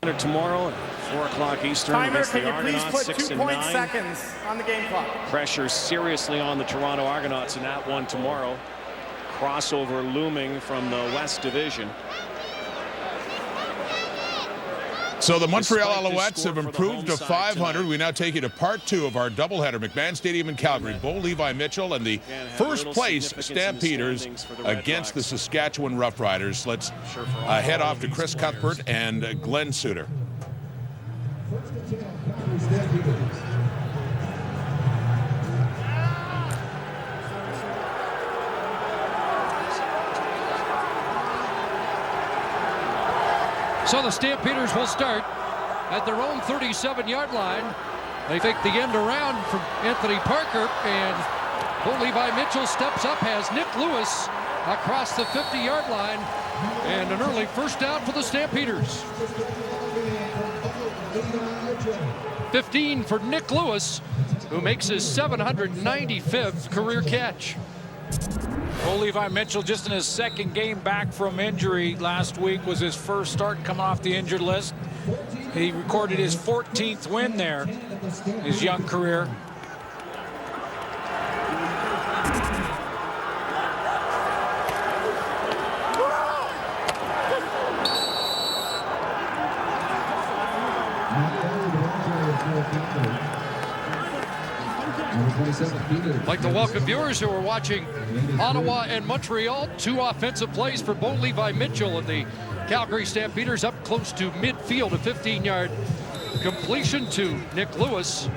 Tomorrow at 4 o'clock Eastern. Timer, against can the you please Argonauts, put 6 and 2 9. seconds on the game clock? Pressure seriously on the Toronto Argonauts in that one tomorrow. Crossover looming from the West Division. So the Montreal Alouettes have improved to 500. We now take you to part 2 of our doubleheader. McMahon Stadium in Calgary. Bo Levi Mitchell and the first place Stampeders against the Saskatchewan Roughriders. Let's head off to Chris Cuthbert and Glenn Suter. So the Stampeders will start at their own 37-yard line. They take the end around from Anthony Parker, and Bo Levi Mitchell steps up, has Nick Lewis across the 50-yard line, and an early first down for the Stampeders. 15 for Nick Lewis, who makes his 795th career catch. Bo Levi Mitchell, just in his second game back from injury last week, was his first start coming off the injured list. He recorded his 14th win there, his young career. I'd like to welcome viewers who are watching Ottawa and Montreal. 2 offensive plays for Bo Levi Mitchell, and the Calgary Stampeders up close to midfield. A 15-yard completion to Nick Lewis.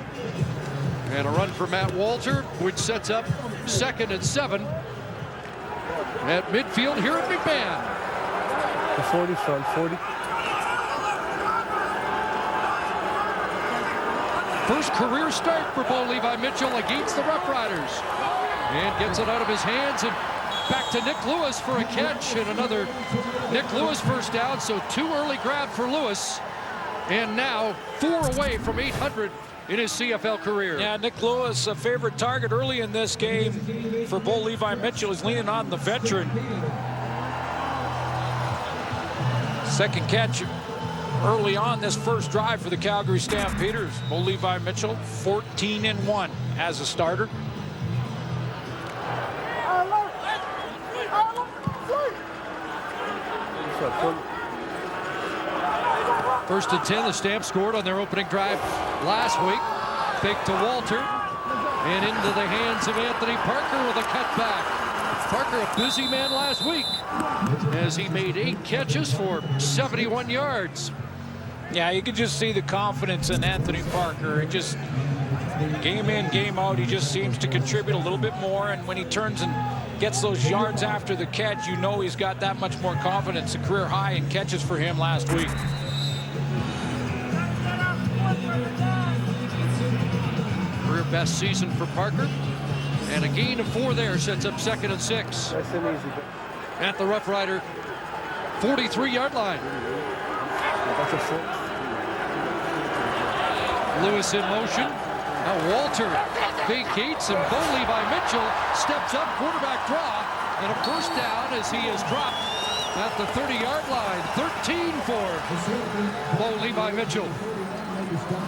And a run for Matt Walter, which sets up 2nd and 7 at midfield here at McMahon. The 40 front, 40. First career start for Bo Levi Mitchell against the Roughriders. And gets it out of his hands and back to Nick Lewis for a catch, and another Nick Lewis first down. So 2 early grab for Lewis, and now 4 away from 800 in his CFL career. Yeah, Nick Lewis, a favorite target early in this game for Bo Levi Mitchell. He's leaning on the veteran. Second catch early on this first drive for the Calgary Stampeders. Bo Levi Mitchell, 14 and 1 as a starter. First and 10, the Stamps scored on their opening drive last week. Fake to Walter, and into the hands of Anthony Parker with a cutback. Parker, a busy man last week, as he made 8 catches for 71 yards. Yeah, you could just see the confidence in Anthony Parker. It just, game in, game out, he just seems to contribute a little bit more. And when he turns and gets those yards after the catch, you know he's got that much more confidence. A career high in catches for him last week. Career best season for Parker. And a gain of 4 there sets up 2nd and 6. Nice and easy. At the Roughrider 43-yard line. Lewis in motion. Now Walter vacates, and Bo Levi Mitchell steps up, quarterback draw, and a first down as he is dropped at the 30-yard line. 13 for Bo Levi Mitchell.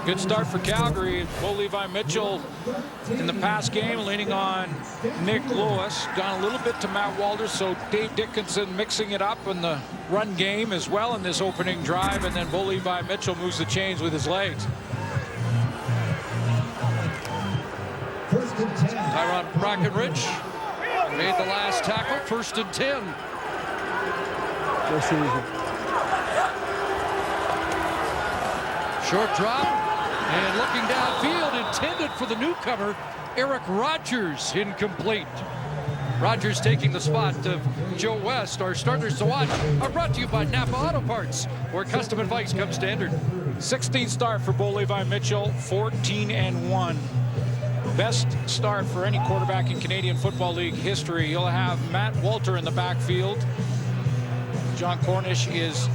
Good start for Calgary. Bo Levi Mitchell in the pass game leaning on Nick Lewis. Gone a little bit to Matt Walter, so Dave Dickinson mixing it up in the run game as well in this opening drive, and then Bo Levi Mitchell moves the chains with his legs. Tyron Brackenridge made the last tackle. 1st and 10. Nice and easy. Short drop, and looking downfield, intended for the newcomer, Eric Rogers, incomplete. Rogers taking the spot of Joe West. Our starters to watch are brought to you by Napa Auto Parts, where custom advice comes standard. 16th start for Bo Levi Mitchell, 14 and 1. Best start for any quarterback in Canadian Football League history. He'll have Matt Walter in the backfield. John Cornish is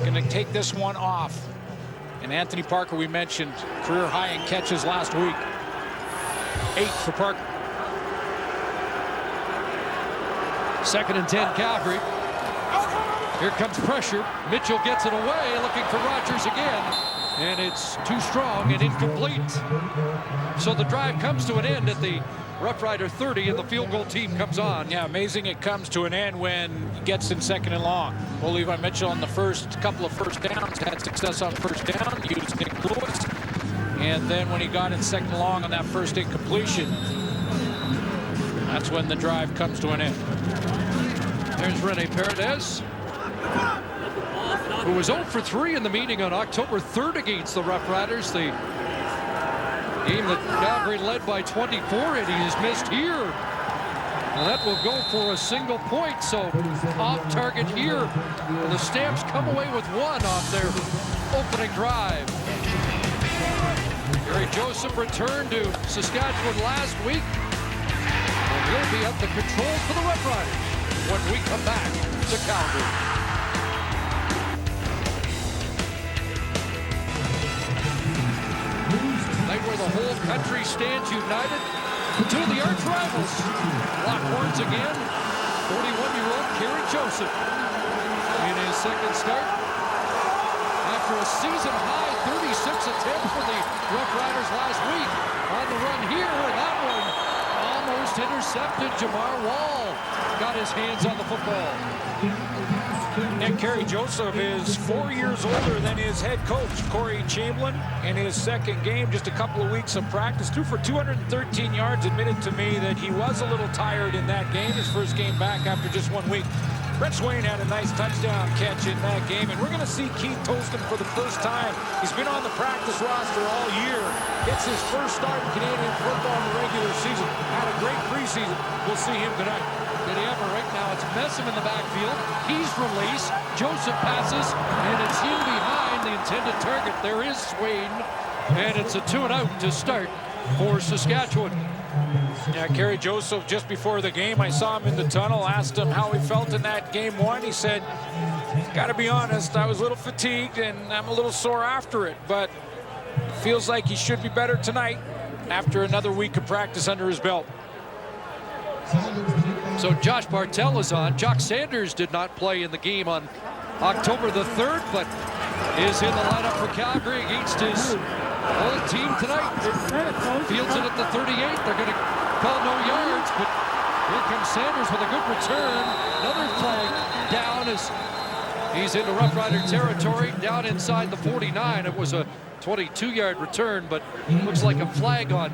going to take this one off. And Anthony Parker, we mentioned, career high in catches last week. 8 for Parker. 2nd and 10, Calgary. Here comes pressure. Mitchell gets it away, looking for Rogers again. And it's too strong and incomplete. So the drive comes to an end at the Roughrider 30, and the field goal team comes on. Yeah, amazing it comes to an end when he gets in second and long. Bull Levi Mitchell on the first couple of first downs had success on first down, used Nick Lewis. And then when he got in second and long on that first incompletion, that's when the drive comes to an end. There's Rene Paredes, who was 0 for 3 in the meeting on October 3rd against the Roughriders. The game that Calgary led by 24, and he has missed here. And that will go for a single point, so off target here. The Stamps come away with 1 off their opening drive. Gary Joseph returned to Saskatchewan last week, and he'll be at the controls for the Roughriders when we come back to Calgary. Night where the whole country stands united. Two of the arch rivals lock horns again. 41-year-old Gary Joseph in his second start. After a season-high 36 attempts for the Roughriders last week. On the run here, and that one almost intercepted. Jamar Wall got his hands on the football. And Gary Joseph is 4 years older than his head coach, Corey Chamberlain. In his second game, just a couple of weeks of practice, threw for 213 yards, admitted to me that he was a little tired in that game, his first game back after just 1 week. Brent Swain had a nice touchdown catch in that game, and we're going to see Keith Toston for the first time. He's been on the practice roster all year. Gets his first start in Canadian football in the regular season. Had a great preseason. We'll see him tonight. Did he ever? Right now it's Messam in the backfield. He's released. Joseph passes, and it's in behind the intended target. There is Swain, and it's a 2-and-out to start for Saskatchewan. Yeah, Gary Joseph, just before the game, I saw him in the tunnel, asked him how he felt in that game 1. He said, gotta be honest, I was a little fatigued and I'm a little sore after it, but feels like he should be better tonight after another week of practice under his belt. So Josh Bartel is on. Jock Sanders did not play in the game on October the 3rd, but is in the lineup for Calgary against his old team tonight. Fields it at the 38. They're going to call no yards, but here comes Sanders with a good return. Another flag down as he's into Roughrider territory, down inside the 49. It was a 22-yard return, but looks like a flag on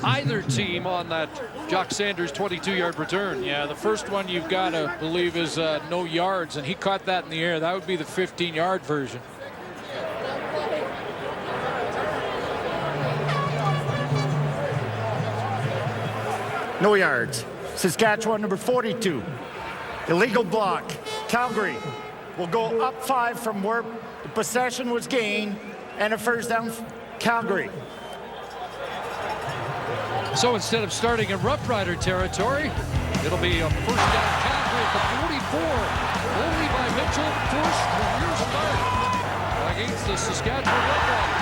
either team on that Jock Sanders 22-yard return. Yeah, the first one you've got to believe is no yards, and he caught that in the air. That would be the 15-yard version. No yards. Saskatchewan, number 42. Illegal block. Calgary will go up 5 from where the possession was gained, and a first down, Calgary. So instead of starting in Roughrider territory, it'll be a first down Calgary at the 44. Bull Levi Mitchell, first career start against the Saskatchewan Roughriders.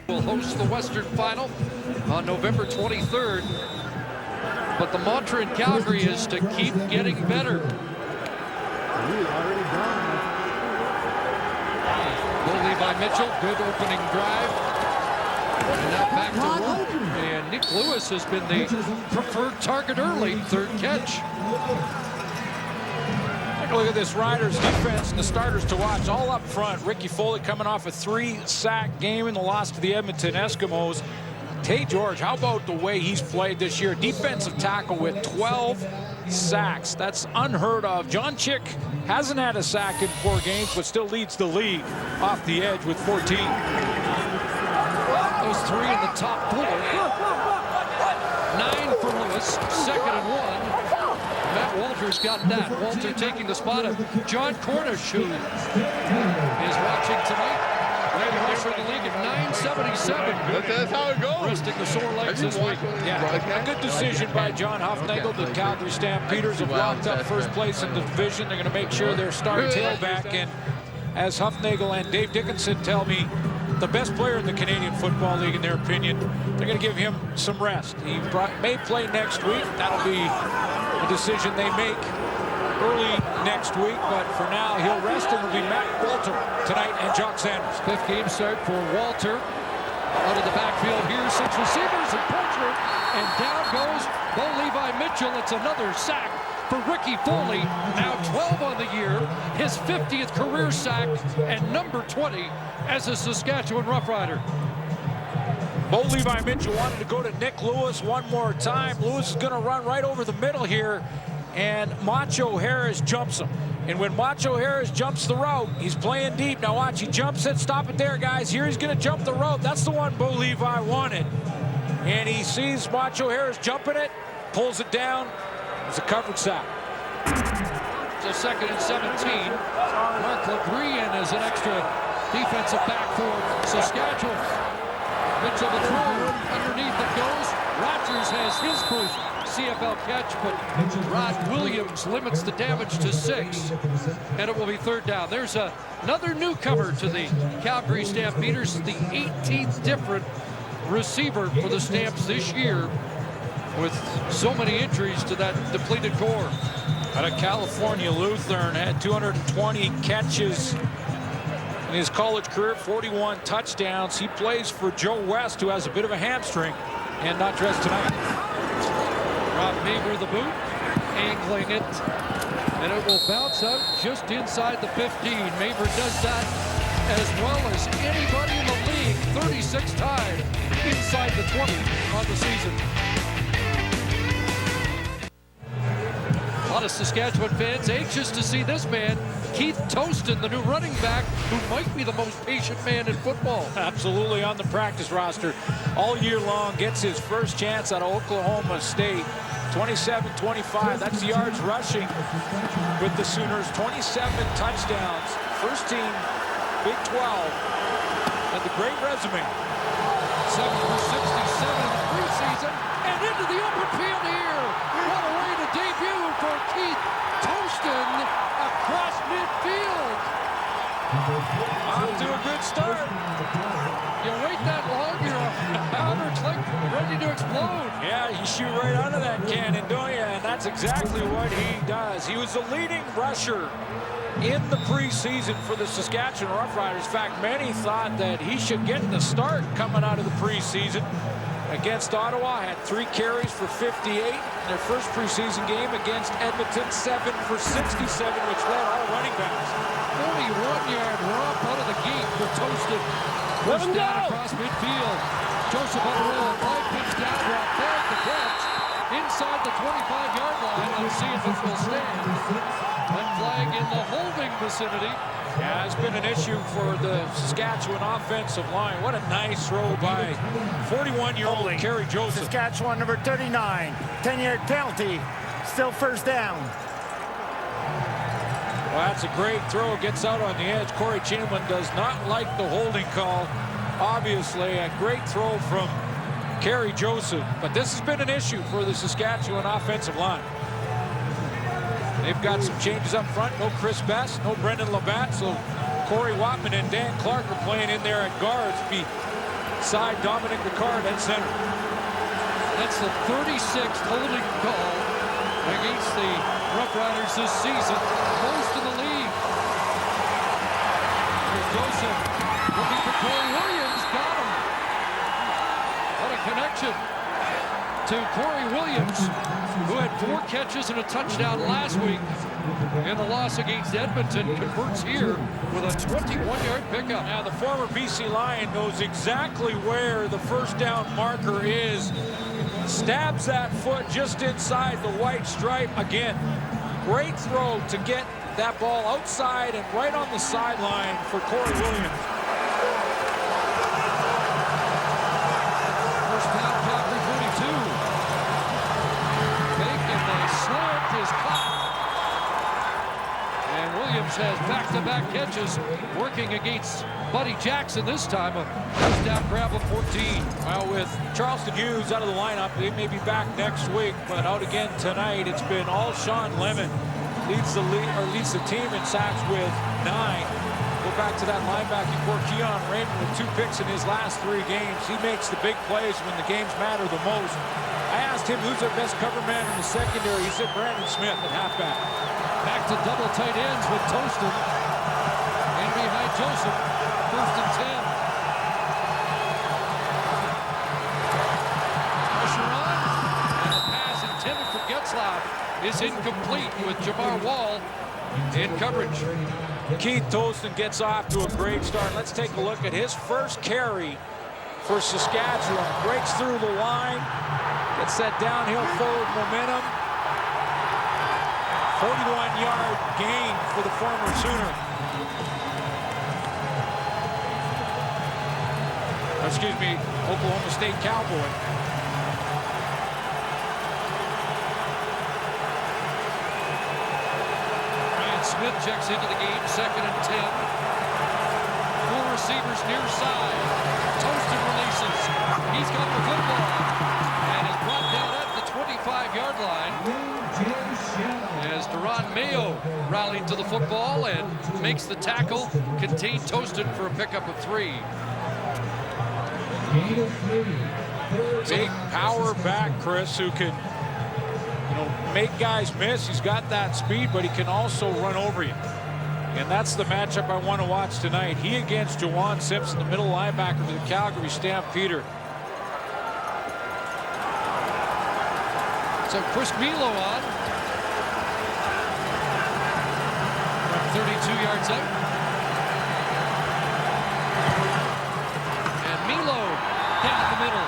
Will host the Western Final on November 23rd. But the mantra in Calgary is to keep getting better. Bull Levi Mitchell, good opening drive. And now back to work. And Nick Lewis has been the preferred target early, third catch. Take a look at this Riders defense and the starters to watch all up front. Ricky Foley coming off a 3-sack game in the loss to the Edmonton Eskimos. Tay George, how about the way he's played this year? Defensive tackle with 12 sacks. That's unheard of. John Chick hasn't had a sack in 4 games, but still leads the league off the edge with 14. Those 3 in the top 4. 9 for Lewis, 2nd and 1. Matt Walter's got that. Walter taking the spot of John Cornish, who is watching tonight. Leading rusher in the league at 977. That's how it goes. Resting the sore legs this week. Yeah, a good decision by John Huffnagel. The Calgary Stampeders have locked up first place in the division. They're going to make sure their star tailback. And as Huffnagel and Dave Dickinson tell me, the best player in the Canadian Football League, in their opinion. They're going to give him some rest. He may play next week. That'll be a decision they make early next week, but for now he'll rest, and it'll be Matt Walter tonight and Jock Sanders. Fifth game start for Walter. Out of the backfield here, 6 receivers and pressure, and down goes Bo Levi Mitchell. It's another sack for Ricky Foley, now 12 on the year, his 50th career sack, and number 20 as a Saskatchewan Roughrider. Bo Levi Mitchell wanted to go to Nick Lewis one more time. Lewis is going to run right over the middle here, and Macho Harris jumps him. And when Macho Harris jumps the route, he's playing deep. Now watch, he jumps it. Stop it there, guys. Here he's going to jump the route. That's the one Bo Levi wanted. And he sees Macho Harris jumping it, pulls it down. It's a covered sack. It's a 2nd and 17. Mark LeGrien is an extra defensive back for Saskatchewan. Mitchell the throw. Underneath it goes. Rogers has his first CFL catch, but Rod Williams limits the damage to 6, and it will be 3rd down. There's another newcomer to the Calgary Stampeders, the 18th different receiver for the Stamps this year, with so many injuries to that depleted core. Out of California, Lutheran had 220 catches in his college career, 41 touchdowns. He plays for Joe West, who has a bit of a hamstring and not dressed tonight. Rob Maver the boot, angling it, and it will bounce out just inside the 15. Maver does that as well as anybody in the league, 36 times inside the 20 on the season. A lot of Saskatchewan fans anxious to see this man, Keith Toston, the new running back, who might be the most patient man in football. Absolutely on the practice roster all year long. Gets his first chance out of Oklahoma State. 27-25. That's yards rushing with the Sooners. 27 touchdowns. First team Big 12. And the great resume. 7 for 67 in the preseason, and into the open field here. What a way to debut for Keith Toston across midfield. Off to a good start. You wait that long, you're a powder click ready to explode. Yeah, you shoot right out of that cannon, don't you? And that's exactly what he does. He was the leading rusher in the preseason for the Saskatchewan Roughriders. In fact, many thought that he should get the start coming out of the preseason against Ottawa. Had 3 carries for 58 in their first preseason game against Edmonton. 7 for 67, which led all running backs. 41-yard romp out of the gate for Toston. First down across midfield. Joseph on the roll. 5 pitch down drop. Back the catch inside the 25-yard line. Let's see if it will stand. One flag in the holding vicinity. Yeah, it's been an issue for the Saskatchewan offensive line. What a nice throw by 41-year-old Kerry Joseph. Saskatchewan number 39. 10-yard penalty. Still first down. Well, that's a great throw. Gets out on the edge. Corey Chamberlain does not like the holding call. Obviously, a great throw from Kerry Joseph. But this has been an issue for the Saskatchewan offensive line. They've got some changes up front. No Chris Best, no Brendan Labatt. So Corey Watman and Dan Clark are playing in there at guards beside Dominic Ricard at center. That's the 36th holding call against the Roughriders this season. Most in the league. Here's Joseph looking for Corey Williams. Got him. What a connection to Corey Williams, who had 4 catches and a touchdown last week in the loss against Edmonton. Converts here with a 21-yard pickup. Now the former BC Lion knows exactly where the first down marker is. Stabs that foot just inside the white stripe. Again, great throw to get that ball outside and right on the sideline for Corey Williams. First down, Calgary 42. Fake and the slant is caught. And Williams has back-to-back catches, working against Buddy Jackson this time. A first down grab of 14. Well, with Charleston Hughes out of the lineup, they may be back next week, but out again tonight. It's been all Sean Lemon. Leads the team in sacks with 9. Will back to that linebacking core, Keon Raymond with 2 picks in his last 3 games. He makes the big plays when the games matter the most. I asked him who's their best cover man in the secondary. He said Brandon Smith at halfback. Back to double tight ends with Tostin. In behind Joseph. 1st and 10. Pressure on. And the pass intended for Getzlaff is incomplete with Jamar Wall in coverage. Keith Tostin gets off to a great start. Let's take a look at his first carry for Saskatchewan. Breaks through the line. Gets that downhill forward momentum. 41-yard gain for the former Sooner. Excuse me, Oklahoma State Cowboy. Smith checks into the game, 2nd and 10. 4 receivers near side. Tostin releases. He's got the football and is brought down at the 25-yard line. As Duron Mayo rallied to the football and makes the tackle, contained Tostin for a pickup of 3. Big power back, Chris, who can make guys miss. He's got that speed, but he can also run over you. And that's the matchup I want to watch tonight. He against Jawan Simpson, the middle linebacker for the Calgary Stampeder. So Chris Milo on. From 32 yards out. And Milo down the middle.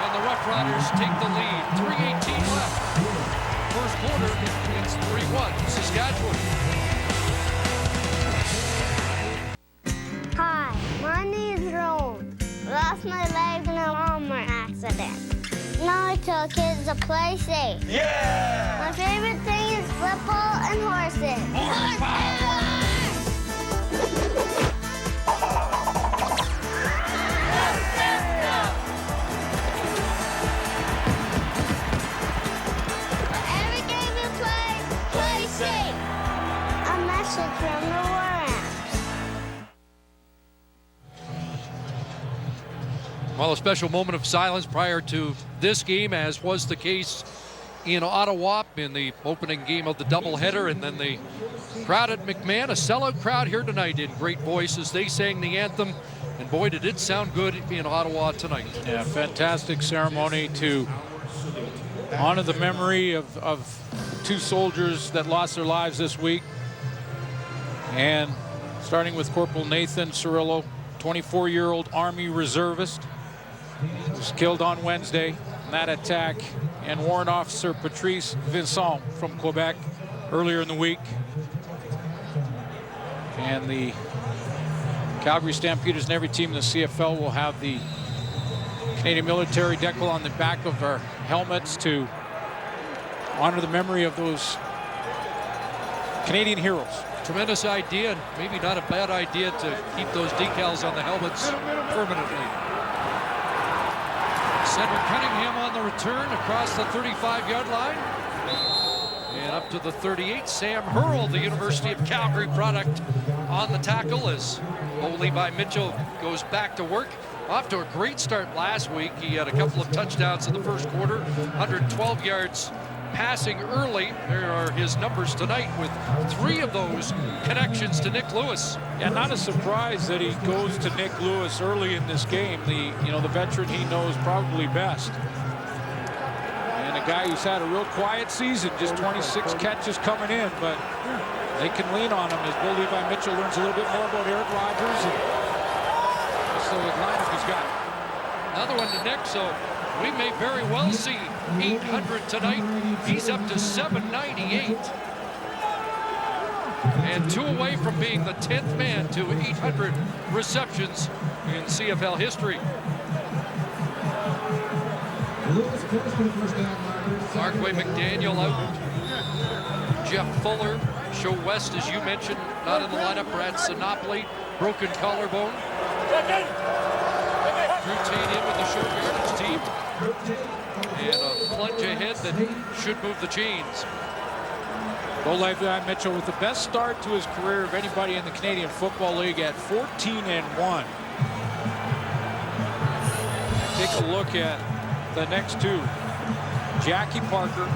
And the Roughriders take the lead. 3:18 left. First quarter, it's 3-1 Saskatchewan. Hi, my name is Rowan. Lost my leg in a Walmart accident. Now I tell kids to play safe. Yeah! My favorite thing is football and horses. Horsepower! Well, a special moment of silence prior to this game, as was the case in Ottawa in the opening game of the doubleheader. And then the crowd at McMahon, a sellout crowd here tonight in great voices. They sang the anthem, and boy, did it sound good in Ottawa tonight. Yeah, fantastic ceremony to honor the memory of 2 soldiers that lost their lives this week. And starting with Corporal Nathan Cirillo, 24-year-old Army reservist, was killed on Wednesday in that attack, and Warrant Officer Patrice Vincent from Quebec earlier in the week. And the Calgary Stampeders and every team in the CFL will have the Canadian military decal on the back of our helmets to honor the memory of those Canadian heroes. Tremendous idea, and maybe not a bad idea to keep those decals on the helmets permanently. Cedric Cunningham on the return across the 35-yard line. And up to the 38, Sam Hurl, the University of Calgary product, on the tackle as Bo Levi Mitchell goes back to work. Off to a great start last week. He had a couple of touchdowns in the first quarter, 112 yards passing early. There are his numbers tonight with 3 of those connections to Nick Lewis. Yeah, not a surprise that he goes to Nick Lewis early in this game. The veteran he knows probably best. And a guy who's had a real quiet season, just 26 catches coming in, but they can lean on him as Bo Levi Mitchell learns a little bit more about Eric Rogers. And so the lineup he's got. Another one to Nick, so we may very well see 800 tonight. He's up to 798. And 2 away from being the 10th man to 800 receptions in CFL history. Markway McDaniel out. Jeff Fuller. Show West, as you mentioned, not in the lineup. Brad Sinopoli, broken collarbone. Drew Tate in with the short yardage team. And a plunge ahead that should move the chains. Bo Levi Mitchell with the best start to his career of anybody in the Canadian Football League at 14-1. Take a look at the next two. Jackie Parker,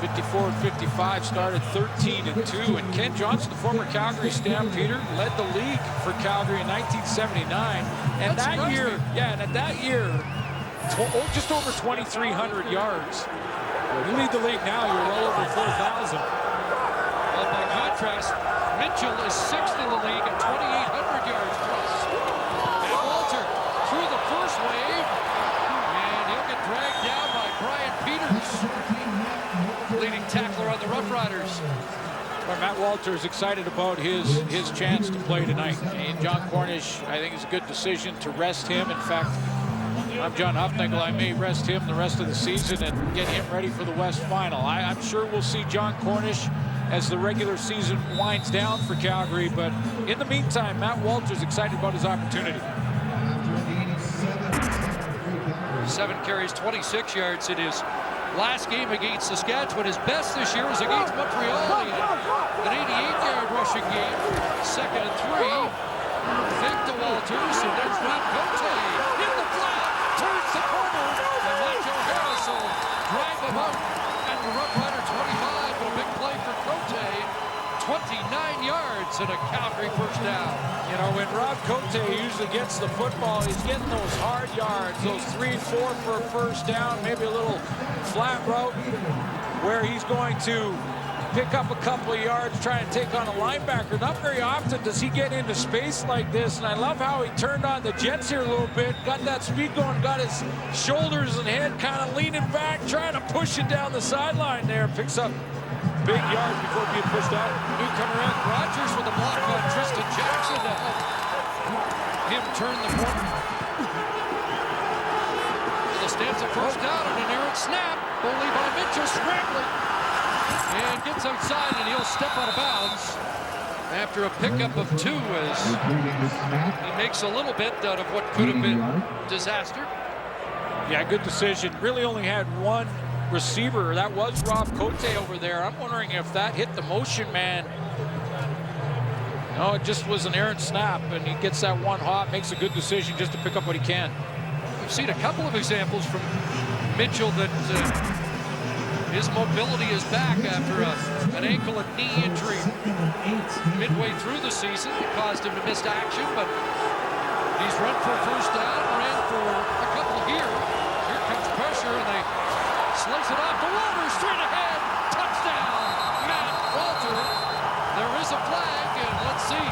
54 and 55, started 13-2, and Ken Johnson, the former Calgary Stampeder, led the league for Calgary in 1979. And that year, just over 2,300 yards. You lead the league now, you're well over 4,000. Well, by contrast, Mitchell is 6th in the league at 2,800 yards plus. And Walter through the first wave, and he'll get dragged down by Brian Peters, leading tackler on the Roughriders. Well, Matt Walter is excited about his chance to play tonight. And John Cornish, I think it's a good decision to rest him. In fact, I'm John Hufnagel. I may rest him the rest of the season and get him ready for the West Final. I'm sure we'll see John Cornish as the regular season winds down for Calgary. But in the meantime, Matt Walter's excited about his opportunity. 7 carries, 26 yards in his last game against Saskatchewan. His best this year was against Montreal. He had an 88-yard rushing game. 2nd and 3. Fake to Walters, and there's Rob Cote in the flat. Turns the corner, and Macho Harris will drive them out at the Roughrider 25. But a big play for Cote. 29 yards and a Calgary first down. You know, when Rob Cote usually gets the football, he's getting those hard yards, those 3-4 for a first down, maybe a little flat route where he's going to pick up a couple of yards, try and take on a linebacker. Not very often does he get into space like this, and I love how he turned on the jets here a little bit, got that speed going, got his shoulders and head kind of leaning back, trying to push it down the sideline there, picks up big yards before being pushed out. Newcomer Ed Rogers with a block on Tristan Jackson to help him turn the corner. The Stamps a first down and an errant snap. Bo Levi Mitchell scrambling and gets outside, and he'll step out of bounds after a pickup of 2 as he makes a little bit out of what could have been disaster. Yeah, good decision. Really only had one receiver. That was Rob Cote over there. I'm wondering if that hit the motion man. No, it just was an errant snap, and he gets that one hop, makes a good decision just to pick up what he can. We've seen a couple of examples from Mitchell that his mobility is back after an ankle and knee injury midway through the season. It caused him to miss action, but he's run for a first down, ran for a couple here. Here comes pressure, and they slice it off to Walters, straight ahead, touchdown, Matt Walter. There is a flag, and let's see.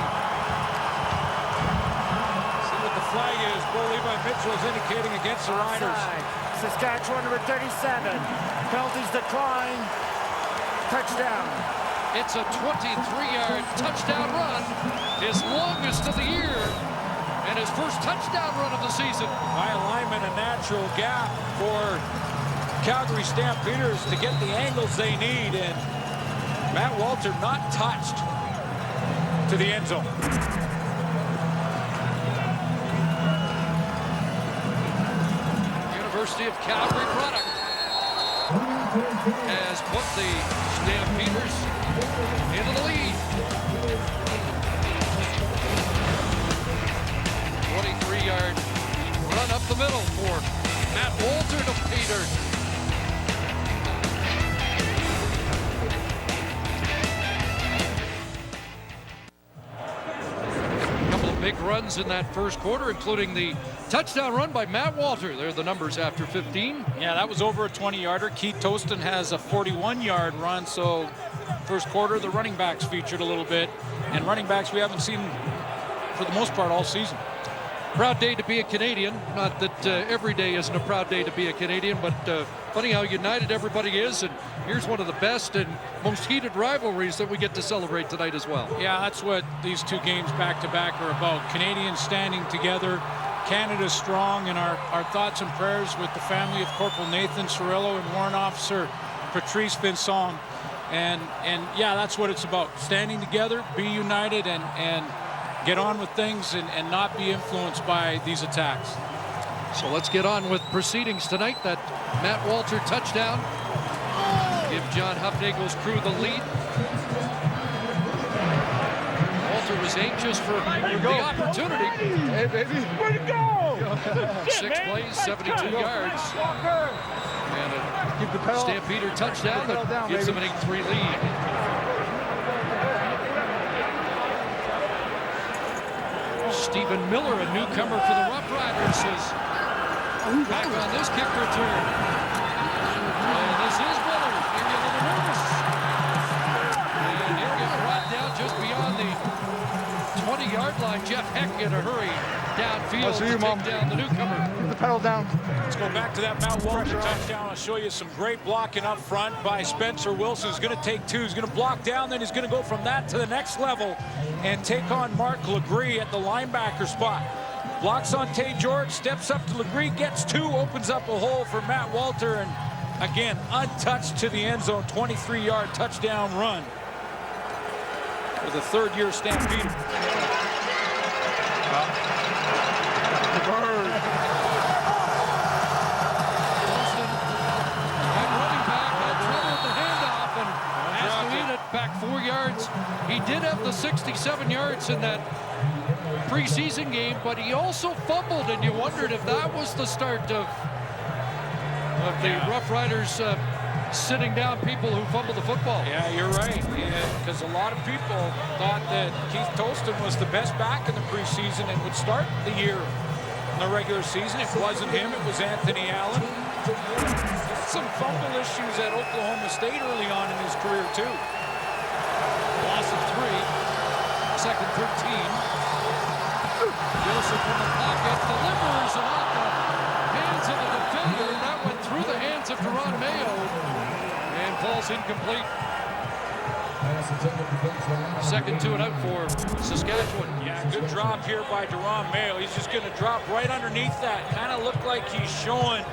See what the flag is. Bo Levi Mitchell is indicating against the Riders. Saskatchewan number 37. Penalties decline. Touchdown. It's a 23-yard touchdown run, his longest of the year, and his first touchdown run of the season. High alignment, a natural gap for Calgary Stampeders to get the angles they need, and Matt Walter not touched to the end zone. University of Calgary product has put the Stampeders into the lead. 23-yard run up the middle for Matt Walter to Peters. Big runs in that first quarter, including the touchdown run by Matt Walter. There are the numbers after 15. Yeah, that was over a 20-yarder. Keith Toston has a 41-yard run, so first quarter, the running backs featured a little bit, and running backs we haven't seen for the most part all season. Proud day to be a Canadian. Not that every day isn't a proud day to be a Canadian, but funny how united everybody is, and here's one of the best and most heated rivalries that we get to celebrate tonight as well. Yeah, that's what these two games back-to-back are about. Canadians standing together, Canada strong, and our thoughts and prayers with the family of Corporal Nathan Cirillo and Warrant Officer Patrice Vincent. And yeah, that's what it's about. Standing together, be united, and get on with things and not be influenced by these attacks. So let's get on with proceedings tonight. That Matt Walter touchdown. Give John Hufnagel's crew the lead. was anxious for the opportunity. Hey, baby. Where'd it go? 6 plays, 72 yards. And a Stampeder touchdown that gives them an 8-3 lead. Stephen Miller, a newcomer for the Roughriders, is back on this kick return. And this is Miller, maybe a little nervous. And he'll get brought down just beyond the 20-yard line. Jeff Heck in a hurry downfield to take down the newcomer. Keep the pedal down. Let's go back to that Matt Walter touchdown. I'll show you some great blocking up front by Spencer Wilson. He's going to take 2. He's going to block down, then he's going to go from that to the next level and take on Mark Legree at the linebacker spot. Blocks on Tay George, steps up to Legree, gets 2, opens up a hole for Matt Walter, and again, untouched to the end zone, 23-yard touchdown run for the third-year Stampeder. Back 4 yards. He did have the 67 yards in that preseason game, but he also fumbled, and you wondered if that was the start of the Roughriders sitting down people who fumbled the football. Yeah, you're right. Because a lot of people thought that Keith Tolston was the best back in the preseason and would start the year in the regular season. It wasn't him. It was Anthony Allen. Some fumble issues at Oklahoma State early on in his career, too. Loss of 3. Second 13. Joseph from the pocket delivers and off the hands of the defender. That went through the hands of Duron Mayo and falls incomplete. Second 2 and out for Saskatchewan. Yeah, good drop here by Duron Mayo. He's just going to drop right underneath that. Kind of looked like he's showing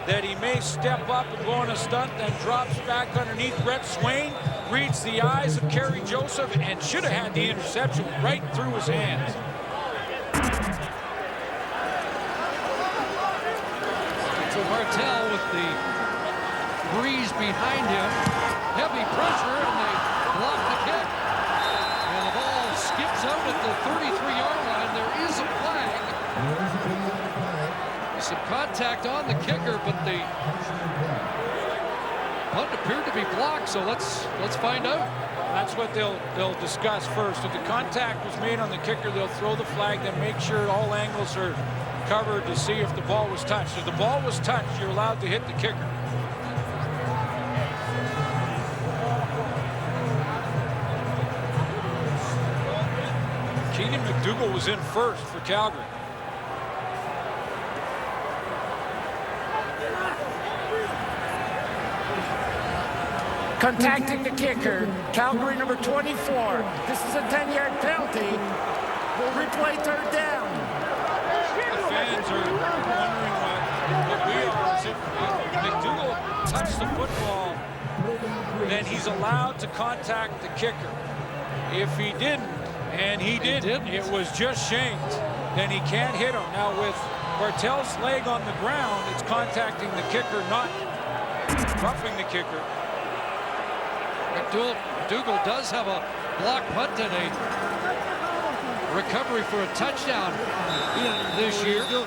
that he may step up and go on a stunt, then drops back underneath. Brett Swain reads the eyes of Kerry Joseph and should have had the interception right through his hands. So Martell with the breeze behind him. Heavy pressure, and they block the kick. And the ball skips out at the 33-yard line. There is a flag. Some contact on the kicker, but the punt appeared to be blocked, so let's find out. That's what they'll discuss first. If the contact was made on the kicker, they'll throw the flag, then make sure all angles are covered to see if the ball was touched. If the ball was touched, you're allowed to hit the kicker. Keenan McDougall was in first for Calgary. Contacting the kicker, Calgary number 24. This is a 10-yard penalty. We'll replay 3rd down. The fans are wondering what we are. Is if McDougall touched the football, then he's allowed to contact the kicker. If he didn't, and he didn't, it was just shanked, then he can't hit him. Now with Bartel's leg on the ground, it's contacting the kicker, not roughing the kicker. McDougall does have a block punt and a recovery for a touchdown this year. It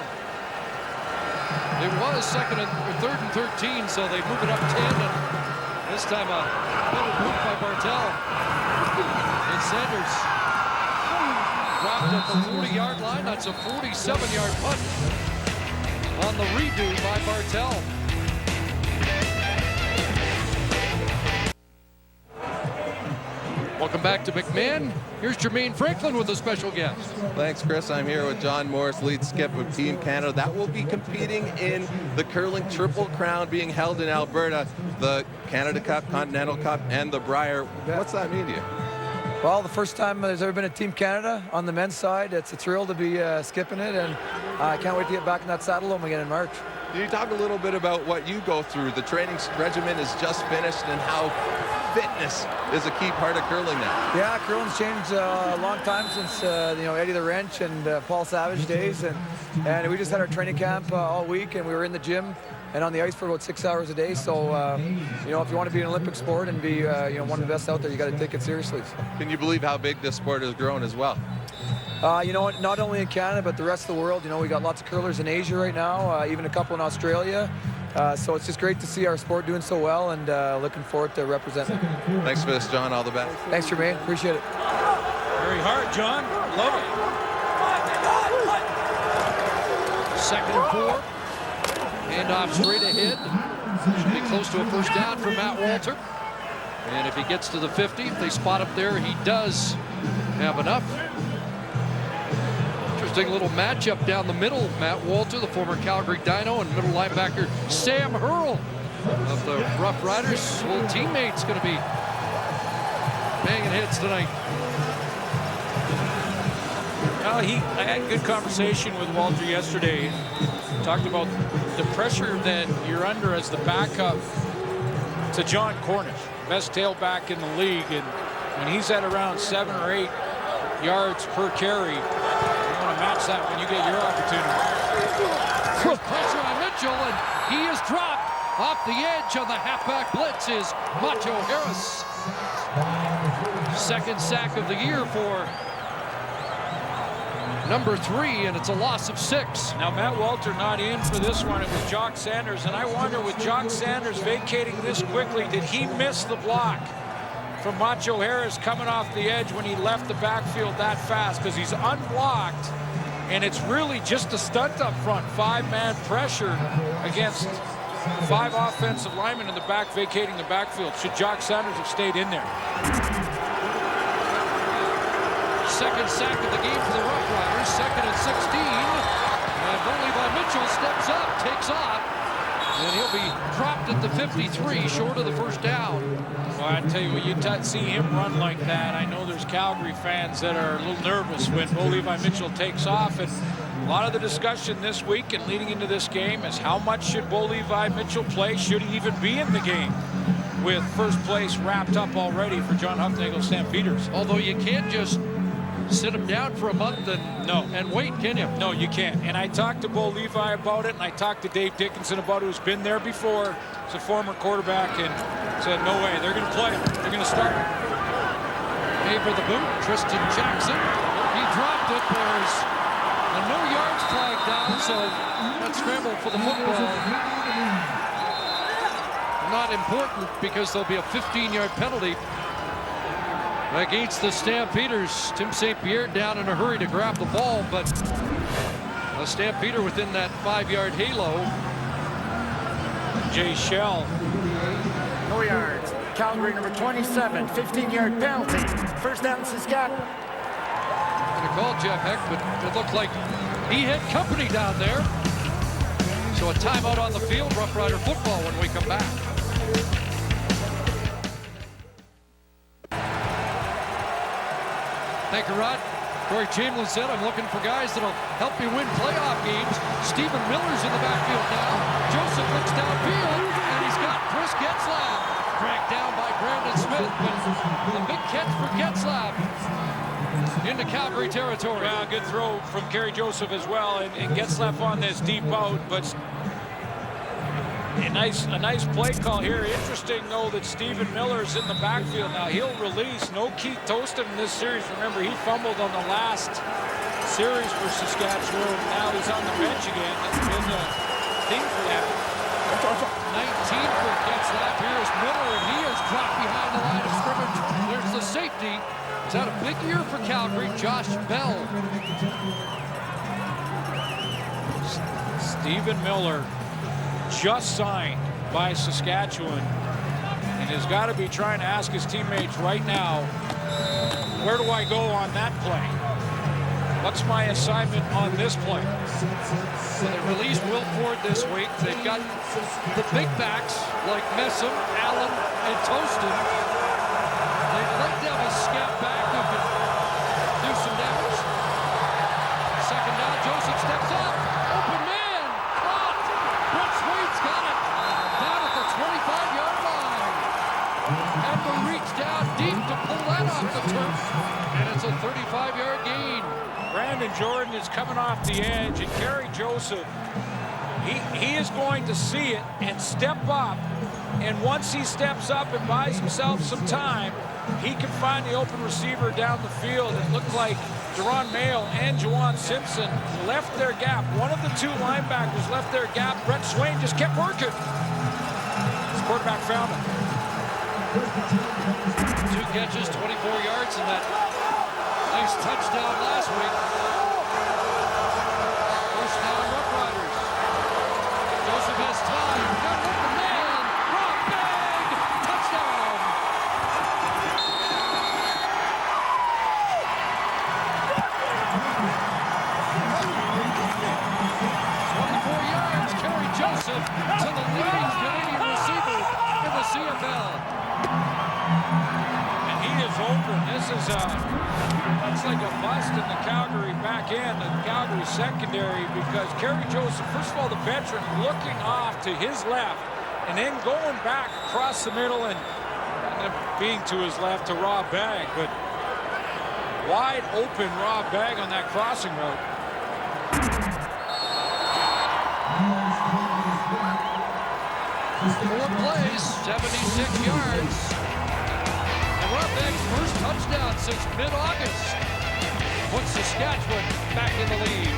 was 3rd and 13, so they move it up 10, and this time a better move by Bartel. And Sanders dropped at the 40-yard line. That's a 47-yard punt on the redo by Bartel. Welcome back to McMahon. Here's Jermaine Franklin with a special guest. Thanks, Chris. I'm here with John Morris, lead skip of Team Canada. That will be competing in the curling Triple Crown being held in Alberta, the Canada Cup, Continental Cup, and the Brier. What's that mean to you? Well, the first time there's ever been a Team Canada on the men's side. It's a thrill to be skipping it, and I can't wait to get back in that saddle when we get in March. Can you talk a little bit about what you go through? The training regimen is just finished, and how fitness is a key part of curling now. Yeah, curling's changed a long time since Eddie the Wrench and Paul Savage days, and we just had our training camp all week, and we were in the gym and on the ice for about 6 hours a day. So if you want to be an Olympic sport and be one of the best out there, you got to take it seriously. So. Can you believe how big this sport has grown as well? Not only in Canada but the rest of the world. We got lots of curlers in Asia right now, even a couple in Australia. So it's just great to see our sport doing so well, and looking forward to representing. Thanks for this, John. All the best. Thanks, Jermaine. Appreciate it. Very hard, John. Love it. 2nd and 4. Handoff straight ahead. Should be close to a first down for Matt Walter. And if he gets to the 50, if they spot up there, he does have enough. Interesting little matchup down the middle. Matt Walter, the former Calgary Dino, and middle linebacker Sam Hurl of the Roughriders. Old teammates going to be banging heads tonight. Well, I had a good conversation with Walter yesterday. Talked about the pressure that you're under as the backup to John Cornish, best tailback in the league, and when he's at around 7 or 8 yards per carry, you want to match that when you get your opportunity. There's pressure on Mitchell, and he is dropped off the edge on the halfback blitz is Macho Harris. 2nd sack of the year for number 3, and it's a loss of 6. Now, Matt Walter not in for this one. It was Jock Sanders, and I wonder, with Jock Sanders vacating this quickly, did he miss the block from Macho Harris coming off the edge when he left the backfield that fast? Because he's unblocked, and it's really just a stunt up front. 5-man pressure against 5 offensive linemen in the back vacating the backfield. Should Jock Sanders have stayed in there? 2nd sack of the game for the Roughriders. 2nd and 16. And Bo Levi Mitchell steps up, takes off, and he'll be dropped at the 53, short of the first down. Well, I tell you, when you see him run like that, I know there's Calgary fans that are a little nervous when Bo Levi Mitchell takes off. And a lot of the discussion this week and leading into this game is how much should Bo Levi Mitchell play? Should he even be in the game? With first place wrapped up already for John Hufnagel Stampeders. Although you can't just sit him down for a month and wait, can you? No, you can't. And I talked to Bo Levi about it, and I talked to Dave Dickinson about it, who's been there before. He's a former quarterback, and said, no way, they're going to play him. They're going to start him. Pay for the boot, Tristan Jackson. He dropped it. There's a no yards flag down, so that scramble for the football. Not important because there'll be a 15-yard penalty against the Stampeders. Tim St. Pierre down in a hurry to grab the ball, but a Stampeder within that 5-yard halo. Jay Shell. No yards. Calgary number 27, 15-yard penalty. First down, Saskatchewan. Gonna call Jeff Heck, but it looked like he had company down there. So a timeout on the field. Rough Rider football when we come back. Thank you, Rod. Corey Chamberlain said, I'm looking for guys that'll help me win playoff games. Stephen Miller's in the backfield now. Joseph looks downfield, and he's got Chris Getzlaff. Dragged down by Brandon Smith, but the big catch for Getzlaff into Calgary territory. Yeah, good throw from Kerry Joseph as well, and Getzlaff on this deep out, but a nice play call here. Interesting, though, that Stephen Miller's in the backfield now. He'll release. No Keith Toston in this series. Remember, he fumbled on the last series for Saskatchewan. Now he's on the bench again. That's been a thing for that. 19 for Getzlaff. Here's Miller, and he is dropped behind the line of scrimmage. There's the safety. He's had a big year for Calgary. Josh Bell. Stephen Miller just signed by Saskatchewan and has got to be trying to ask his teammates right now, where do I go on that play? What's my assignment on this play? So they released Will Ford this week. They've got the big backs like Messam, Allen, and Toston. They'd like to have a scout back who can do some damage. Second down, Joseph steps up. Open man, caught. Brett Sweet's got it. Down at the 25-yard line. And the off the turf, and it's a 35-yard gain. Brandon Jordan is coming off the edge, and Kerry Joseph, he is going to see it and step up. And once he steps up and buys himself some time, he can find the open receiver down the field. It looked like Jerron Mayo and Juwan Simpson left their gap. One of the two linebackers left their gap. Brett Swain just kept working. His quarterback found him. 2 catches, 24 yards, and that nice touchdown last week. First down, Roughriders. Joseph has time. Got an open man. Rob Bag. Touchdown. 24 yards. Kerry Joseph to the leading Canadian receiver in the CFL. And he is open. This is looks like a bust in the Calgary back end, the Calgary secondary, because Kerry Joseph, first of all, the veteran, looking off to his left and then going back across the middle and being to his left to Rob Bag, but wide open Rob Bag on that crossing route. Four plays, 76 yards. And Rob Bag's first touchdown since mid-August puts Saskatchewan back in the lead.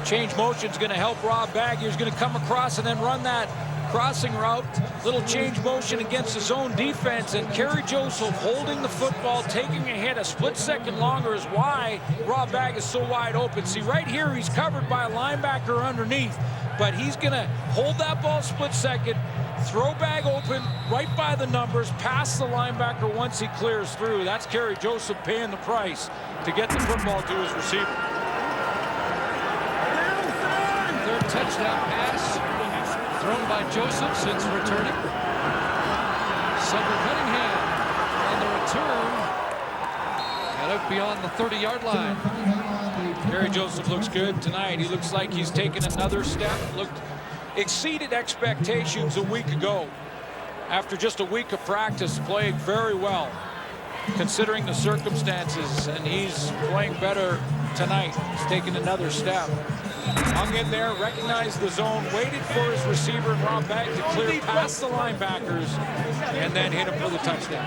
Change motion's going to help Rob Bag. He's going to come across and then run that crossing route. Little change motion against his own defense, and Kerry Joseph holding the football, taking a hit a split second longer is why Rob Bag is so wide open. See, right here he's covered by a linebacker underneath, but he's going to hold that ball split second, throw Bag open right by the numbers, pass the linebacker once he clears through. That's Kerry Joseph paying the price to get the football to his receiver. Third touchdown pass thrown by Joseph since returning. Cedric Cunningham on the return and out beyond the 30-yard line. Kerry Joseph looks good tonight. He looks like he's taken another step. Exceeded expectations a week ago. After just a week of practice, played very well considering the circumstances, and he's playing better tonight. He's taken another step. Hung in there, recognized the zone, waited for his receiver and Rob Bag to clear past the linebackers, and then hit him for the touchdown.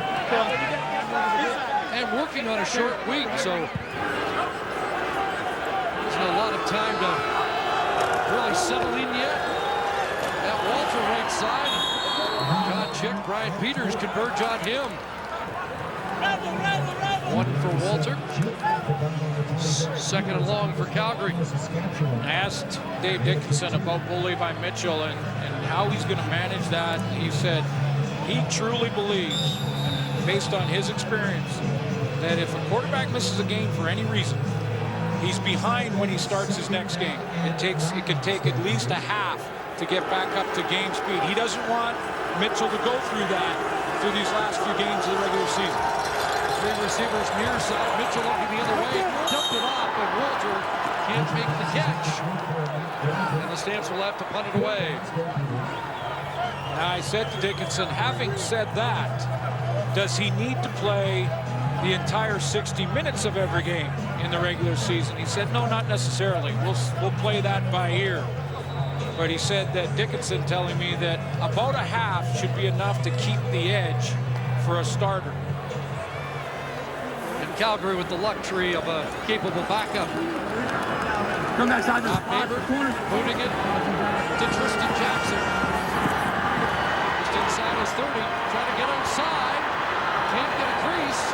And working on a short week, so there's a lot of time to really settle in yet. At Walter right side, John Chick, Brian Peters converge on him. One for Walter. Second and long for Calgary. I asked Dave Dickinson about Bo Levi Mitchell and how he's going to manage that. He said he truly believes, based on his experience, that if a quarterback misses a game for any reason, he's behind when he starts his next game. It can take at least a half to get back up to game speed. He doesn't want Mitchell to go through these last few games of the regular season. Three receivers near side. Mitchell looking the other way. Dumped it off, but Walter can't make the catch. And the Stamps will have to punt it away. Now, I said to Dickinson, having said that, does he need to play the entire 60 minutes of every game in the regular season? He said, no, not necessarily. We'll play that by ear. But he said that Dickinson telling me that about a half should be enough to keep the edge for a starter. Calgary with the luxury of a capable backup. Top neighbor, moving it to Tristan Jackson. Just inside his 30, trying to get outside. Can't get a crease.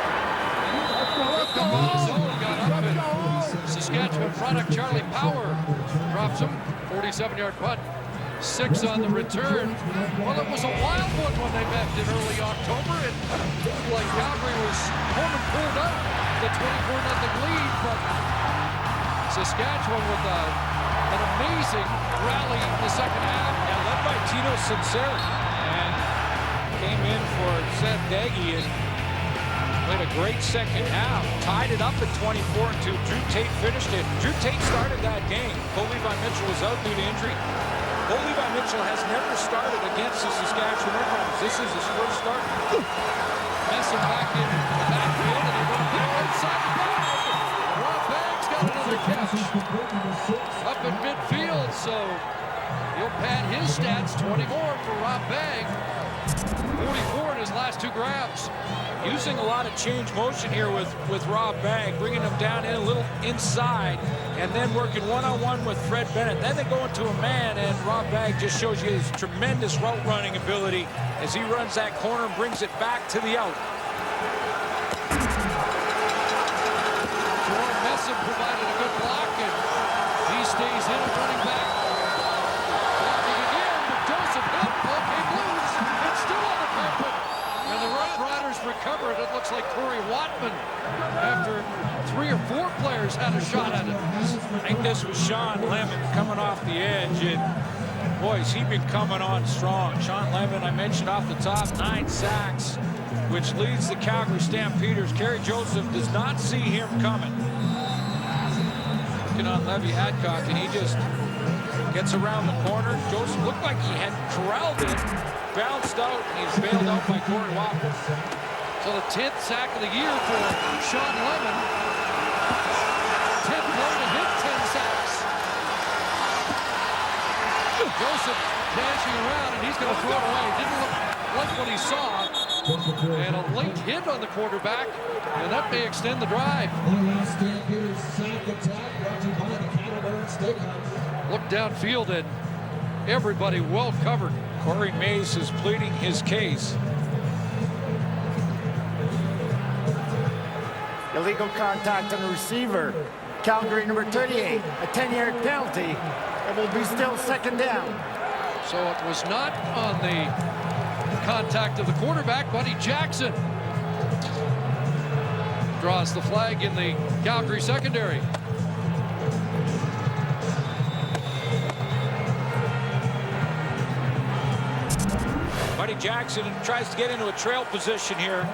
Got up and Saskatchewan product Charlie Power drops him. 47-yard punt. 6 on the return. Well, it was a wild one when they met in early October. It looked like Calgary was home and pulled out the 24-0 lead, but Saskatchewan with an amazing rally in the second half. Yeah, led by Tito Sinceri, and came in for Zed Daggy and played a great second half. Tied it up at 24 until Drew Tate finished it. Drew Tate started that game. Bo Levi Mitchell was out due to injury. Bo Levi Mitchell has never started against the Saskatchewan Roughriders. This is his first start. Messing back in the backfield, and they run back inside the bag. Rob Bag's got another catch up in midfield, so he'll pad his stats. 20 more for Rob Bag. 44 in his last 2 grabs. Using a lot of change motion here with Rob Bag, bringing him down in a little inside, and then working one-on-one with Fred Bennett. Then they go into a man, and Rob Bag just shows you his tremendous route running ability as he runs that corner and brings it back to the out. Jordan Messam provided a good block, and he stays in at running back. Blocking again, but Joseph hit. Ball came loose. It's still on the carpet. And the Roughriders recover it. It looks like Corey Watman, after 3 or 4 players had a shot at it. I think this was Sean Lemon coming off the edge, and boys, he's been coming on strong. Sean Lemon, I mentioned off the top, 9 sacks, which leads the Calgary Stampeders. Kerry Joseph does not see him coming. Looking on Levy Adcock, and he just gets around the corner. Joseph looked like he had corralled it, bounced out, and he's bailed out by Corey Watman. So the 10th sack of the year for Sean Lemon. 10th player to hit 10 sacks. Joseph dashing around, and he's going to throw it away. Didn't look like what he saw. And a late hit on the quarterback, and that may extend the drive. Look downfield, and everybody well covered. Corey Mace is pleading his case. Illegal contact on the receiver. Calgary number 38, a 10-yard penalty. It will be still 2nd down. So it was not on the contact of the quarterback. Buddy Jackson draws the flag in the Calgary secondary. Buddy Jackson tries to get into a trail position here.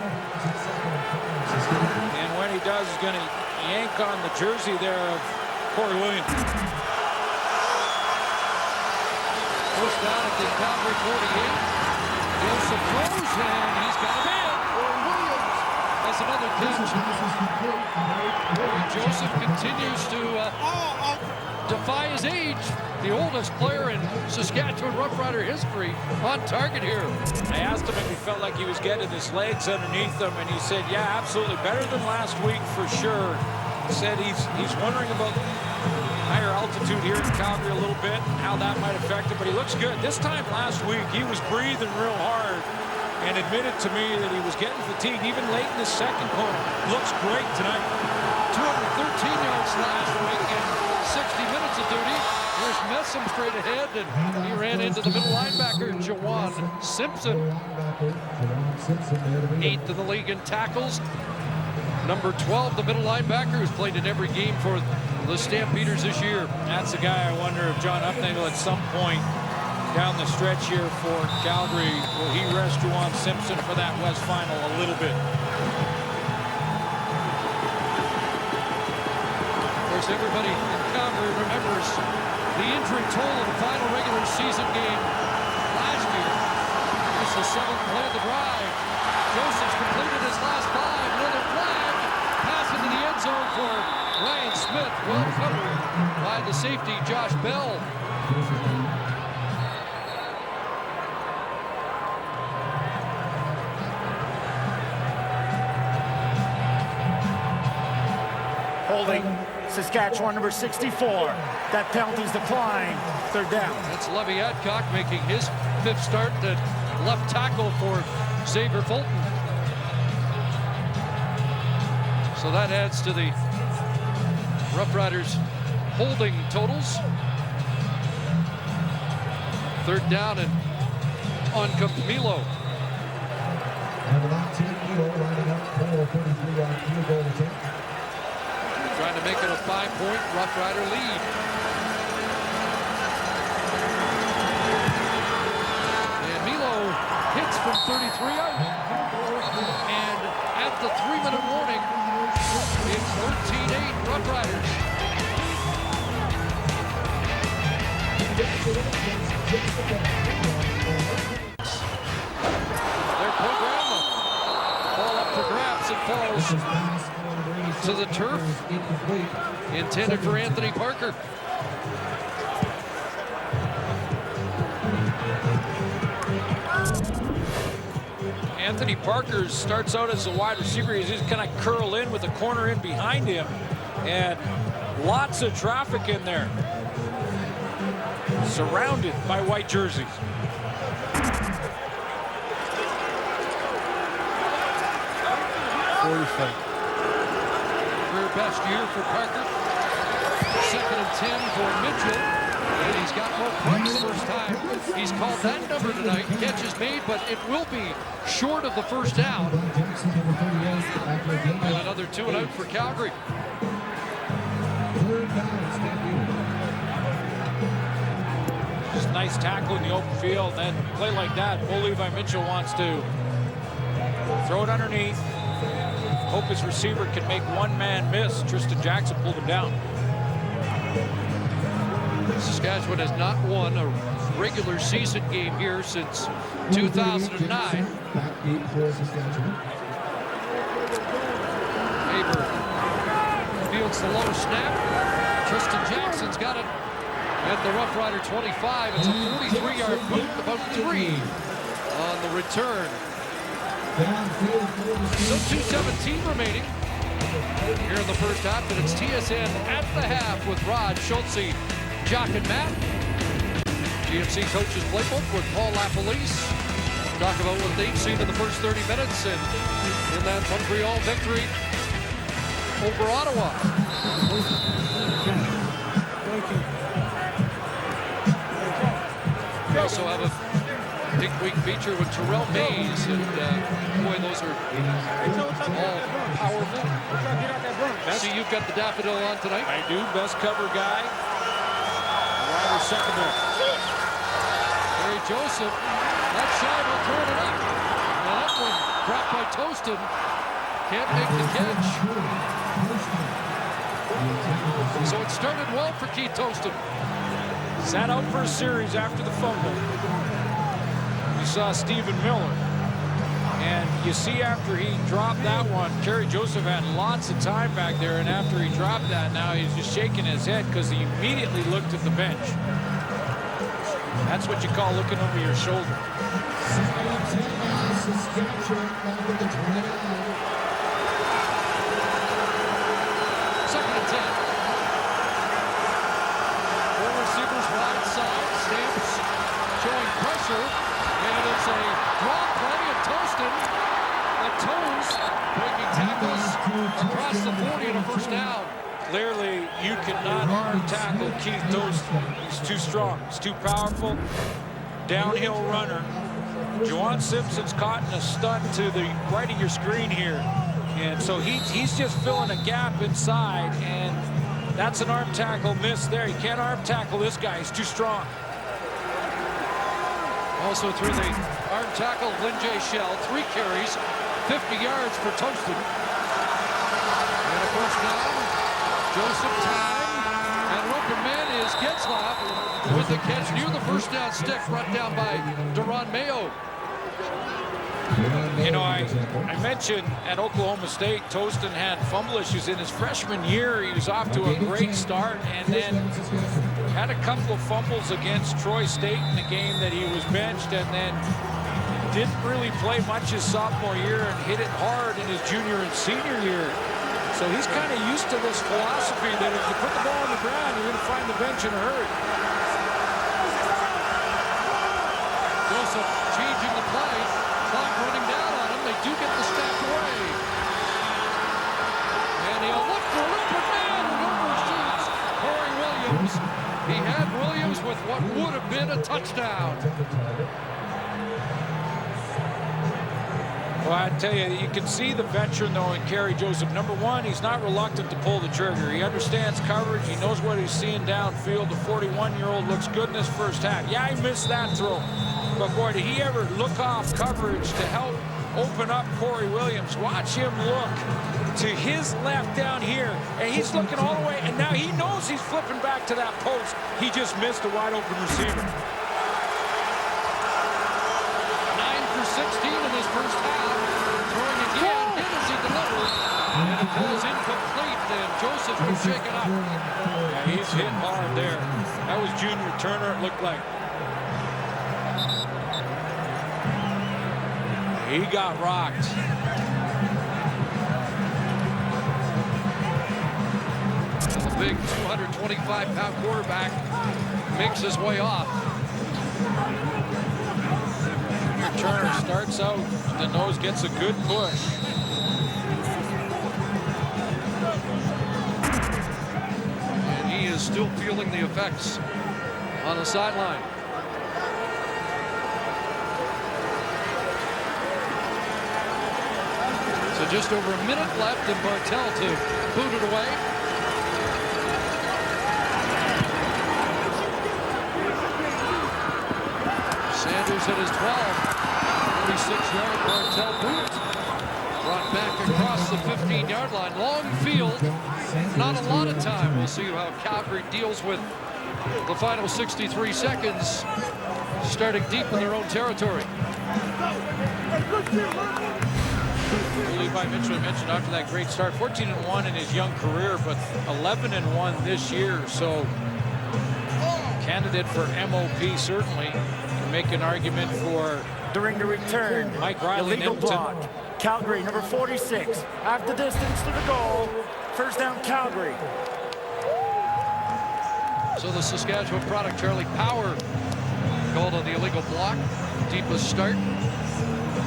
And when he does, he's going to yank on the jersey there of Corey Williams. First down at the Calgary 48. Joseph throws, and he's got a man. Corey Williams has another catch. Joseph continues to defy his age. The oldest player in Saskatchewan Roughrider history on target here. I asked him if he felt like he was getting his legs underneath him, and he said, yeah, absolutely. Better than last week for sure. He said he's wondering about higher altitude here in Calgary a little bit, how that might affect him, but he looks good. This time last week, he was breathing real hard and admitted to me that he was getting fatigued even late in the second quarter. Looks great tonight. 213 yards last week in 60 minutes of duty. There's Messam straight ahead, and he ran into the middle linebacker, Jawan Simpson. 8th in the league in tackles. Number 12, the middle linebacker, who's played in every game for the Stampeders this year. That's a guy I wonder if John Upnagel at some point down the stretch here for Calgary, will he rest Jawan Simpson for that West final a little bit? Of course, everybody in Calgary remembers the injury toll of the final regular season game last year. It's the 7th play of the drive. Joseph's completed his last 5. Another flag. Pass into the end zone for Ryan Smith. Well covered by the safety, Josh Bell. Holding Saskatchewan number 64. That penalty's declined. 3rd down. That's Levy Adcock making his 5th start at left tackle for Xavier Fulton. So that adds to the Roughriders holding totals. 3rd down, and on comes Milo. Trying to make it a 5-point Roughrider lead. And Milo hits from 33 out. And at the 3-minute warning, it's 13-8 Roughriders. Their program, ball up for grabs. It falls to the turf. Intended for Anthony Parker. Anthony Parker starts out as a wide receiver. He's just kind of curl in with a corner in behind him. And lots of traffic in there. Surrounded by white jerseys. Career best year for Parker. 2nd and 10 for Mitchell. And he's got more punts first time. He's called that number tonight. Catches made, but it will be short of the first down. And another 2 and out for Calgary. Just nice tackle in the open field. Then play like that. Bo Levi Mitchell wants to throw it underneath. Hope his receiver can make one man miss. Tristan Jackson pulled him down. Saskatchewan has not won a regular season game here since 2009. Faber fields the low snap. Tristan Jackson's got it at the Roughrider 25. It's a 43-yard boot, about 3 on the return. So 2:17 remaining here in the first half, and it's TSN at the half with Rod, Schultze, Jock, and Matt. GMC Coaches Playbook with Paul LaPolice. Talk about what they've seen in the first 30 minutes and in that Montreal victory over Ottawa. We also have a big week feature with Terrell Mays, and boy, those are all powerful. See, you've got the daffodil on tonight. I do. Best cover guy. Ryder secondary. Gary Joseph, not shy about throwing it up. Now that one dropped by Tostin. Can't make the catch. So it started well for Keith Tostin. Sat out for a series after the fumble. You saw Stephen Miller. And you see after he dropped that one, Kerry Joseph had lots of time back there, and after he dropped that, now he's just shaking his head because he immediately looked at the bench. That's what you call looking over your shoulder. Second and 10. Four receivers wide side. Stamps showing pressure. And it's a draw play of Tostin. The toes breaking tackles across the 40 and a first down. Clearly, you cannot arm tackle Keith Tostin. He's too strong. He's too powerful. Downhill runner. Juwan Simpson's caught in a stunt to the right of your screen here. And so he's just filling a gap inside, and that's an arm tackle miss there. You can't arm tackle this guy. He's too strong. Also through the arm tackle, Lynn J. Shell, 3 carries, 50 yards for Tostin. And a first down. Joseph time, and an open man is Getzlaff with the catch near the first down stick, brought down by Deron Mayo. You know, I mentioned at Oklahoma State, Tostin had fumble issues in his freshman year. He was off to a great start, and then had a couple of fumbles against Troy State in the game that he was benched, and then didn't really play much his sophomore year and hit it hard in his junior and senior year. So he's kind of used to this philosophy that if you put the ball on the ground, you're going to find the bench in a hurry. Joseph changing the play. Clock running down on him. They do get the snap away. And he'll look for a liquid man who overshoots Corey Williams. He had Williams with what would have been a touchdown. Well, I tell you, you can see the veteran, though, in Kerry Joseph. Number one, he's not reluctant to pull the trigger. He understands coverage. He knows what he's seeing downfield. The 41-year-old looks good in his first half. Yeah, he missed that throw. But, boy, did he ever look off coverage to help open up Corey Williams. Watch him look to his left down here. And he's looking all the way. And now he knows he's flipping back to that post. He just missed a wide-open receiver. 16 in this first half. Throwing again. Hit as he delivers. And it falls incomplete. And Joseph was shaken up. Yeah, he's hit hard there. That was Junior Turner, it looked like. He got rocked. The big 225-pound quarterback makes his way off. Junior Turner starts out, the nose gets a good push. And he is still feeling the effects on the sideline. So just over a minute left, and Bartel to boot it away. Sanders at his 12. 46-yard Bartel boot. Brought back across the 15-yard line. Long field. Not a lot of time. We'll see how Calgary deals with the final 63 seconds, starting deep in their own territory. Levi Mitchell, I mentioned after that great start, 14-1 in his young career, but 11-1 this year. So candidate for MOP certainly. Can make an argument for During the return, Mike Riley. illegal block. Calgary, number 46. Half the distance to the goal. First down, Calgary. So the Saskatchewan product, Charlie Power, called on the illegal block. Deepest start.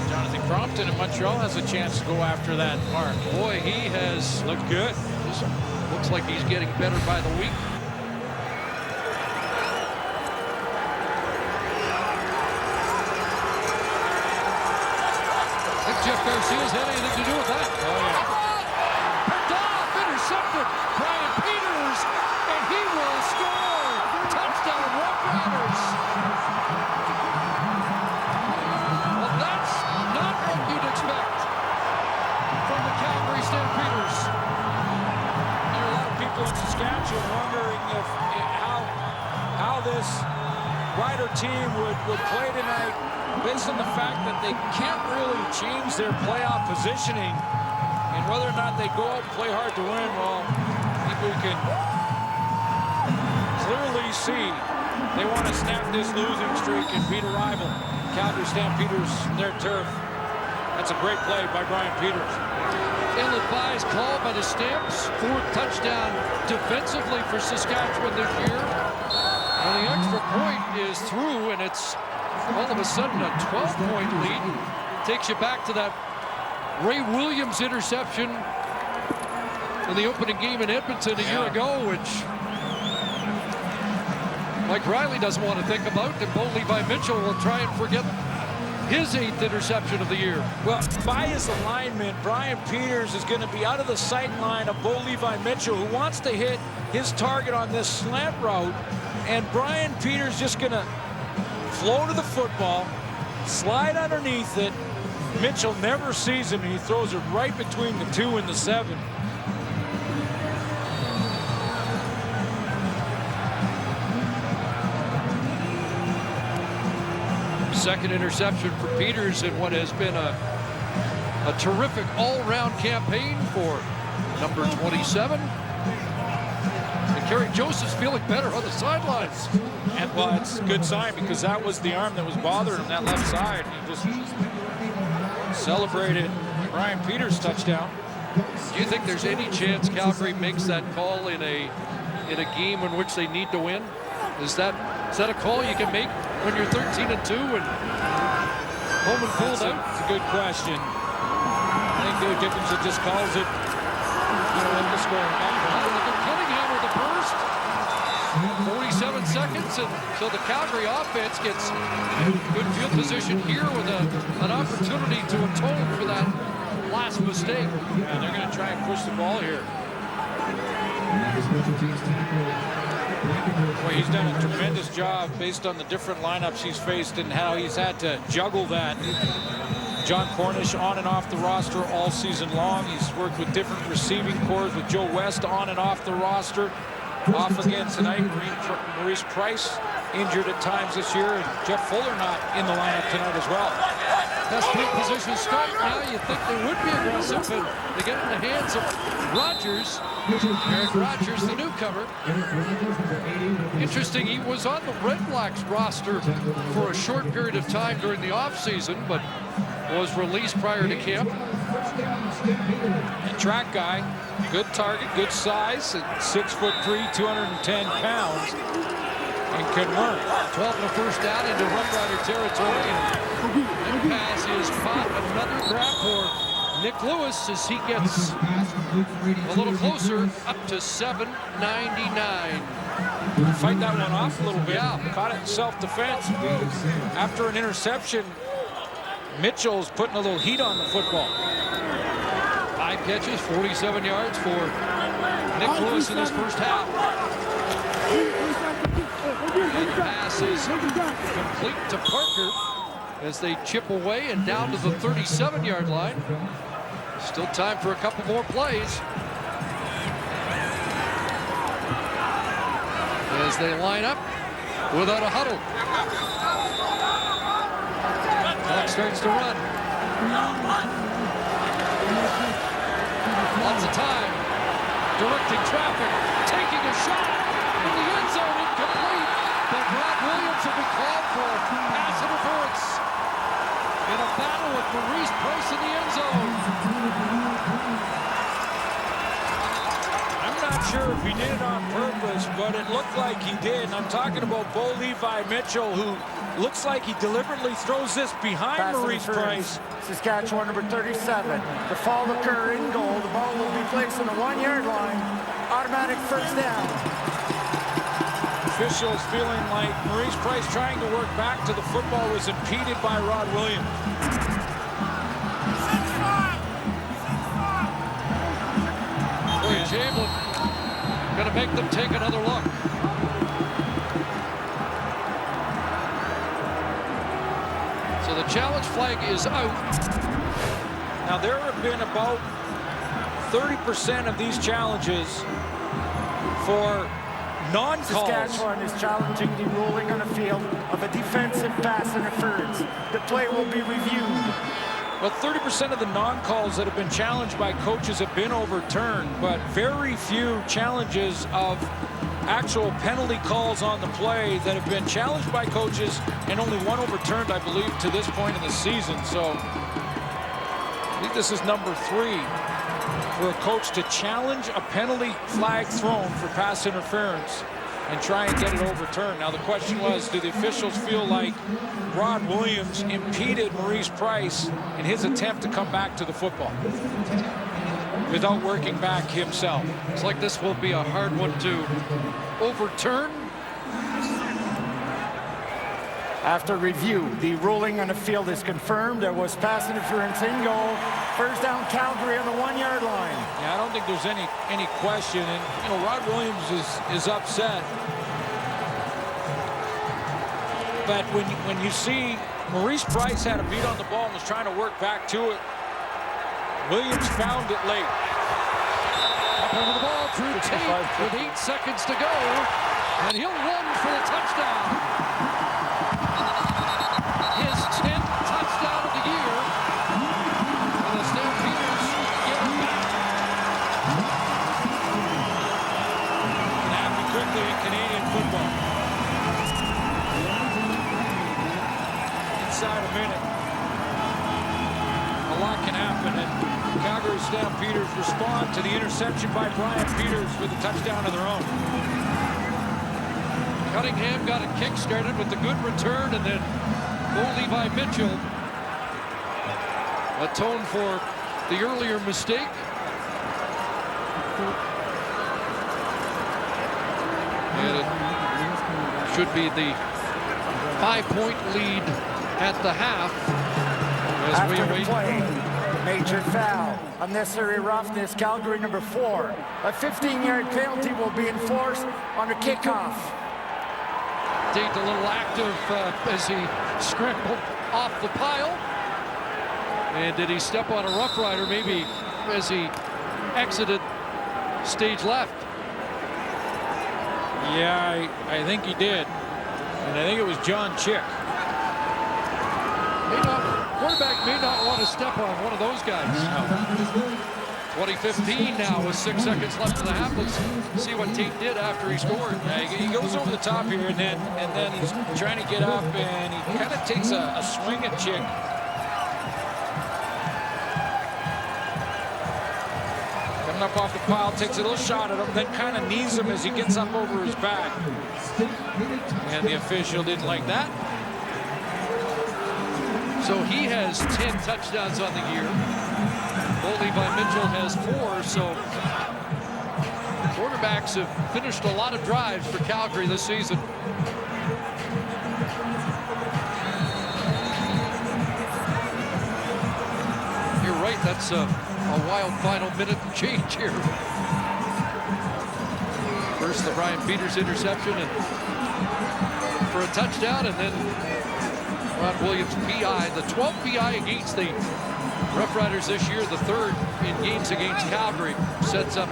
Jonathan Crompton in Montreal has a chance to go after that mark. Boy, he has Looked good. just looks like he's getting better by the week. I think Jeff Garcia's had anything to do with that. Oh, yeah. Picked off, intercepted. Brian Peters, and he will score. Touchdown, Roughriders. Well, that's not what you'd expect from the Calgary Stampeders. There are a lot of people in Saskatchewan wondering if how this Rider team would play tonight, based on the fact that they can't really change their playoff positioning, and whether or not they go out and play hard to win. Well, I think we can clearly see they want to snap this losing streak and beat a rival. Calgary Stampeders, their turf. That's a great play by Brian Peters. Ill-advised call by the Stamps. Fourth touchdown defensively for Saskatchewan this year. And the extra point is through, and it's all of a sudden a 12-point lead. Takes you back to that Ray Williams interception in the opening game in Edmonton a year ago, which Mike Riley doesn't want to think about, and Bo Levi Mitchell will try and forget his 8th interception of the year. Well, by his alignment, Brian Peters is going to be out of the sight line of Bo Levi Mitchell, who wants to hit his target on this slant route. And Brian Peters just going to flow to the football, slide underneath it. Mitchell never sees him, and he throws it right between the 2 and the 7. Second interception for Peters in what has been a terrific all-round campaign for number 27. And Kerry Joseph's feeling better on the sidelines. And well, it's a good sign, because that was the arm that was bothering him, that left side. He just celebrated Brian Peters' touchdown. Do you think there's any chance Calgary makes that call in a game in which they need to win? Is that a call you can make when you're 13-2 and home and pulled out? It's a good question. I think Dave Dickinson just calls it. You know what the score. Cunningham with the burst. 47 seconds, and so the Calgary offense gets good field position here with an opportunity to atone for that last mistake. And they're going to try and push the ball here. Well, he's done a tremendous job based on the different lineups he's faced and how he's had to juggle that. John Cornish on and off the roster all season long. He's worked with different receiving corps, with Joe West on and off the roster. Off again tonight. Maurice Price injured at times this year, and Jeff Fuller not in the lineup tonight as well. best field position start. Now you think they would be aggressive, and they get it in the hands of Rogers. Eric Rogers, the newcomer. Interesting, he was on the Red Blacks roster for a short period of time during the offseason, but was released prior to camp. And track guy, good target, good size, at 6'3", 210 pounds, and can run. 12 and a first down into Roughrider territory. And pass is caught. Another grab for Nick Lewis as he gets a little closer, up to 799. Fight that one off a little bit. Yeah. Caught it in self-defense. After an interception, Mitchell's putting a little heat on the football. 5 catches, 47 yards for Nick Lewis in his first half. And the pass is complete to Parker as they chip away and down to the 37-yard line. Still time for a couple more plays. As they line up without a huddle. Clock starts to run. Lots of time. Directing traffic. Taking a shot. In the end zone. Incomplete. But Rod Williams will be called for pass interference. In a battle with Maurice Price in the end zone. I'm not sure if he did it on purpose, but it looked like he did. And I'm talking about Bo Levi Mitchell, who looks like he deliberately throws this behind Pass Maurice interference. Price. Saskatchewan number 37. The fall occur in goal. The ball will be placed on the 1-yard line. Automatic first down. Officials feeling like Maurice Price trying to work back to the football was impeded by Rod Williams. Corey Chamberlain going to make them take another look. So the challenge flag is out. Now there have been about 30% of these challenges for non-calls. Saskatchewan is challenging the ruling on the field of a defensive pass interference. The play will be reviewed. But 30% of the non-calls that have been challenged by coaches have been overturned, but very few challenges of actual penalty calls on the play that have been challenged by coaches, and only one overturned, I believe, to this point in the season. So I think this is number 3 for a coach to challenge a penalty flag thrown for pass interference and try and get it overturned. Now the question was, do the officials feel like Rod Williams impeded Maurice Price in his attempt to come back to the football without working back himself? It's like this will be a hard one to overturn. After review, the ruling on the field is confirmed. There was pass interference in goal. First down, Calgary on the 1-yard line. Yeah, I don't think there's any question. And, you know, Rod Williams is upset. But when you see Maurice Price had a beat on the ball and was trying to work back to it, Williams found it late. Up over the ball, Drew Tate with 8 seconds to go. And he'll run for the touchdown. His 10th touchdown of the year. And the Stampeders get it back. It happened quickly in Canadian football. Inside a minute, a lot can happen, and Calgary Stampeders respond to the interception by Brian Peters with a touchdown of their own. Cunningham got a kick started with the good return, and then Bo Levi Mitchell atoned for the earlier mistake. And it should be the 5-point lead at the half. As After we the wait. play, major foul, unnecessary roughness, Calgary number 4. A 15-yard penalty will be enforced on the kickoff. Tate a little active as he scrambled off the pile. And did he step on a Rough Rider maybe as he exited stage left? Yeah, I think he did. And I think it was John Chick. Quarterback may not want to step on one of those guys. 2015 now with 6 seconds left in the half. Let's see what Tate did after he scored. He goes over the top here, and then he's trying to get up, and he kind of takes a swing at Chick. Coming up off the pile, takes a little shot at him, then kind of knees him as he gets up over his back. And the official didn't like that. So he has 10 touchdowns on the year. Bo Levi Mitchell has 4, so quarterbacks have finished a lot of drives for Calgary this season. You're right, that's a wild final minute and change here. First, the Brian Peters interception and for a touchdown, and then Ron Williams PI, the 12th PI against the Roughriders this year, the 3rd in games against Calgary, sets up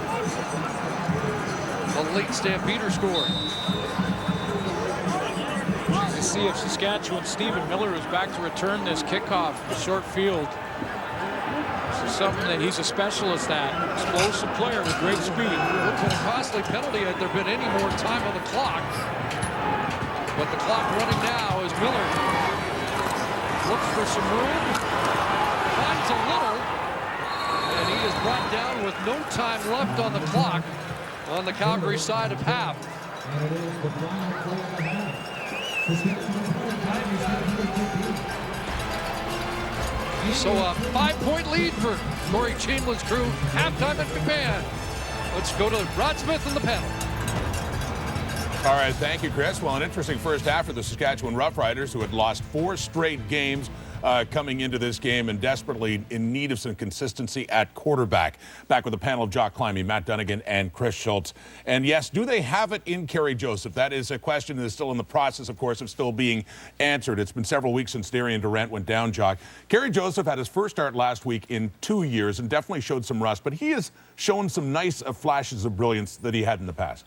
a late Stampeder score. To see if Saskatchewan Stephen Miller is back to return this kickoff from short field. This is something that he's a specialist at. Explosive player with great speed. Would have been a costly penalty had there been any more time on the clock. But the clock running now as Miller looks for some room. Finds a little, and he is brought down with no time left on the clock on the Calgary side of half. So a 5-point lead for Corey Chamberlain's crew. Halftime at McMahon. Let's go to Rod Smith and the panel. All right, thank you, Chris. Well, an interesting first half for the Saskatchewan Roughriders, who had lost 4 straight games coming into this game and desperately in need of some consistency at quarterback. Back with a panel of Jock Climby, Matt Dunnigan, and Chris Schultz. And yes, do they have it in Kerry Joseph? That is a question that is still in the process, of course, of still being answered. It's been several weeks since Darian Durant went down, Jock. Kerry Joseph had his first start last week in 2 years and definitely showed some rust, but he has shown some nice flashes of brilliance that he had in the past.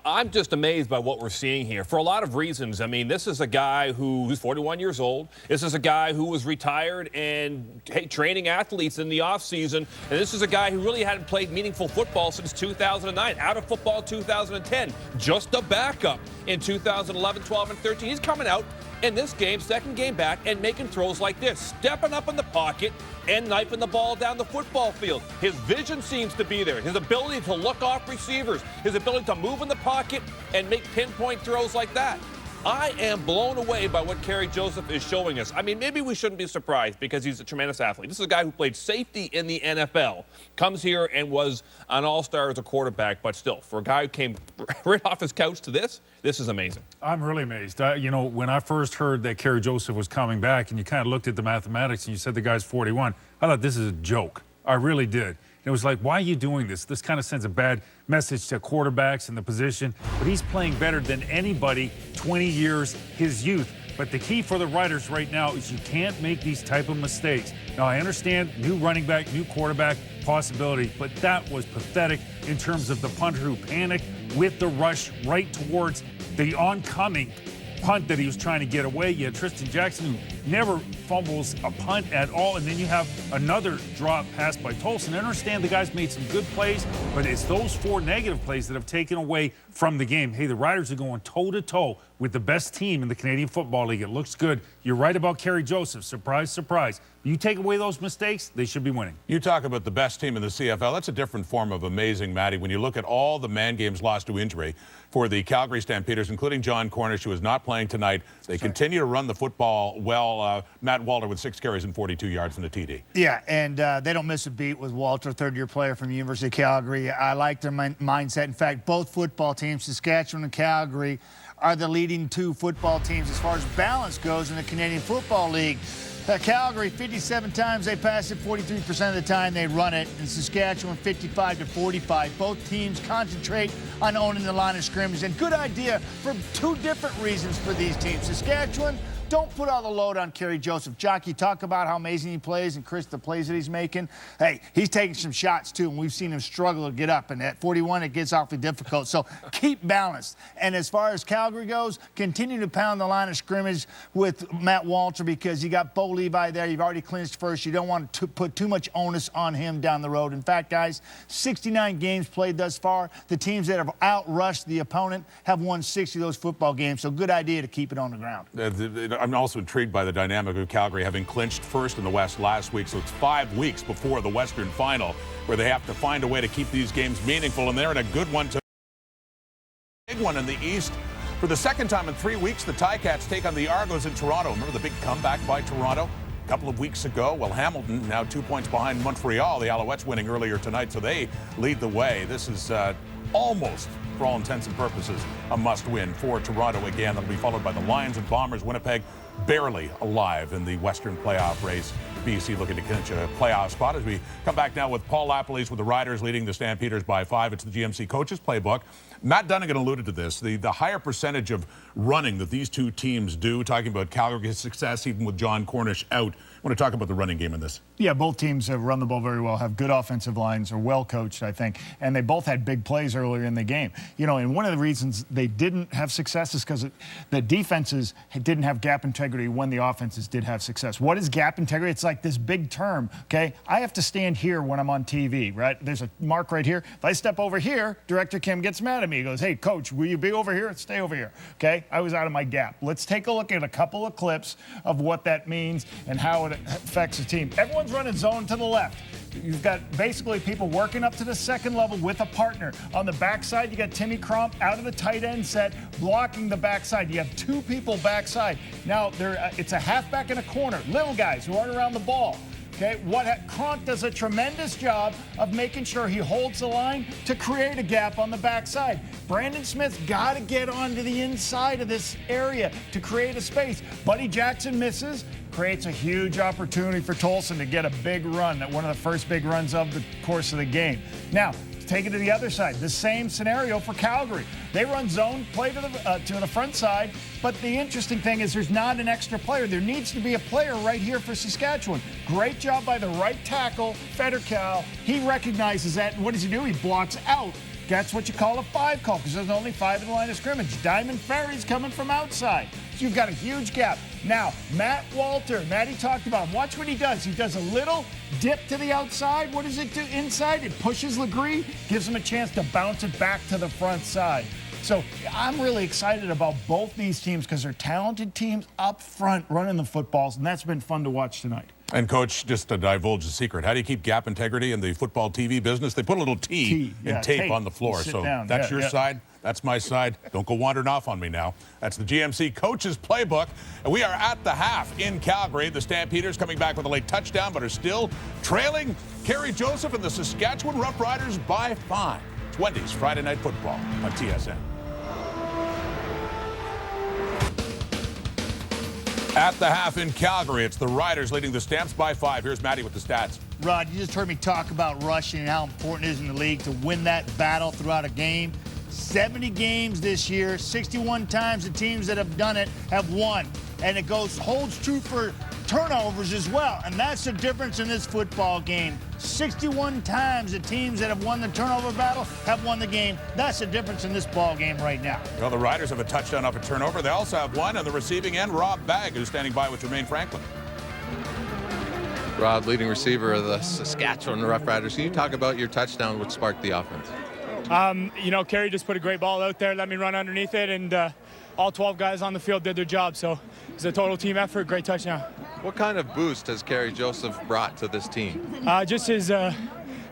I'm just amazed by what we're seeing here for a lot of reasons. I mean, this is a guy who's 41 years old. This is a guy who was retired and training athletes in the offseason. And this is a guy who really hadn't played meaningful football since 2009. Out of football 2010. Just a backup in 2011, 12, and 13. He's coming out in this game, second game back, and making throws like this. Stepping up in the pocket and knifing the ball down the football field. His vision seems to be there. His ability to look off receivers. His ability to move in the pocket and make pinpoint throws like that. I am blown away by what Kerry Joseph is showing us. I mean, maybe we shouldn't be surprised because he's a tremendous athlete. This is a guy who played safety in the NFL, comes here and was an all-star as a quarterback, but still, for a guy who came right off his couch to this is amazing. I'm really amazed. You know, when I first heard that Kerry Joseph was coming back and you kind of looked at the mathematics and you said the guy's 41, I thought this is a joke. I really did. It was like, why are you doing this? This kind of sends a bad message to quarterbacks in the position. But he's playing better than anybody 20 years his youth. But the key for the Riders right now is you can't make these type of mistakes. Now, I understand new running back, new quarterback possibility, but that was pathetic in terms of the punter who panicked with the rush right towards the oncoming punt that he was trying to get away. You had Tristan Jackson, who never fumbles a punt at all, and then you have another drop pass by Tolson. I understand the guys made some good plays, but it's those 4 negative plays that have taken away from the game. Hey, the Riders are going toe-to-toe with the best team in the Canadian Football League. It looks good. You're right about Kerry Joseph. Surprise, surprise. You take away those mistakes, they should be winning. You talk about the best team in the CFL. That's a different form of amazing, Matty. When you look at all the man games lost to injury for the Calgary Stampeders, including John Cornish, who is not playing tonight, they continue to run the football well. Matt Walter with 6 carries and 42 yards in the TD. Yeah, and they don't miss a beat with Walter, third-year player from the University of Calgary. I like their mindset. In fact, both football teams, Saskatchewan and Calgary, are the leading 2 football teams as far as balance goes in the Canadian Football League. Calgary, 57 times they pass it, 43% of the time they run it. In Saskatchewan, 55 to 45. Both teams concentrate on owning the line of scrimmage. And good idea for 2 different reasons for these teams. Saskatchewan Don't put all the load on Kerry Joseph. Jockey, talk about how amazing he plays, and Chris, the plays that he's making. Hey, he's taking some shots too, and we've seen him struggle to get up. And at 41, it gets awfully difficult. So keep balanced. And as far as Calgary goes, continue to pound the line of scrimmage with Matt Walter, because you got Bo Levi there. You've already clinched first. You don't want to put too much onus on him down the road. In fact, guys, 69 games played thus far. The teams that have outrushed the opponent have won 60 of those football games. So good idea to keep it on the ground. I'm also intrigued by the dynamic of Calgary having clinched first in the West last week. So it's 5 weeks before the Western Final, where they have to find a way to keep these games meaningful. And they're in a good one to big one in the East. For the second time in 3 weeks, the Ticats take on the Argos in Toronto. Remember the big comeback by Toronto a couple of weeks ago? Well, Hamilton now 2 points behind Montreal. The Alouettes winning earlier tonight, so they lead the way. This is almost, for all intents and purposes, a must-win for Toronto again. That'll be followed by the Lions and Bombers. Winnipeg barely alive in the Western playoff race. BC looking to clinch a playoff spot. As we come back now with Paul Lapalisse with the Riders leading the Stampeders by 5. It's the GMC coaches playbook. Matt Dunnigan alluded to this, the higher percentage of running that these two teams do, talking about Calgary's success even with John Cornish out. I want to talk about the running game in this. Yeah, both teams have run the ball very well, have good offensive lines, are well coached, I think, and they both had big plays earlier in the game. You know, and one of the reasons they didn't have success is because the defenses didn't have gap integrity when the offenses did have success. What is gap integrity? It's like this big term, okay? I have to stand here when I'm on TV, right? There's a mark right here. If I step over here, Director Kim gets mad at me. He goes, hey, coach, will you be over here? Stay over here, okay? I was out of my gap. Let's take a look at a couple of clips of what that means and how it affects the team. Everyone's running zone to the left. You've got basically people working up to the second level with a partner. On the backside, you got Timmy Crump out of the tight end set, blocking the backside. You have 2 people backside. Now, it's a halfback and a corner, little guys who aren't around the ball. Okay, Cronk does a tremendous job of making sure he holds the line to create a gap on the backside. Brandon Smith's got to get onto the inside of this area to create a space. Buddy Jackson misses, creates a huge opportunity for Tolson to get a big run, one of the first big runs of the course of the game. Now, take it to the other side. The same scenario for Calgary. They run zone, play to the front side, but the interesting thing is there's not an extra player. There needs to be a player right here for Saskatchewan. Great job by the right tackle, Federcal. He recognizes that, and what does he do? He blocks out. That's what you call a 5 call, because there's only 5 in the line of scrimmage. Diamond Ferry's coming from outside. So you've got a huge gap. Now, Matt Walter, Matty talked about him. Watch what he does. He does a little dip to the outside. What does it do inside? It pushes Legree, gives him a chance to bounce it back to the front side. So I'm really excited about both these teams because they're talented teams up front running the footballs, and that's been fun to watch tonight. And, Coach, just to divulge a secret, how do you keep gap integrity in the football TV business? They put a little T and tape on the floor. So that's your side. That's my side. Don't go wandering off on me now. That's the GMC Coaches Playbook. And we are at the half in Calgary. The Stampeders coming back with a late touchdown, but are still trailing Kerry Joseph and the Saskatchewan Roughriders by 5. 20s Friday Night Football on TSN. At the half in Calgary, it's the Riders leading the Stamps by 5. Here's Matty with the stats. Rod, you just heard me talk about rushing and how important it is in the league to win that battle throughout a game. 70 games this year, 61 times the teams that have done it have won. And it holds true for turnovers as well. And that's the difference in this football game. 61 times the teams that have won the turnover battle have won the game. That's the difference in this ball game right now. Well, the Riders have a touchdown off a turnover. They also have one on the receiving end, Rob Bagg, who's standing by with Jermaine Franklin. Rob, leading receiver of the Saskatchewan Roughriders. Can you talk about your touchdown, which sparked the offense? You know, Kerry just put a great ball out there, let me run underneath it, and all 12 guys on the field did their job. So it's a total team effort, great touchdown. What kind of boost has Kerry Joseph brought to this team? Just his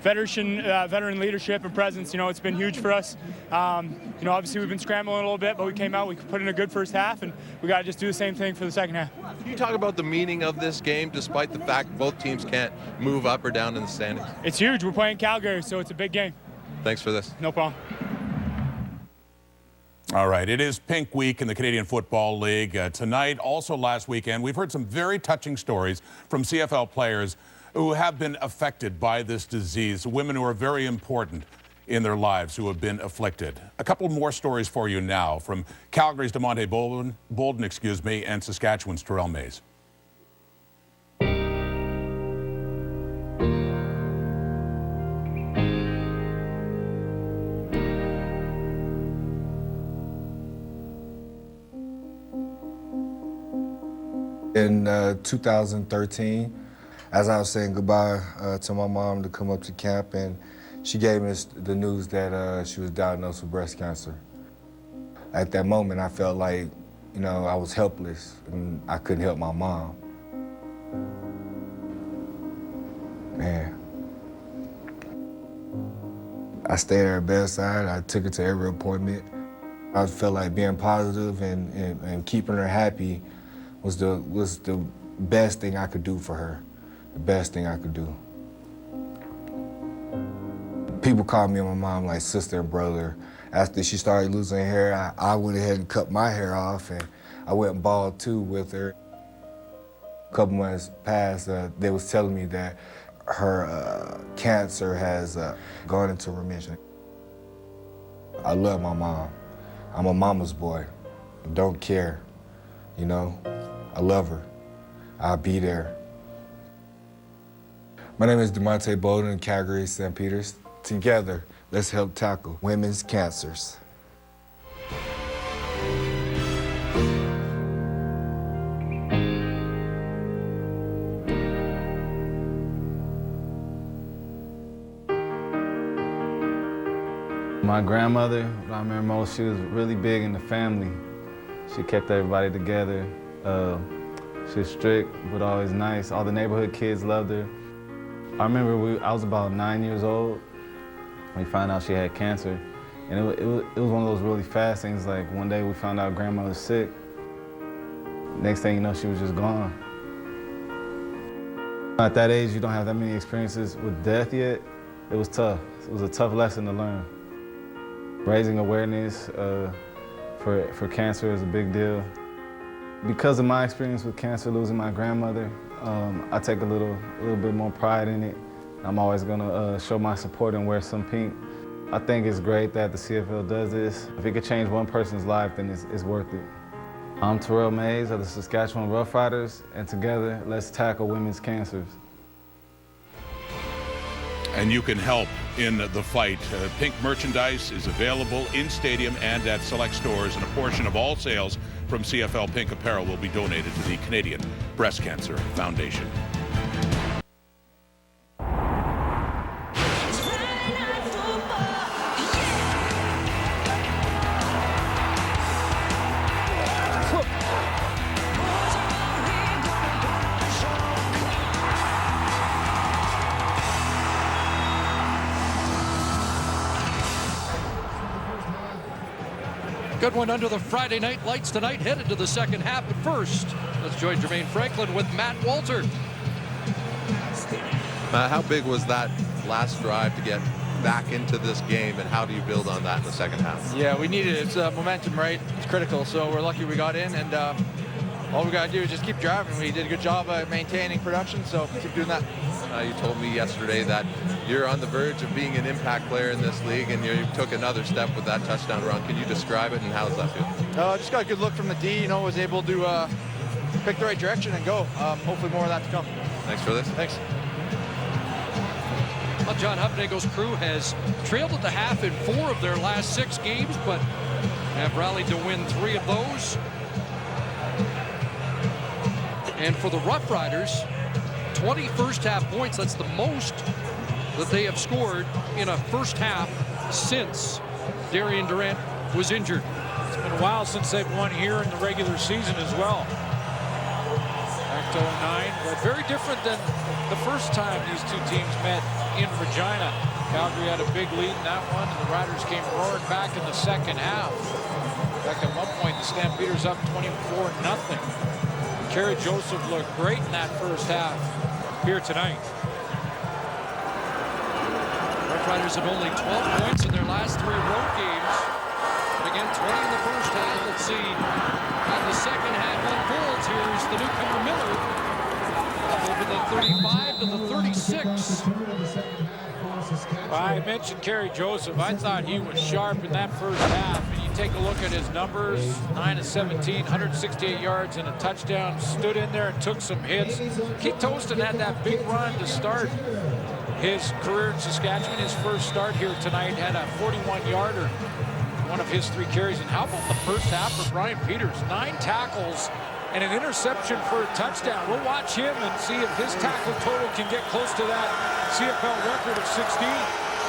veteran leadership and presence. You know, it's been huge for us. You know, obviously we've been scrambling a little bit, but we came out, we put in a good first half, and we got to just do the same thing for the second half. Can you talk about the meaning of this game, despite the fact both teams can't move up or down in the standings? It's huge. We're playing Calgary, so it's a big game. Thanks for this. No problem. All right, it is Pink Week in the Canadian Football League. Tonight, also last weekend, we've heard some very touching stories from CFL players who have been affected by this disease, women who are very important in their lives who have been afflicted. A couple more stories for you now from Calgary's DeMonte Bolden, and Saskatchewan's Terrell Mays. In 2013, as I was saying goodbye to my mom to come up to camp, and she gave me the news that she was diagnosed with breast cancer. At that moment, I felt like, you know, I was helpless and I couldn't help my mom. Man. I stayed at her bedside. I took her to every appointment. I felt like being positive and keeping her happy was the best thing I could do for her, the best thing I could do. People call me and my mom like sister and brother. After she started losing hair, I went ahead and cut my hair off, and I went and bald too with her. A couple months passed, they was telling me that her cancer has gone into remission. I love my mom. I'm a mama's boy. Don't care, you know? I love her. I'll be there. My name is DeMonte Bolden, Calgary, Stampeders. Together, let's help tackle women's cancers. My grandmother, what I remember most, she was really big in the family. She kept everybody together. She was strict, but always nice. All the neighborhood kids loved her. I remember I was about 9 years old when we found out she had cancer. And it was one of those really fast things, like one day we found out grandma was sick. Next thing you know, she was just gone. At that age, you don't have that many experiences with death yet. It was tough. It was a tough lesson to learn. Raising awareness for cancer is a big deal. Because of my experience with cancer, losing my grandmother, I take a little bit more pride in it. I'm always gonna show my support and wear some pink. I think it's great that the CFL does this. If it could change one person's life, then it's worth it. I'm Terrell Mays of the Saskatchewan Roughriders, and together, let's tackle women's cancers. And you can help in the fight. Pink merchandise is available in stadium and at select stores, and a portion of all sales from CFL Pink Apparel will be donated to the Canadian Breast Cancer Foundation. Good one under the Friday night lights tonight, headed to the second half. But first, let's join Jermaine Franklin with Matt Walter. Matt, how big was that last drive to get back into this game, and how do you build on that in the second half? Yeah, we needed it. It's momentum, right? It's critical, so we're lucky we got in, and all we got to do is just keep driving. We did a good job at maintaining production, so keep doing that. You told me yesterday that you're on the verge of being an impact player in this league, and you took another step with that touchdown run. Can you describe it, and how does that feel? Just got a good look from the D, was able to pick the right direction and go. Hopefully more of that to come. Thanks for this. Thanks. Well, John Hufnagel's crew has trailed at the half in 4 of their last 6 games, but have rallied to win 3 of those. And for the Roughriders, 20 first half points. That's the most that they have scored in a first half since Darian Durant was injured. It's been a while since they've won here in the regular season as well. Back to 09, but very different than the first time these two teams met in Regina. Calgary had a big lead in that one, and the Riders came roaring back in the second half. In fact, at one point, the Stampeders up 24-0. Kerry Joseph looked great in that first half here tonight. Roughriders have only 12 points in their last 3 road games. But again, 20 in the first half. Let's see how the second half unfolds. Here's the newcomer Miller. Up over the 35. 25 to the 36. I mentioned Kerry Joseph. I thought he was sharp in that first half. And you take a look at his numbers, 9 of 17, 168 yards and a touchdown. Stood in there and took some hits. Keith Toston had that big run to start his career in Saskatchewan. His first start here tonight had a 41-yarder, one of his 3 carries. And how about the first half for Brian Peters? 9 tackles and an interception for a touchdown. We'll watch him and see if his tackle total can get close to that CFL record of 16.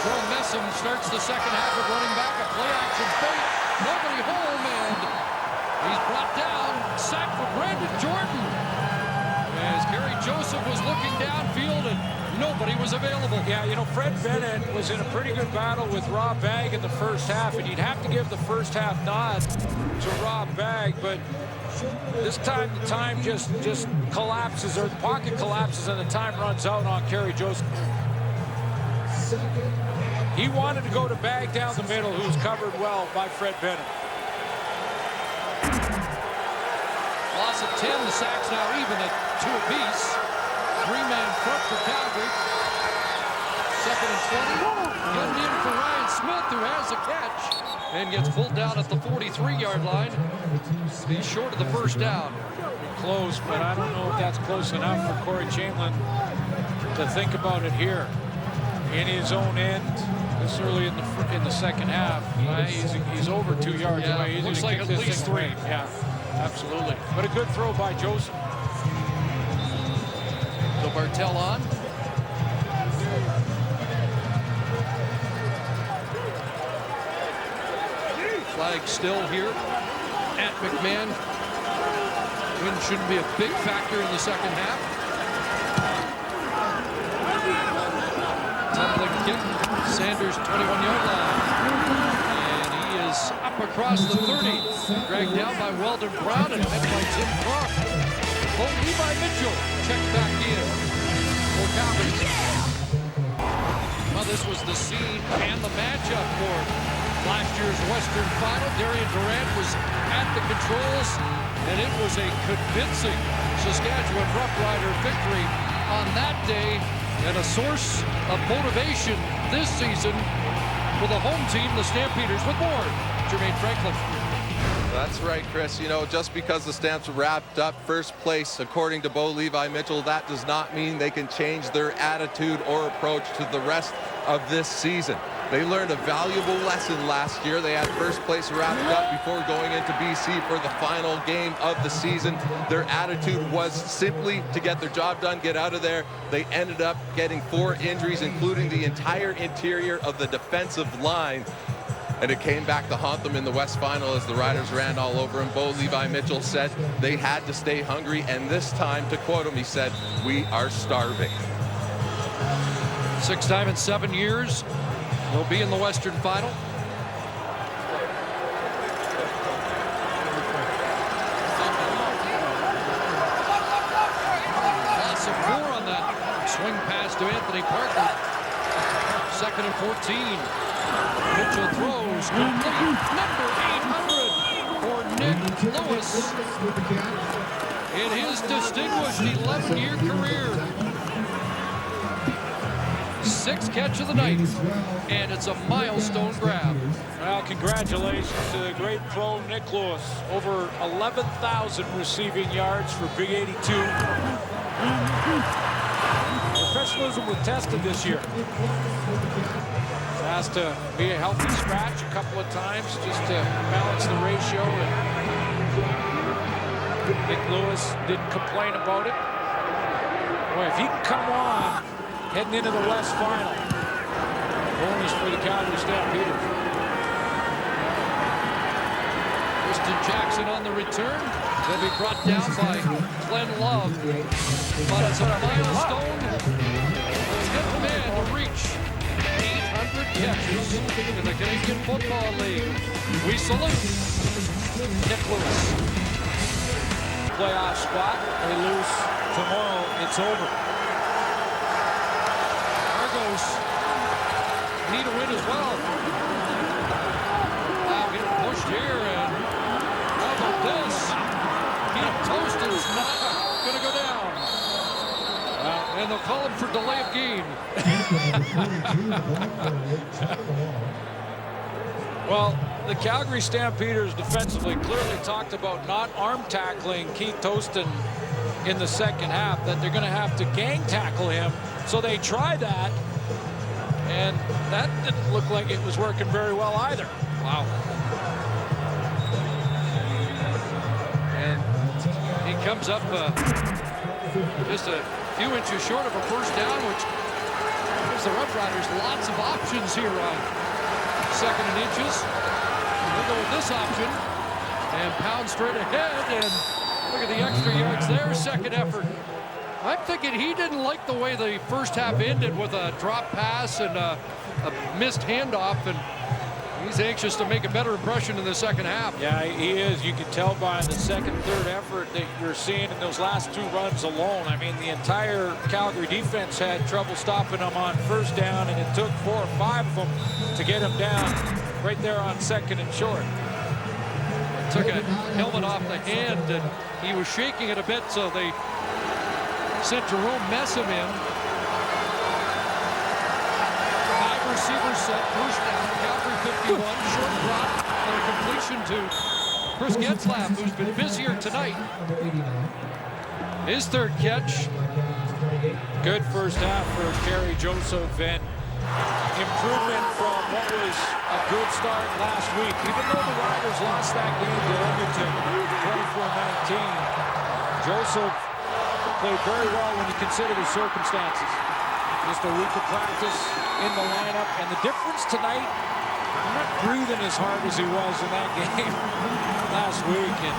Joe Messam starts the second half of running back, a play-action fake. Nobody home, and he's brought down. Sacked for Brandon Jordan. As Kerry Joseph was looking downfield, and nobody was available. Yeah, you know, Fred Bennett was in a pretty good battle with Rob Bagg in the first half, and you'd have to give the first half nod to Rob Bagg, but this time the time just collapses, or the pocket collapses, and the time runs out on Kerry Joseph. He wanted to go to Bagg down the middle, who's covered well by Fred Bennett. Loss of 10, the sacks now even at 2 apiece. 3-man front for Calgary. Second and 20. Getting in for Ryan Smith, who has a catch and gets pulled down at the 43-yard line. He's short of the first down. Close, but I don't know if that's close enough for Corey Chamberlain to think about it here. In his own end, this early in the second half, he's over 2 yards away. He's looks like at least 3. Yeah, absolutely. But a good throw by Joseph. So Bartell on. Flag still here at McMahon. Wind shouldn't be a big factor in the second half. Tumbling kick. Sanders 21-yard line. And he is up across the 30. Dragged down by Weldon Brown and met by Tim Croft. Levi Mitchell checks back in for Calgary. Well, this was the scene and the matchup for last year's Western Final. Darian Durant was at the controls, and it was a convincing Saskatchewan Roughrider victory on that day, and a source of motivation this season for the home team, the Stampeders, with more. Jermaine Franklin. That's right, Chris. You know, just because the Stamps wrapped up first place, according to Bo Levi Mitchell, that does not mean they can change their attitude or approach to the rest of this season. They learned a valuable lesson last year. They had first place wrapped up before going into BC for the final game of the season. Their attitude was simply to get their job done, get out of there. They ended up getting 4 injuries, including the entire interior of the defensive line. And it came back to haunt them in the West Final as the Riders ran all over him. Bo Levi Mitchell said they had to stay hungry, and this time, to quote him, he said, "We are starving." 6th time in 7 years. They'll be in the Western Final. Loss of 4 on that swing pass to Anthony Parker. 2nd and 14. Mitchell throws complete. Number 800 for Nick Lewis in his distinguished 11-year career. 6th catch of the night, and it's a milestone grab. Well, congratulations to the great pro Nick Lewis. Over 11,000 receiving yards for Big 82. Professionalism was tested this year. Has to be a healthy scratch a couple of times just to balance the ratio. And Nick Lewis didn't complain about it. Boy, if he can come on heading into the West Final, bonus for the Calgary Stampeders. Kristen Jackson on the return. They'll be brought down by Glenn Love. But it's a milestone. 10th man to reach 800 catches in the Canadian Football League. We salute Nick Lewis. Playoff spot. They lose tomorrow. It's over. Argos need a win as well. Now getting pushed here, and how about this? Keith Toston's not going to go down. Well, And they'll call him for delay of game. Well, the Calgary Stampeders defensively clearly talked about not arm tackling Keith Toston in the second half, that they're going to have to gang tackle him. So they tried that, and that didn't look like it was working very well either. Wow. And he comes up just a few inches short of a first down, which gives the Roughriders lots of options here on 2nd and inches. We'll go with this option and pound straight ahead, and look at the extra yards there. Second effort. I'm thinking he didn't like the way the first half ended with a drop pass and a missed handoff, and he's anxious to make a better impression in the second half. Yeah, he is. You can tell by the second, third effort that you're seeing in those last 2 runs alone. I mean, the entire Calgary defense had trouble stopping him on first down, and it took 4 or 5 of them to get him down right there on 2nd and short. Took a helmet off the hand, and he was shaking it a bit, so they sent Jerome Messam in. 5 receivers set, first down, Calgary 51, short drop, and a completion to Chris Getzlaf, who's been busier tonight. His 3rd catch. Good first half for Kerry Joseph, and improvement from what was a good start last week. Even though the Riders lost that game to Edmonton 24-19, Joseph played very well when you consider the circumstances. Just a week of practice in the lineup, and the difference tonight, I'm not breathing as hard as he was in that game last week, and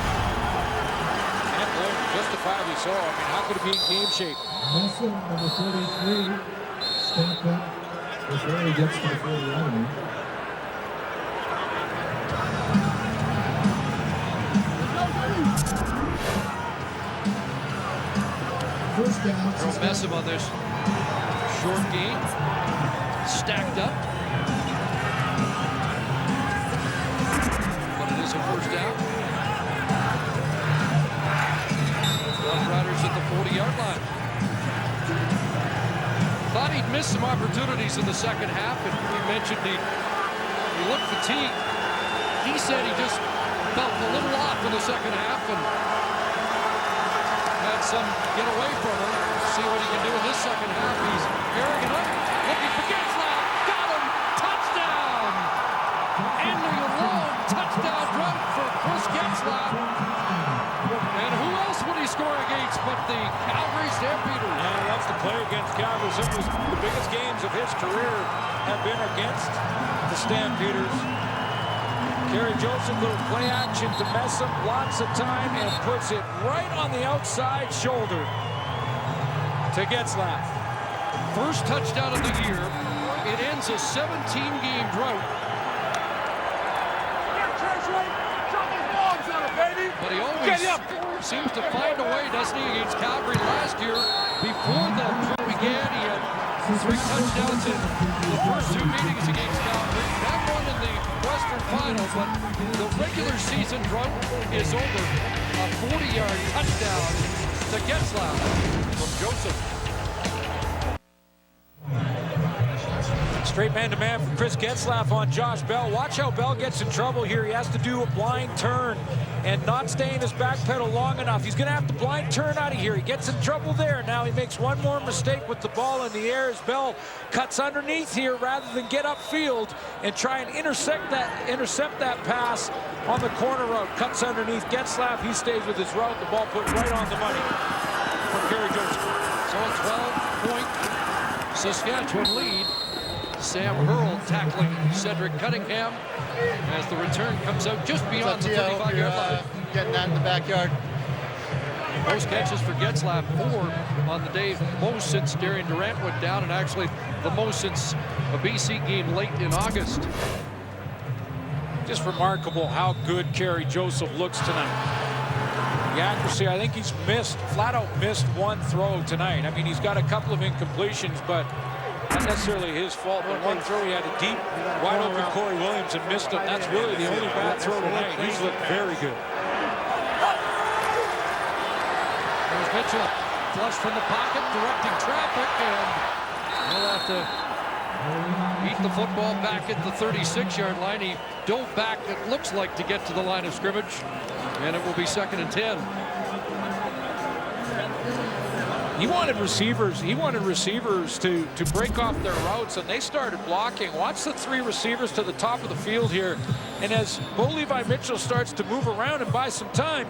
can't blame him, justifiably so. I mean, how could it be in game shape? Messam, number 43, step up before he gets to the 40-line. First down. Jerome Messam on this short game, stacked up. But it is a first down. Roughriders at the 40-yard line. Thought he'd missed some opportunities in the second half, and he mentioned he looked fatigued. He said he just felt a little off in the second half and had some get away from him. See what he can do in this second half. He's airing it up, looking for Getzlaf. Got him! Touchdown! Ending a long touchdown run for Chris Getzlaf. And who else would he score against but the Calgary Stampeders? And he loves to play against Calgary. Some of the biggest games of his career have been against the Stampeders. Kerry Joseph, little play action to Messam, lots of time, and puts it right on the outside shoulder to Getzlaf. First touchdown of the year. It ends a 17-game drought. But he always seems to find a way, doesn't he, against Calgary last year. Before the drought began, he had 3 touchdowns in the first 2 meetings against Calgary. That one in the Western Final, but the regular season drought is over. A 40-yard touchdown to Getzlaf from Joseph. Straight man-to-man from Chris Getzlaf on Josh Bell. Watch how Bell gets in trouble here. He has to do a blind turn and not stay in his back pedal long enough. He's going to have to blind turn out of here. He gets in trouble there. Now he makes one more mistake with the ball in the air as Bell cuts underneath here rather than get upfield and try and intercept that pass on the corner route. Cuts underneath Getzlaf. He stays with his route. The ball put right on the money for Kerry Joseph. So a 12-point Saskatchewan lead. Sam Hurl tackling Cedric Cunningham as the return comes out just beyond the 35-yard line. Getting that in the backyard. Most catches for Getzlaf, 4 on the day, most since Darian Durant went down, and actually the most since a BC game late in August. Just remarkable how good Kerry Joseph looks tonight. The accuracy, I think he's flat out missed one throw tonight. I mean, he's got a couple of incompletions, but not necessarily his fault. But one throw, he had a deep, wide open Corey Williams and missed him. That's really the only bad throw tonight. He's looked very good. There's Mitchell. Flush from the pocket, directing traffic, and he'll have to eat the football back at the 36-yard line. He dove back, it looks like, to get to the line of scrimmage, and it will be 2nd and 10. He wanted receivers to break off their routes, and they started blocking. Watch the 3 receivers to the top of the field here. And as Bo Levi Mitchell starts to move around and buy some time,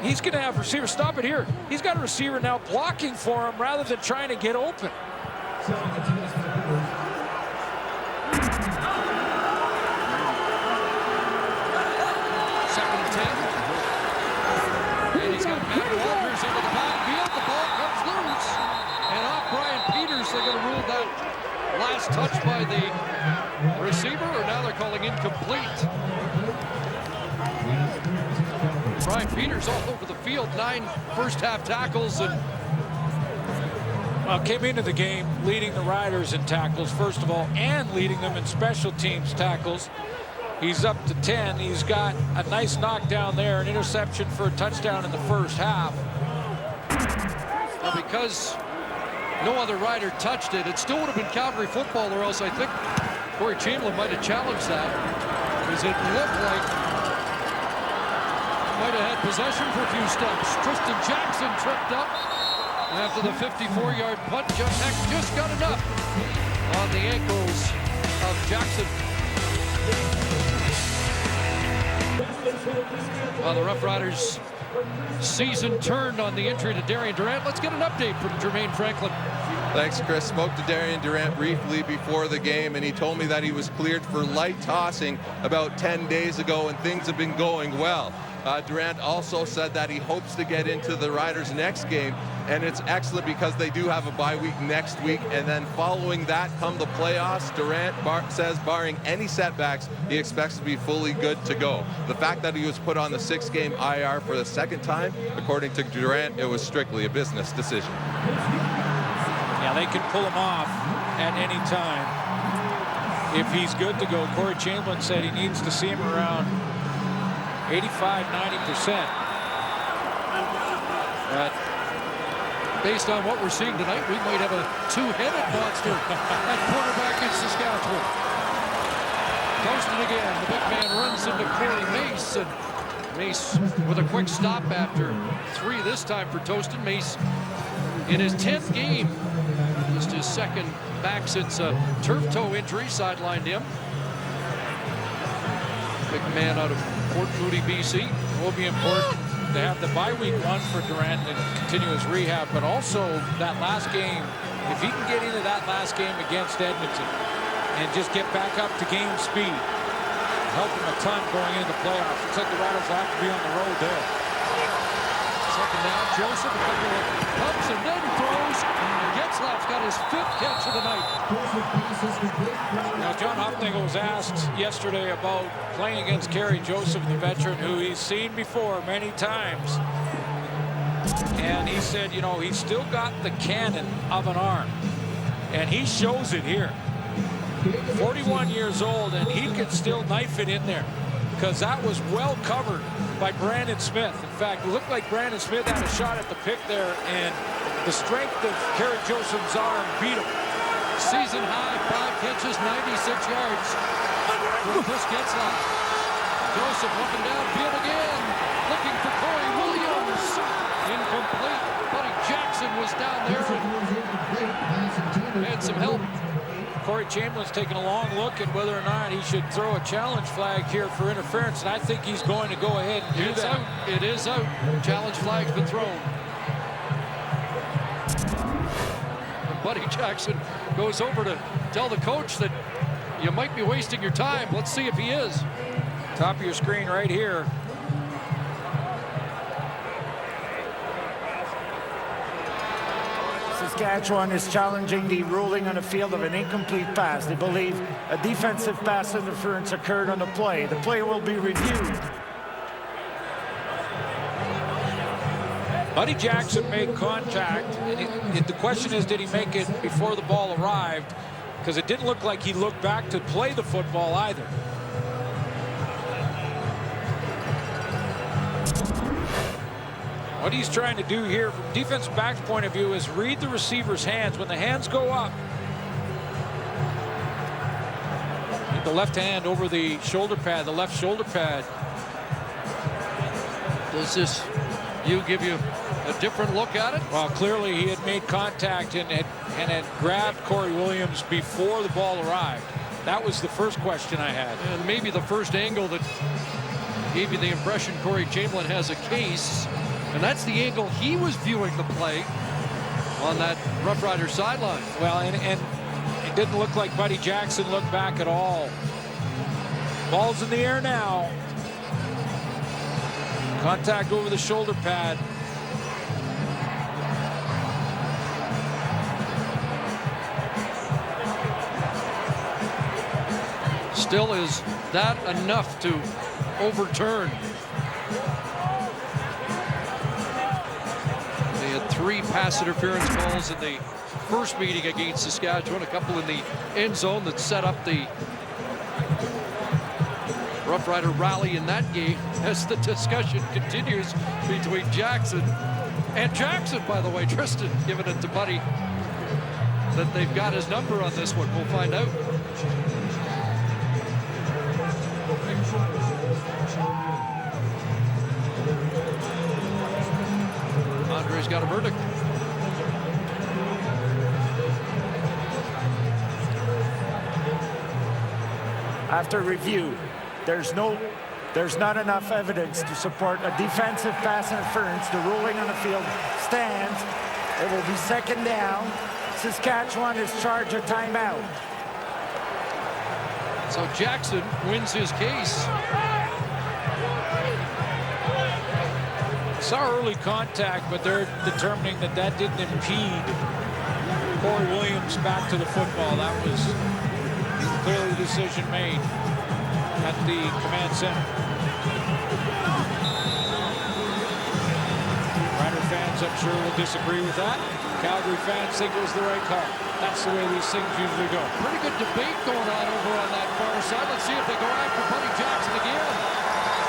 he's going to have receivers. Stop it here. He's got a receiver now blocking for him rather than trying to get open. 2nd and 10 Stampeders. And he's got Matt Walters into the backfield. The ball comes loose. And off Brian Peters. They're going to rule that last touch by the receiver, or now they're calling incomplete. Brian Peters all over the field. 9 first-half tackles, and came into the game leading the Riders in tackles, first of all, and leading them in special teams tackles. He's up to 10. He's got a nice knockdown there, an interception for a touchdown in the first half. Well, because no other Rider touched it, it still would have been Calgary football, or else I think Corey Chamberlain might have challenged that, because it looked like might have had possession for a few steps. Tristan Jackson tripped up after the 54-yard punt. Just got enough on the ankles of Jackson. Well, the Roughriders' season turned on the injury to Darian Durant. Let's get an update from Jermaine Franklin. Thanks, Chris. Spoke to Darian Durant briefly before the game, and he told me that he was cleared for light tossing about 10 days ago, and things have been going well. Durant also said that he hopes to get into the Riders' next game, and it's excellent because they do have a bye week next week, and then following that come the playoffs. Durant says barring any setbacks, he expects to be fully good to go. The fact that he was put on the 6-game IR for the 2nd time, according to Durant, it was strictly a business decision. Yeah, they can pull him off at any time if he's good to go. Corey Chamberlain said he needs to see him around 85–90%. Based on what we're seeing tonight, we might have a 2-headed monster at quarterback in Saskatchewan. Posted again. The big man runs into Corey Mace, and Mace with a quick stop after 3 this time for Toston. Mace in his 10th game. Just his 2nd back since a turf toe injury sidelined him. Big man out of Port Moody, BC. It will be important to have the bye week one for Durant and continue his rehab, but also that last game, if he can get into that last game against Edmonton and just get back up to game speed, help him a ton going into the playoffs. Looks like the Riders will have to be on the road there. 2nd down, Joseph, a couple of pumps, and then throws. And Getzlaff's got his 5th catch of the night. Now, John Hopnagel was asked yesterday about playing against Kerry Joseph, the veteran, who he's seen before many times. And he said, you know, he's still got the cannon of an arm. And he shows it here. 41 years old, and he can still knife it in there, because that was well covered by Brandon Smith. In fact, it looked like Brandon Smith had a shot at the pick there, and the strength of Kerry Joseph's arm beat him. Season high, 5 catches, 96 yards for Chris Getzlaff. Joseph looking downfield again, looking for Corey Williams. Incomplete. Buddy Jackson was down there and had some help. Corey Chamberlain's taking a long look at whether or not he should throw a challenge flag here for interference, and I think he's going to go ahead and do that. It is out. Challenge flag's been thrown. Buddy Jackson goes over to tell the coach that you might be wasting your time. Let's see if he is. Top of your screen right here. Saskatchewan is challenging the ruling on the field of an incomplete pass. They believe a defensive pass interference occurred on the play. The play will be reviewed. Buddy Jackson made contact. And the question is, did he make it before the ball arrived? Because it didn't look like he looked back to play the football either. What he's trying to do here from defensive back's point of view is read the receiver's hands. When the hands go up, get the left hand over the shoulder pad, the left shoulder pad. Does this give you a different look at it? Well, clearly he had made contact and had grabbed Corey Williams before the ball arrived. That was the first question I had. And maybe the first angle that gave you the impression Corey Chamberlain has a case, and that's the angle he was viewing the play on that Roughrider sideline. Well, and it didn't look like Buddy Jackson looked back at all. Ball's in the air now. Contact over the shoulder pad. Still, is that enough to overturn? They had 3 pass interference calls in the first meeting against Saskatchewan, a couple in the end zone that set up the Rough Rider rally in that game as the discussion continues between Jackson and Jackson, by the way. Tristan giving it to Buddy that they've got his number on this one. We'll find out. Andre's got a verdict. After review, there's not enough evidence to support a defensive pass interference. The ruling on the field stands. It will be second down. Saskatchewan is charged a timeout. So Jackson wins his case. Saw early contact, but they're determining that that didn't impede Corey Williams back to the football. That was clearly the decision made at the command center. Rider fans, I'm sure, will disagree with that. Calgary fans think it was the right call. That's the way these things usually go. Pretty good debate going on over on that far side. Let's see if they go after Buddy Jackson again.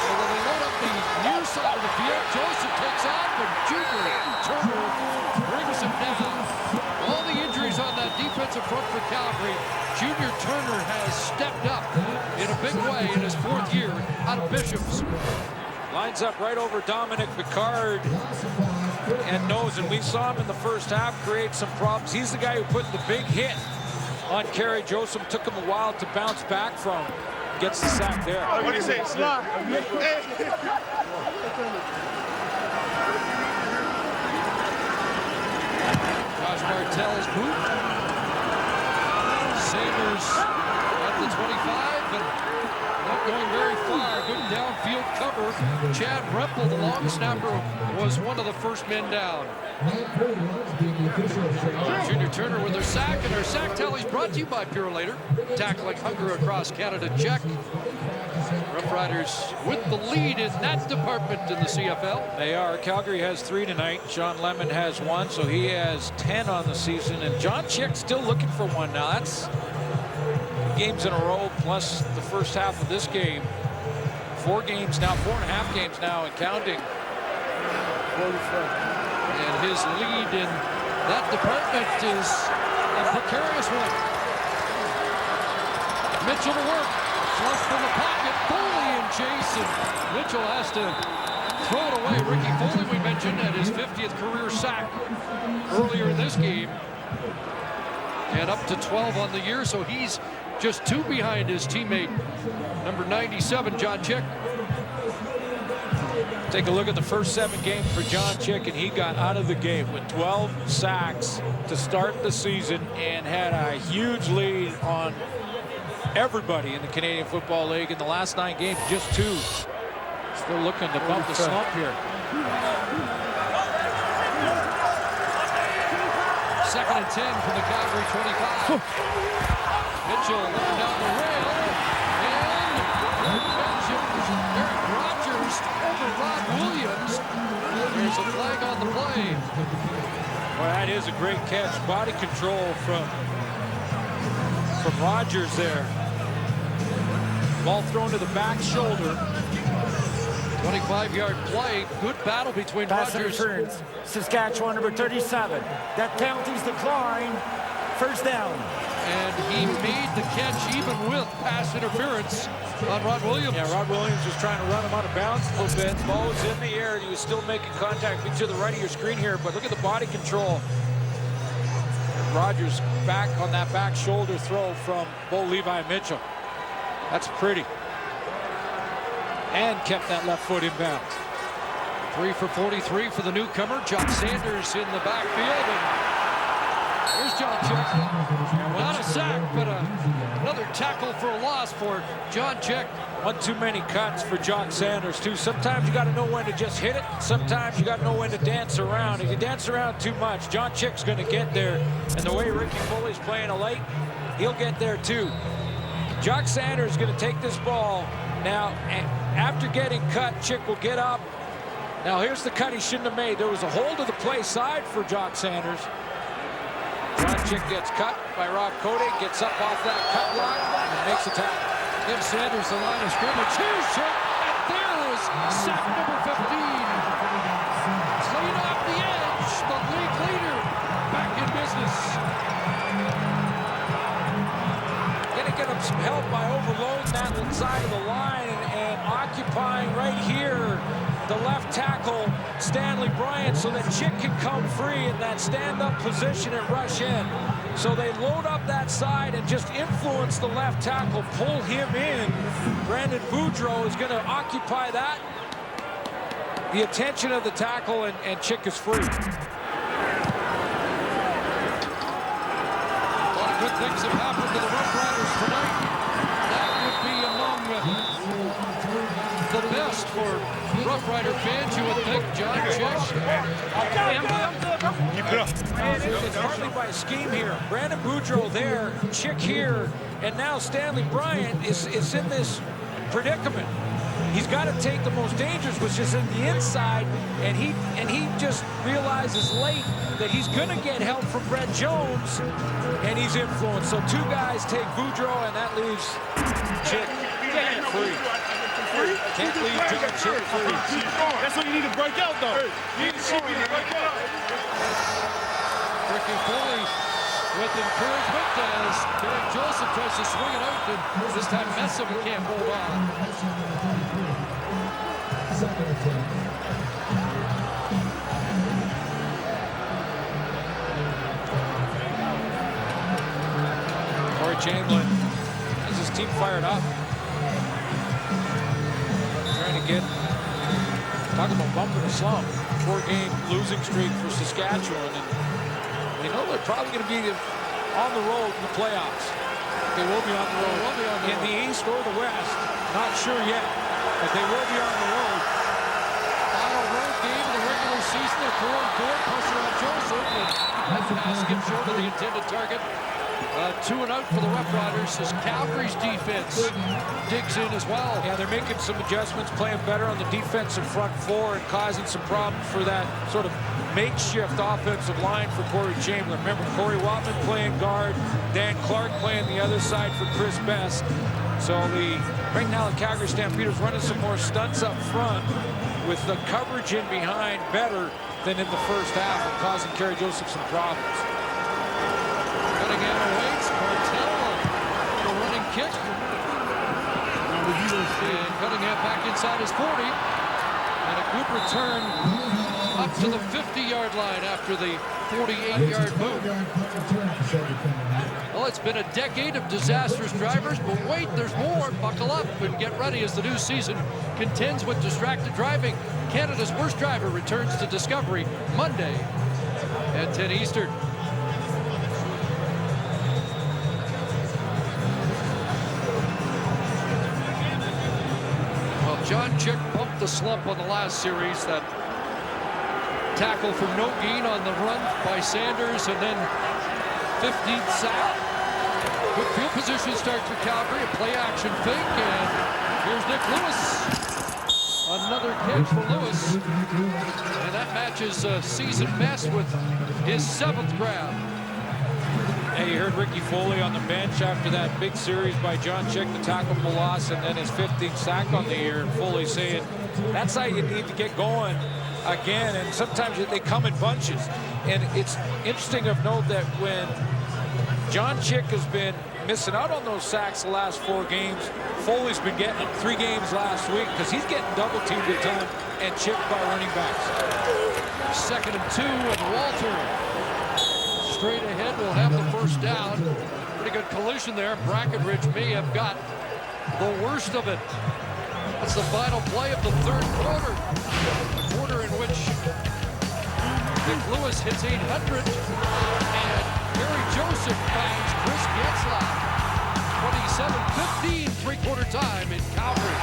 So when they load up the near side of the field, Joseph takes off, and Junior Turner brings him down. All the injuries on that defensive front for Calgary. Junior Turner has stepped up in a big way in his 4th year out of Bishops. Lines up right over Dominic Picard and knows, and we saw him in the first half create some problems. He's the guy who put the big hit on Kerry Joseph. Took him a while to bounce back from. Gets the sack there. What do you say? Slot. Josh Martell's boot. Sabres at the 25, and not going very far. Good downfield cover. Chad Rempel, the long snapper, was one of the first men down. Junior Turner with their sack, and our sack tallies brought to you by Purolator. Tackling hunger across Canada. Check. Rough Riders with the lead in that department in the CFL. They are. Calgary has 3 tonight. Sean Lemon has 1, so he has 10 on the season. And John Chick still looking for 1 now. That's games in a row, plus the first half of this game. 4 games now, 4.5 games now, and counting. And his lead in that department is a precarious one. Mitchell to work. Flushed in the pocket. Foley in chase, and Mitchell has to throw it away. Ricky Foley, we mentioned, at his 50th career sack earlier in this game. And up to 12 on the year, so he's just 2 behind his teammate, number 97, John Chick. Take a look at the first 7 games for John Chick, and he got out of the game with 12 sacks to start the season and had a huge lead on everybody in the Canadian Football League. In the last 9 games, just 2. Still looking to bump the slump here. Second and 10 from the Calgary 25. Mitchell looking down the rail, and Eric Rogers over Rod Williams. There's a flag on the play. Well, that is a great catch. Body control from Rogers there. Ball thrown to the back shoulder. 25-yard play. Good battle between Pass Rogers. interference. Saskatchewan number 37. That penalty's declined. First down. And he made the catch even with pass interference on Rod Williams. Yeah, Rod Williams was trying to run him out of bounds a little bit. The ball was in the air, and he was still making contact to the right of your screen here. But look at the body control. Rogers back on that back shoulder throw from Bo Levi Mitchell. That's pretty. And kept that left foot in bounds. 3 for 43 for the newcomer. Jock Sanders in the backfield. And here's John Chick. Not a sack, but another tackle for a loss for John Chick. One too many cuts for Jock Sanders, too. Sometimes you got to know when to just hit it. Sometimes you got to know when to dance around. If you dance around too much, John Chick's going to get there. And the way Ricky Foley's playing a late, he'll get there, too. Jock Sanders is going to take this ball. Now, after getting cut, Chick will get up. Now, here's the cut he shouldn't have made. There was a hold of the play side for Jock Sanders. John Chick gets cut by Rob Koenig, gets up off that cut block, and makes a tackle. Gives Sanders the line of scrimmage. Here's Chick, and there is sack number 15. Clean off the edge. The league leader back in business. Gonna get him some help by overloading that side of the line and occupying right here the left tackle, Stanley Bryant, so that Chick can come free in that stand-up position and rush in. So they load up that side and just influence the left tackle, pull him in. Brandon Boudreau is going to occupy that, the attention of the tackle, and Chick is free. A lot of good things have happened to the Roughriders tonight. That would be among the best for Rough Rider fans, you would think. John Chick. It's partly by scheme here. Brandon Boudreau there, Chick here, and now Stanley Bryant is in this predicament. He's got to take the most dangerous, which is in the inside, and he just realizes late that he's going to get help from Brett Jones, and he's influenced. So two guys take Boudreau, and that leaves Chick free. Can't leave John Chick free. That's what you need to break out, though. You need to see me to break out. Ricky Foley with encouragement as Derek Joseph tries to swing it out, and this time Messam can't hold on. Corey Chamberlain has his team fired up. Talking about bumping a slump, 4-game losing streak for Saskatchewan, and they know they're probably going to be on the road in the playoffs. They will be on the road. In the East or the West, not sure yet, but they will be on the road. Final road game of the regular season. They're 4-4, pressure on Joseph, and that pass skips short of the intended target. 2 and out for the Roughriders as Calgary's defense digs in as well. Yeah, they're making some adjustments, playing better on the defensive front four and causing some problems for that sort of makeshift offensive line for Corey Chamberlain. Remember, Corey Wattman playing guard, Dan Clark playing the other side for Chris Best. So right now the Calgary Stampeders running some more stunts up front with the coverage in behind better than in the first half and causing Kerry Joseph some problems. Cunningham awaits. Martell the running kick. And Cunningham back inside his 40. And a good return up to the 50-yard line after the 48-yard move. Well, it's been a decade of disastrous drivers, but wait, there's more. Buckle up and get ready as the new season contends with distracted driving. Canada's worst driver returns to Discovery Monday at 10 Eastern. John Chick bumped the slump on the last series. That tackle for no gain on the run by Sanders, and then 15th sack. Good field position start for Calgary. A play action fake, and here's Nick Lewis. Another catch for Lewis. And that matches a season best with his 7th grab. Yeah, you heard Ricky Foley on the bench after that big series by John Chick, the tackle for loss, and then his 15th sack on the year. And Foley saying, that's how you need to get going again. And sometimes they come in bunches. And it's interesting of note that when John Chick has been missing out on those sacks the last 4 games, Foley's been getting 3 games last week because he's getting double teamed at time and chipped by running backs. 2nd and 2, and Walter straight ahead will have the first down. Pretty good collision there. Brackenridge may have got the worst of it. That's the final play of the 3rd quarter. The quarter in which Nick Lewis hits 800 and Gary Joseph finds Chris Getzlaff. 27-15, 3-quarter time in Calgary.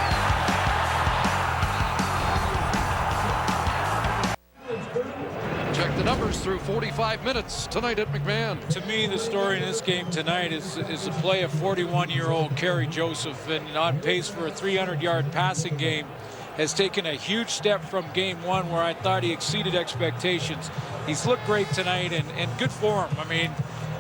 Check the numbers through 45 minutes tonight at McMahon. To me, the story in this game tonight is the play of 41-year-old Kerry Joseph, and on pace for a 300-yard passing game. Has taken a huge step from game 1 where I thought he exceeded expectations. He's looked great tonight and good for him. I mean,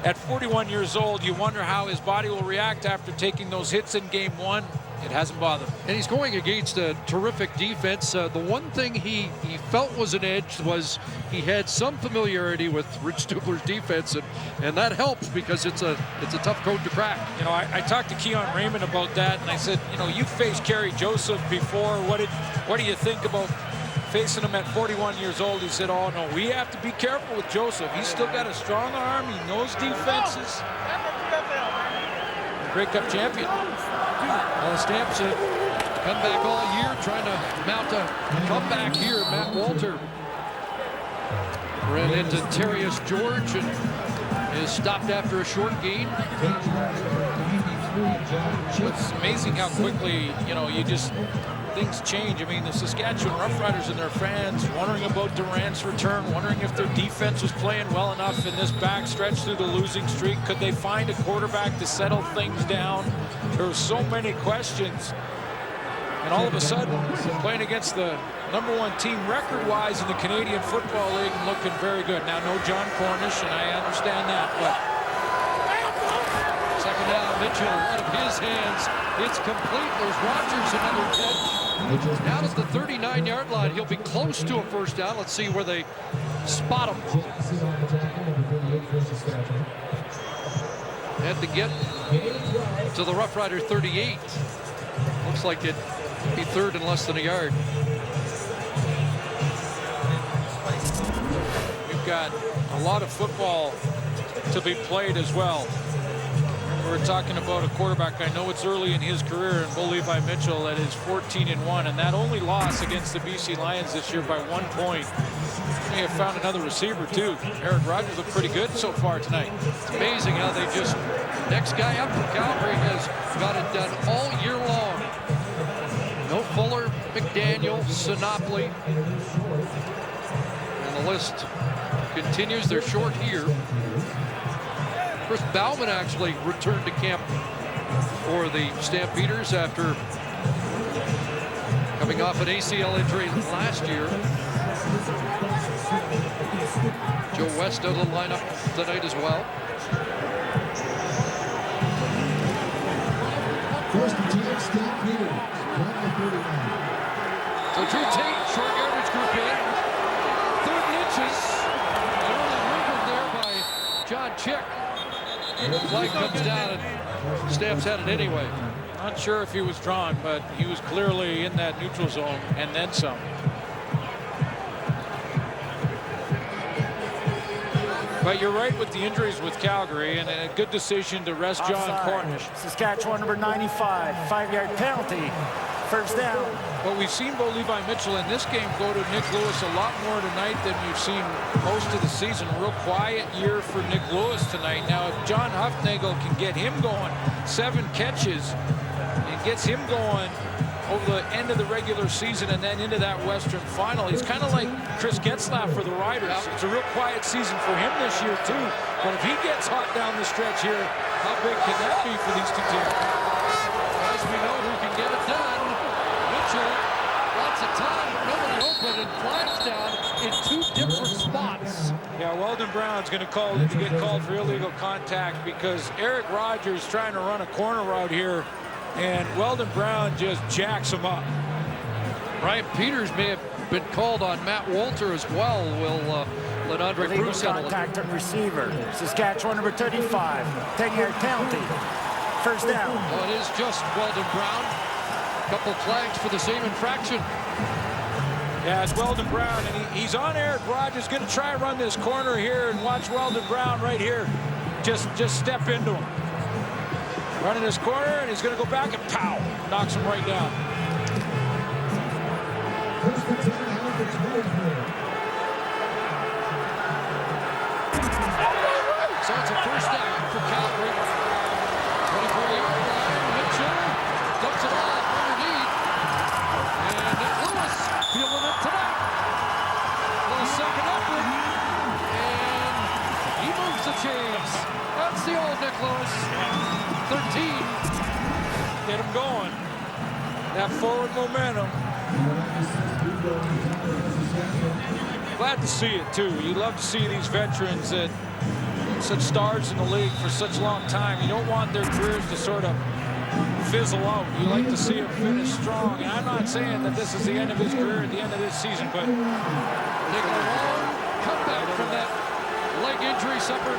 at 41 years old, you wonder how his body will react after taking those hits in game 1. It hasn't bothered him. And he's going against a terrific defense. The one thing he felt was an edge was he had some familiarity with Rich Stubler's defense, and that helps because it's a tough code to crack. You know, I talked to Keon Raymond about that, and I said, you know, you've faced Kerry Joseph before. What do you think about facing him at 41 years old? He said, oh no, we have to be careful with Joseph. He's still got a strong arm. He knows defenses. Grey Cup champion. Well, Stamps have come back all year trying to mount a comeback here. Matt Walter ran into Terrius George and is stopped after a short gain. It's amazing how quickly, you know, things change. I mean, the Saskatchewan Roughriders and their fans wondering about Durant's return, wondering if their defense was playing well enough in this back stretch through the losing streak. Could they find a quarterback to settle things down? There were so many questions. And all of a sudden, playing against the #1 team record-wise in the Canadian Football League and looking very good. Now, no John Cornish, and I understand that, but second down, Mitchell out of his hands. It's complete. There's Rogers, another catch. Down at the 39-yard line. He'll be close to a first down. Let's see where they spot him. Had to get to the Roughrider 38. Looks like it'd be 3rd and less than a yard. We've got a lot of football to be played as well. We're talking about a quarterback. I know it's early in his career, and Bo Levi Mitchell that is 14-1, and that only loss against the BC Lions this year by 1 point. They have found another receiver too. Eric Rogers looked pretty good so far tonight. It's amazing how they just, next guy up for Calgary has got it done all year long. No Fuller, McDaniel, Sinopoli. And the list continues. They're short here. Chris Bauman actually returned to camp for the Stampeders after coming off an ACL injury last year. Joe West out of the lineup tonight as well. First and 10, Stampeders. So Drew Tate, short yardage group in. 3rd and inches. Early movement there by John Chick. Flag comes down and Stamps had it anyway. Not sure if he was drawn, but he was clearly in that neutral zone and then some. But you're right with the injuries with Calgary, and a good decision to rest John Cornish. Saskatchewan #95, 5-yard penalty, first down. But we've seen Bo Levi Mitchell in this game go to Nick Lewis a lot more tonight than we've seen most of the season. A real quiet year for Nick Lewis tonight. Now, if John Huffnagel can get him going, 7 catches, and gets him going over the end of the regular season and then into that Western final, he's kind of like Chris Getzlaff for the Riders. It's a real quiet season for him this year, too. But if he gets hot down the stretch here, how big can that be for these 2 teams? As we know who can get it done. Mitchell, lots of time, nobody open, and flags down in 2 different spots. Yeah, Weldon Brown's going to get called for illegal contact because Eric Rogers trying to run a corner route here, and Weldon Brown just jacks him up. Ryan Peters may have been called on Matt Walter as well. Will let Andre Illegal Bruce handle it. contact on receiver. Saskatchewan number 35. 10-yard penalty. First down. Well, it is just Weldon Brown. Couple flags for the same infraction. Yeah, it's Weldon Brown, and he's on Eric Rogers. Going to try and run this corner here, and watch Weldon Brown right here. Just step into him. Running this corner, and he's going to go back and pow. Knocks him right down. So it's a first down for Calgary. 24-yard line. Mitchell dumps it off underneath. And Nick Lewis feeling it tonight. Little second effort. And he moves the chains. That's the old Nick Lewis. 13. Get him going. That forward momentum. Glad to see it, too. You love to see these veterans that such stars in the league for such a long time. You don't want their careers to sort of fizzle out. You like to see them finish strong. And I'm not saying that this is the end of his career at the end of this season, but taking a long comeback from that leg injury suffered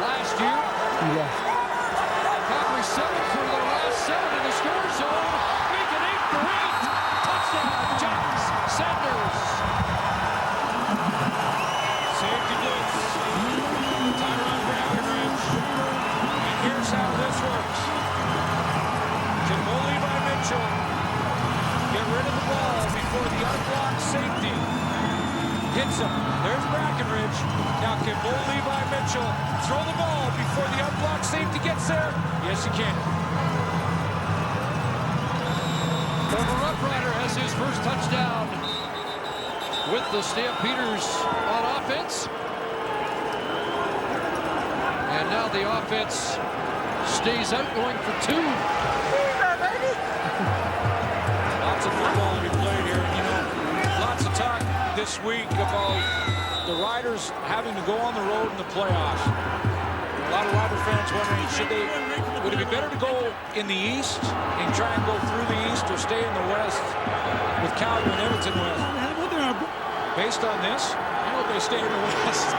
last year. Calgary 7 for their last 7 in the score zone. Make it 8 for 8. Touchdown, Jacks. Sanders. safety blitz. Tyron Brackenridge. And here's how this works. Can Levi Mitchell get rid of the ball before the unblocked safety hits him? There's Brackenridge. Now can Levi Mitchell throw the ball before the unblocked safety gets there? Yes, he can. Former Roughrider has his first touchdown with the Stampeders on offense. And now the offense stays out going for 2. Lots of football to be played here. You know, lots of talk this week about the Riders having to go on the road in the playoffs. A lot of Rider fans wondering, would it be better to go in the East and try and go through the East, or stay in the West with Calgary and Edmonton West? Based on this, I hope they stay in the West.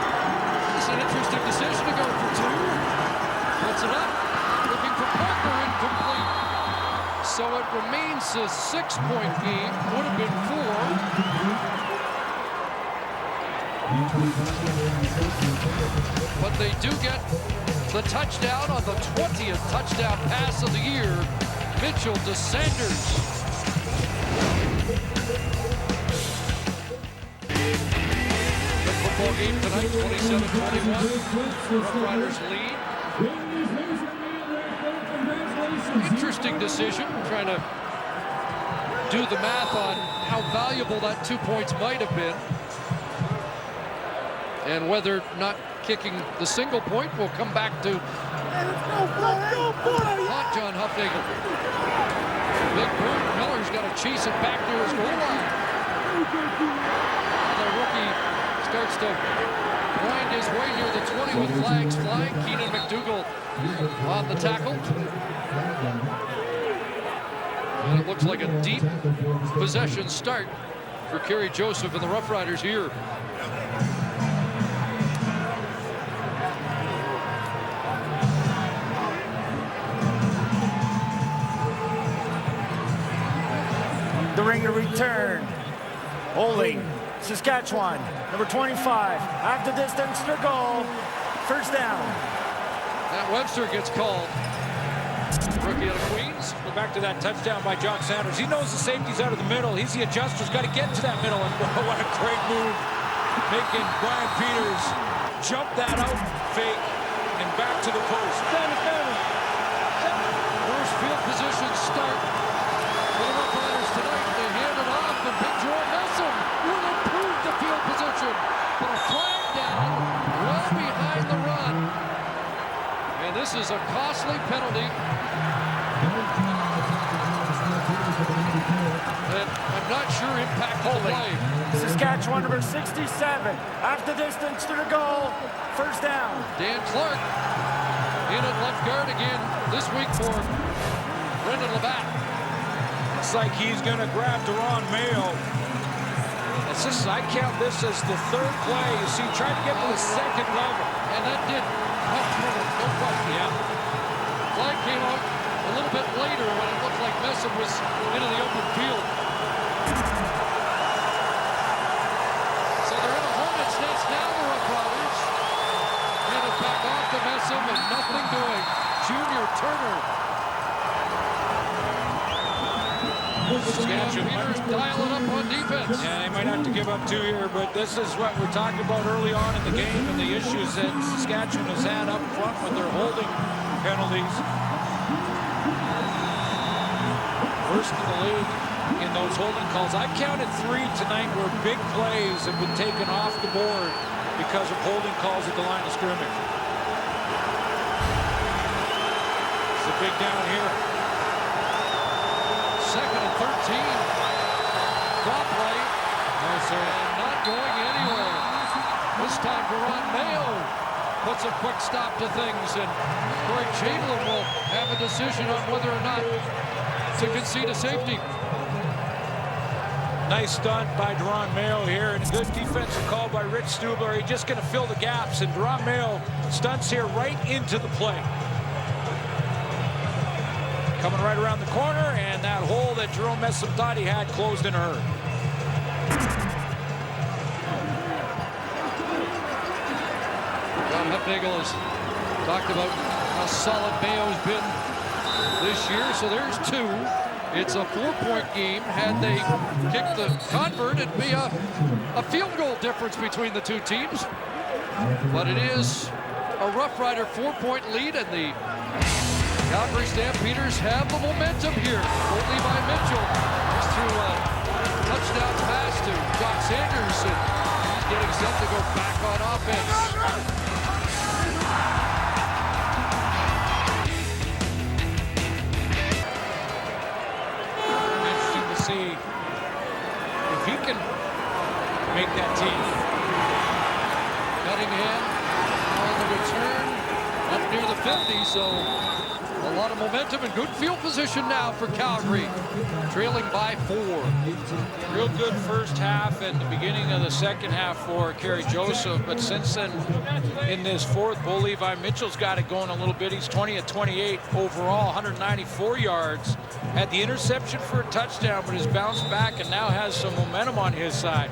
It's an interesting decision to go for 2. Puts it up, looking for Parker, incomplete. So it remains a 6-point game. Would have been 4. But they do get the touchdown on the 20th touchdown pass of the year. Mitchell to Sanders. The football game tonight, 27-21. Roughriders lead. Interesting decision, trying to do the math on how valuable that 2 points might have been. And whether not kicking the single point will come back to not John Huffnagel. Big Bird Miller's got to chase it back near his goal line. The rookie starts to wind his way near the 20 with flags flying. Keenan McDougall on the tackle. And it looks like a deep possession start for Kerry Joseph and the Roughriders here. The ringer return. Holding. Saskatchewan, number 25. After distance to goal. First down. Matt Webster gets called. Rookie out of Queens. Go back to that touchdown by Jock Sanders. He knows the safety's out of the middle. He's the adjuster. He's got to get to that middle. And what a great move. Making Brian Peters jump that out fake and back to the post. First field position start for the Roughriders tonight. They hand it off, and Big Joe Nelson will improve the field position. But a flag down well behind the run. And this is a costly penalty. And I'm not sure impacted the play. Saskatchewan number 67. Half the distance to the goal. First down. Dan Clark in at left guard again this week for Brendan Labatt. Looks like he's going to grab Deron Mayo. I count this as the third play. You see, trying to get to the second level. And that did help Trevor, no question. Yeah. Flag came out a little bit later when it looked like Messam was into the open field. So they're in a hornet's nest now, the Roughriders. And it's back off to Messam and nothing doing. Junior Turner. Stampeders dialing up on defense. Yeah, they might have to give up 2 here, but this is what we're talking about early on in the game and the issues that Saskatchewan has had up front with their holding penalties. Worst in the league in those holding calls. I counted 3 tonight where big plays have been taken off the board because of holding calls at the line of scrimmage. It's a big down here. Second and 13. Drop play. No, sir. And not going anywhere. This time Deron Mayo puts a quick stop to things, and Corey Chamberlain will have a decision on whether or not to concede a safety. Nice stunt by Deron Mayo here, and a good defensive call by Rich Stubler. He's just going to fill the gaps, and Deron Mayo stunts here right into the play. Coming right around the corner, and that hole that Jerome Messam thought he had closed in a hurry. John Hufnagel has talked about how solid Mayo's been this year, so there's 2. It's a 4-point game. Had they kicked the convert, it'd be a field goal difference between the 2 teams. But it is a Rough Rider 4-point lead, and the Calgary Stampeders have the momentum here. Levi Mitchell just threw a touchdown pass to Jock Sanders, and he's getting set to go back on offense. Interesting to see if he can make that team. Cunningham on the return up near the 50, so a lot of momentum and good field position now for Calgary, trailing by 4. Real good first half and the beginning of the second half for Kerry Joseph, but since then, in this fourth, Bo Levi Mitchell's got it going a little bit. He's 20 of 28 overall, 194 yards. Had the interception for a touchdown, but has bounced back and now has some momentum on his side.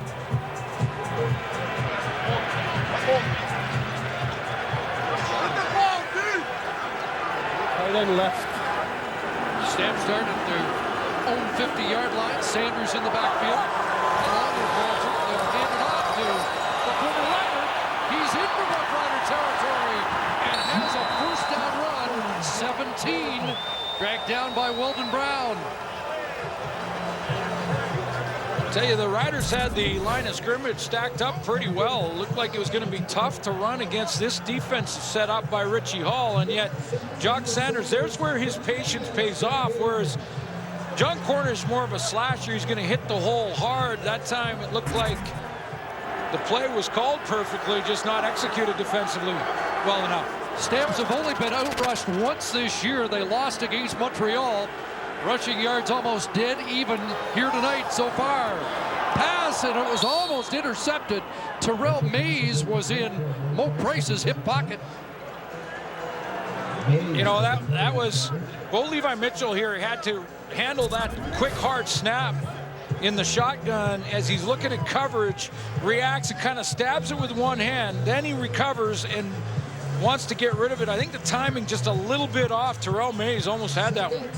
Then left. Stamp start at their own 50-yard line. Sanders in the backfield. Along with Walter. They'll hand it off to the former Rider. He's in for Rough Rider territory and has a first down run. 17. Dragged down by Weldon Brown. Tell you, the Riders had the line of scrimmage stacked up pretty well. It looked like it was going to be tough to run against this defense set up by Richie Hall, and yet Jock Sanders, there's where his patience pays off, whereas John Corner's more of a slasher. He's going to hit the hole hard. That time it looked like the play was called perfectly, just not executed defensively well enough. Stamps have only been outrushed once this year. They lost against Montreal. Rushing yards almost dead even here tonight so far. Pass, and it was almost intercepted. Terrell Mays was in Mo Price's hip pocket. You know, that was Bo Levi Mitchell here. He had to handle that quick, hard snap in the shotgun as he's looking at coverage, reacts and kind of stabs it with one hand. Then he recovers and wants to get rid of it. I think the timing just a little bit off. Terrell Mays almost had that one.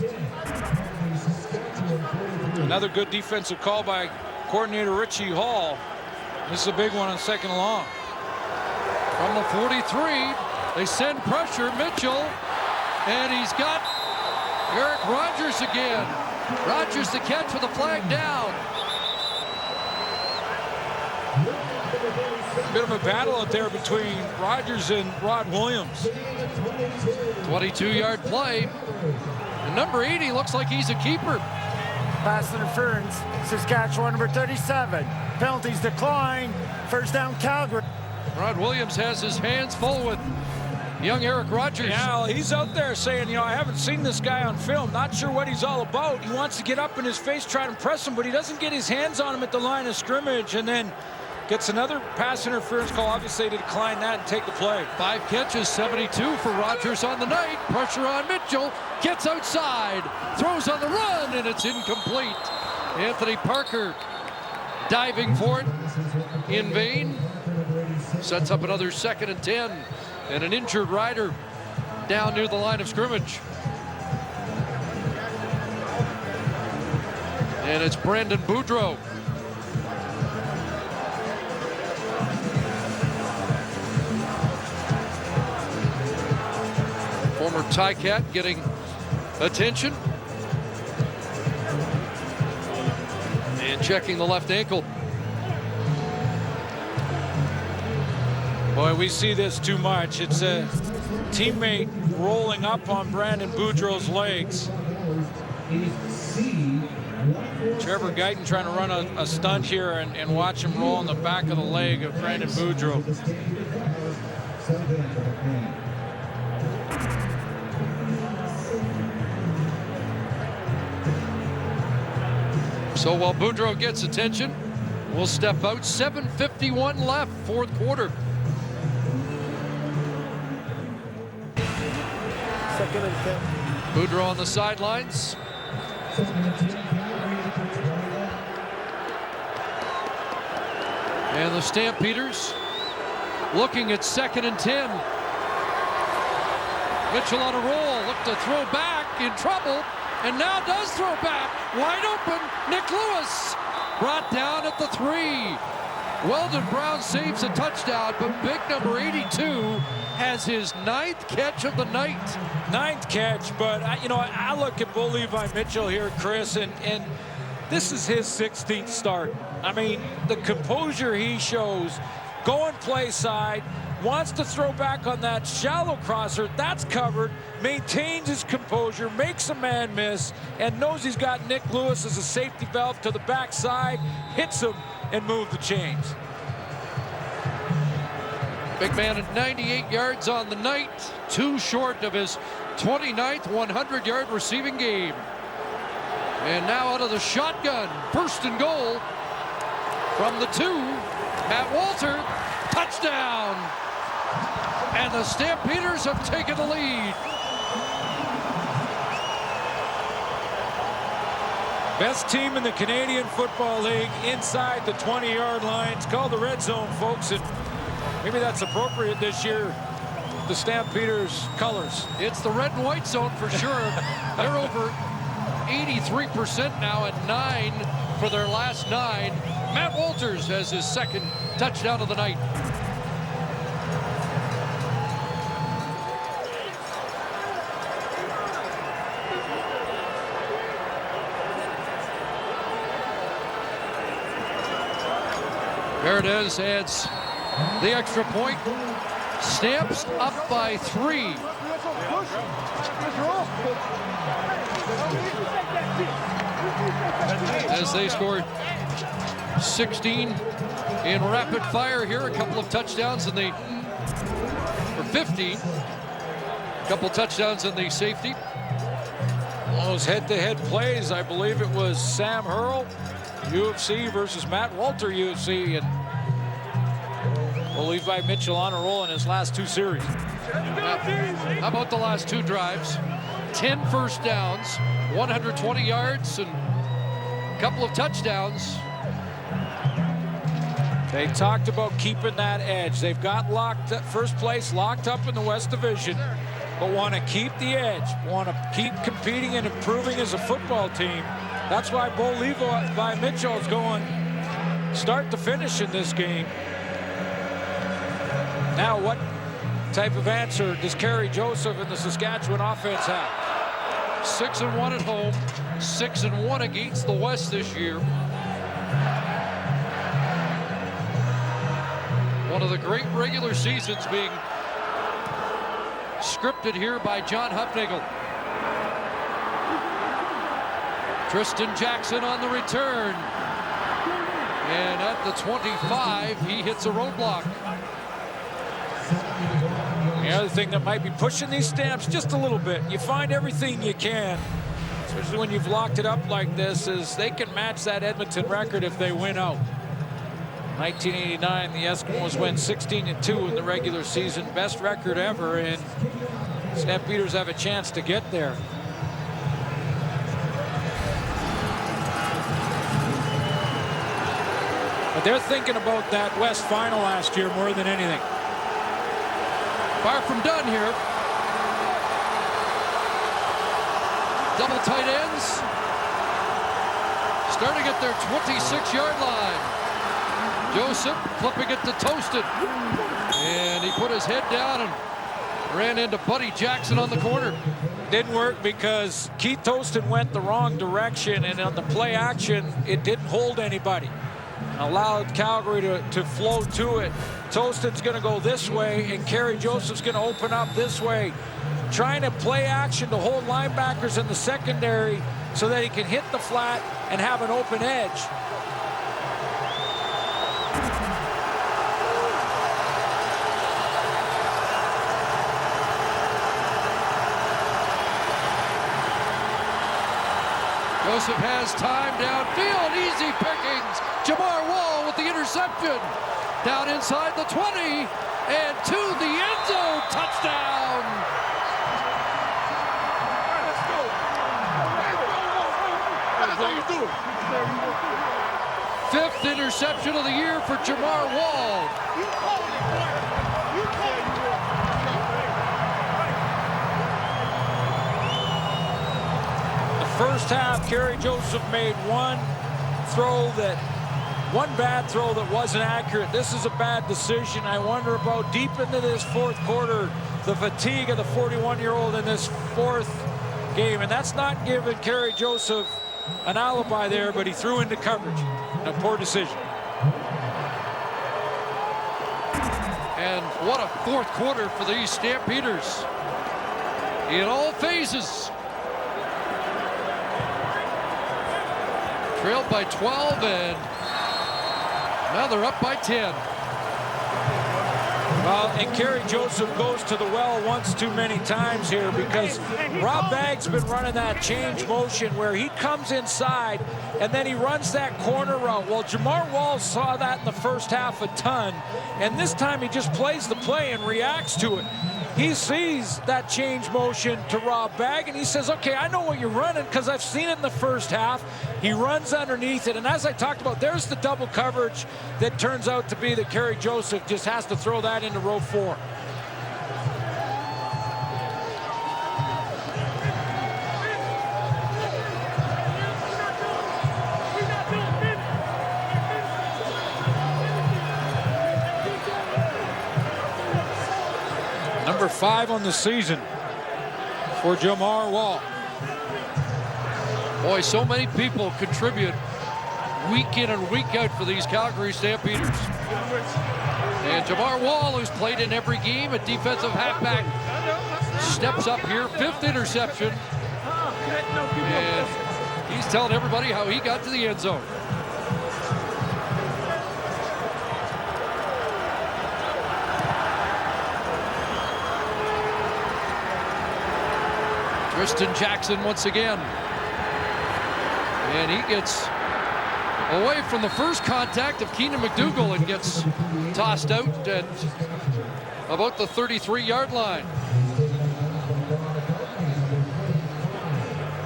Another good defensive call by coordinator Richie Hall. This is a big one on second and long. From the 43, they send pressure. Mitchell, and he's got Eric Rogers again. Rogers the catch with the flag down. A bit of a battle out there between Rogers and Rod Williams. 22-yard play. And number 80 looks like he's a keeper. Pass interference, Saskatchewan number 37. Penalties decline. First down, Calgary. Rod Williams has his hands full with young Eric Rogers. Yeah, he's out there saying, I haven't seen this guy on film. Not sure what he's all about. He wants to get up in his face, try to impress him, but he doesn't get his hands on him at the line of scrimmage, and then gets another pass interference call. Obviously, to decline that and take the play. 5 catches, 72 for Rogers on the night. Pressure on Mitchell. Gets outside. Throws on the run, and it's incomplete. Anthony Parker diving for it in vain. Sets up another 2nd and 10. And an injured rider down near the line of scrimmage. And it's Brandon Boudreau. Former Ticat getting attention. And checking the left ankle. Boy, we see this too much. It's a teammate rolling up on Brandon Boudreau's legs. Trevor Guyton trying to run a stunt here and watch him roll on the back of the leg of Brandon Boudreau. So while Boudreau gets attention, we'll step out. 7:51 left, 4th quarter. 2nd and 10. Boudreau on the sidelines. And the Stampeders looking at 2nd and 10. Mitchell on a roll, looked to throw back, in trouble, and now does throw back. Wide open, Nick Lewis brought down at the 3. Weldon Brown saves a touchdown, but big number 82 has his 9th catch of the night. 9th catch, but I look at Bo Levi Mitchell here, Chris, and this is his 16th start. I mean, the composure he shows, going play side, wants to throw back on that shallow crosser, that's covered, maintains his composure, makes a man miss, and knows he's got Nick Lewis as a safety valve to the backside, hits him, and move the chains. Big man at 98 yards on the night, 2 short of his 29th 100-yard receiving game. And now out of the shotgun, 1st and goal from the 2, Matt Walter, touchdown. And the Stampeders have taken the lead. Best team in the Canadian Football League inside the 20-yard line. It's called the red zone, folks, and maybe that's appropriate this year. The Stampeders colors. It's the red and white zone for sure. They're over 83% now at 9 for their last 9. Matt Walters has his 2nd touchdown of the night. Paredes adds the extra point. Stamps up by 3. As they scored 16 in rapid fire here, a couple of touchdowns in the, or 15, a couple touchdowns in the safety. Those head-to-head plays, I believe it was Sam Hurl, UFC versus Matt Walter, UFC, and Levi Mitchell on a roll in his last 2 series. How about the last 2 drives? 10 first downs, 120 yards, and a couple of touchdowns. They talked about keeping that edge. They've got locked at first place, locked up in the West Division, but want to keep the edge, want to keep competing and improving as a football team. That's why Bo Levi Mitchell is going start to finish in this game. Now, what type of answer does Kerry Joseph and the Saskatchewan offense have? 6-1 at home, 6-1 against the West this year. One of the great regular seasons being scripted here by John Hufnagel. Tristan Jackson on the return. And at the 25, he hits a roadblock. The other thing that might be pushing these Stamps just a little bit, you find everything you can, especially when you've locked it up like this, is they can match that Edmonton record if they win out. 1989, the Eskimos went 16-2 in the regular season, best record ever, and Stampeders have a chance to get there. But they're thinking about that West final last year more than anything. Far from done here. Double tight ends. Starting at their 26-yard line. Joseph flipping it to Toasted. And he put his head down and ran into Buddy Jackson on the corner. Didn't work because Keith Toasted went the wrong direction, and on the play action, it didn't hold anybody. Allowed Calgary to flow to it. Toasted's going to go this way, and Kerry Joseph's going to open up this way, trying to play action to hold linebackers in the secondary so that he can hit the flat and have an open edge. Joseph has time downfield, easy pickings. Jamar Wall with the interception. Down inside the 20 and to the end zone, touchdown. Fifth interception of the year for Jamar Wall. First half, Kerry Joseph made one bad throw that wasn't accurate. This is a bad decision. I wonder about deep into this fourth quarter, the fatigue of the 41-year-old in this fourth game. And that's not giving Kerry Joseph an alibi there, but he threw into coverage. A poor decision. And what a fourth quarter for these Stampeders. In all phases. Trailed by 12, and now they're up by 10. Well, and Kerry Joseph goes to the well once too many times here, because Rob Bagg's been running that change motion where he comes inside and then he runs that corner route. Well, Jamar Wall saw that in the first half a ton, and this time he just plays the play and reacts to it. He sees that change motion to Rob Bagg, and he says, okay, I know what you're running because I've seen it in the first half. He runs underneath it, and as I talked about, there's the double coverage that turns out to be that Kerry Joseph just has to throw that into row 4. Number 5 on the season for Jamar Wall. Boy, so many people contribute week in and week out for these Calgary Stampeders. And Jamar Wall, who's played in every game at defensive halfback, steps up here, 5th interception. And he's telling everybody how he got to the end zone. Tristan Jackson once again. And he gets away from the first contact of Keenan McDougall and gets tossed out at about the 33-yard line.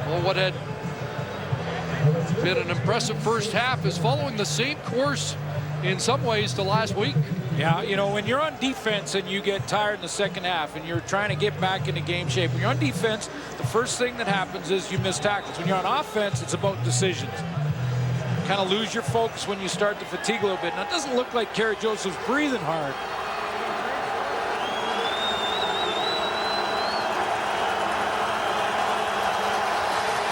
Well, what had been an impressive first half is following the same course in some ways to last week. Yeah, you know, when you're on defense and you get tired in the second half and you're trying to get back into game shape, when you're on defense, the first thing that happens is you miss tackles. When you're on offense, it's about decisions. Kind of lose your focus when you start to fatigue a little bit. Now, it doesn't look like Kerry Joseph's breathing hard.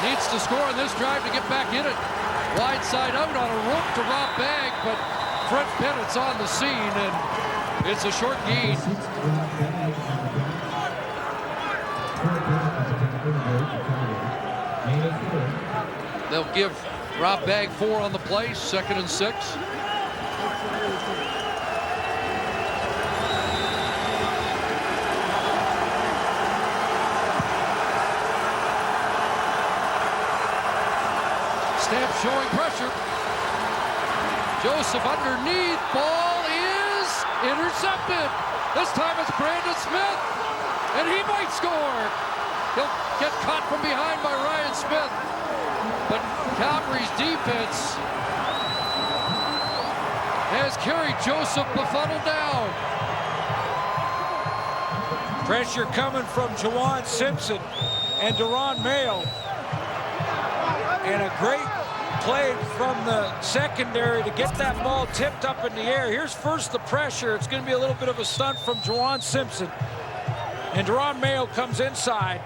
Needs to score on this drive to get back in it. Wide side out on a rope to Rob Bagg, but Brent Bennett's on the scene, and it's a short gain. They'll give Rob Bagg 4 on the play, 2nd and 6. showing pressure. Joseph underneath. Ball is intercepted. This time it's Brandon Smith, and he might score. He'll get caught from behind by Ryan Smith. But Calgary's defense has carried Joseph befuddled down. Pressure coming from Juwan Simpson and Deron Mayo. And a great play from the secondary to get that ball tipped up in the air. Here's first the pressure. It's going to be a little bit of a stunt from Juwan Simpson. And Deron Mayo comes inside.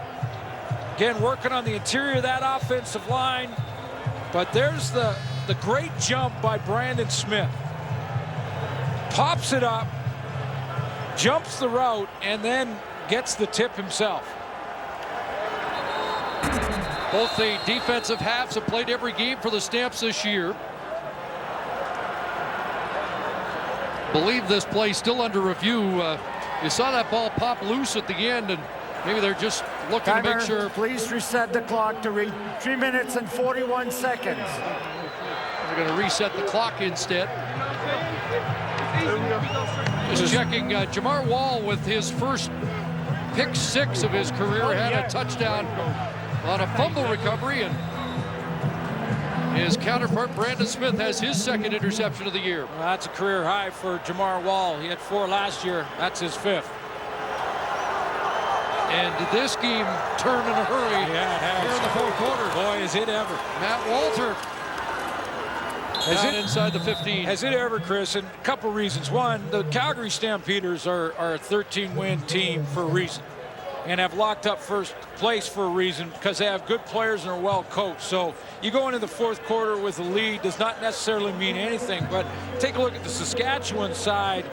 Again, working on the interior of that offensive line. But there's the great jump by Brandon Smith. Pops it up, jumps the route, and then gets the tip himself. Both the defensive halves have played every game for the Stamps this year. Believe this play still under review. You saw that ball pop loose at the end, and maybe they're just looking to make sure. Please reset the clock to 3 minutes and 41 seconds. They're going to reset the clock instead. Just checking, Jamar Wall with his first pick 6 of his career had a touchdown on a fumble recovery, and his counterpart Brandon Smith has his second interception of the year. Well, that's a career high for Jamar Wall. He had 4 last year. That's his 5th. And did this game turn in a hurry here in the fourth quarter? Boy, is it ever. Matt Walter inside the 15. Has it ever, Chris? And a couple reasons. One, the Calgary Stampeders are a 13-win team for a reason and have locked up first place for a reason because they have good players and are well coached. So you go into the fourth quarter with a lead does not necessarily mean anything. But take a look at the Saskatchewan side.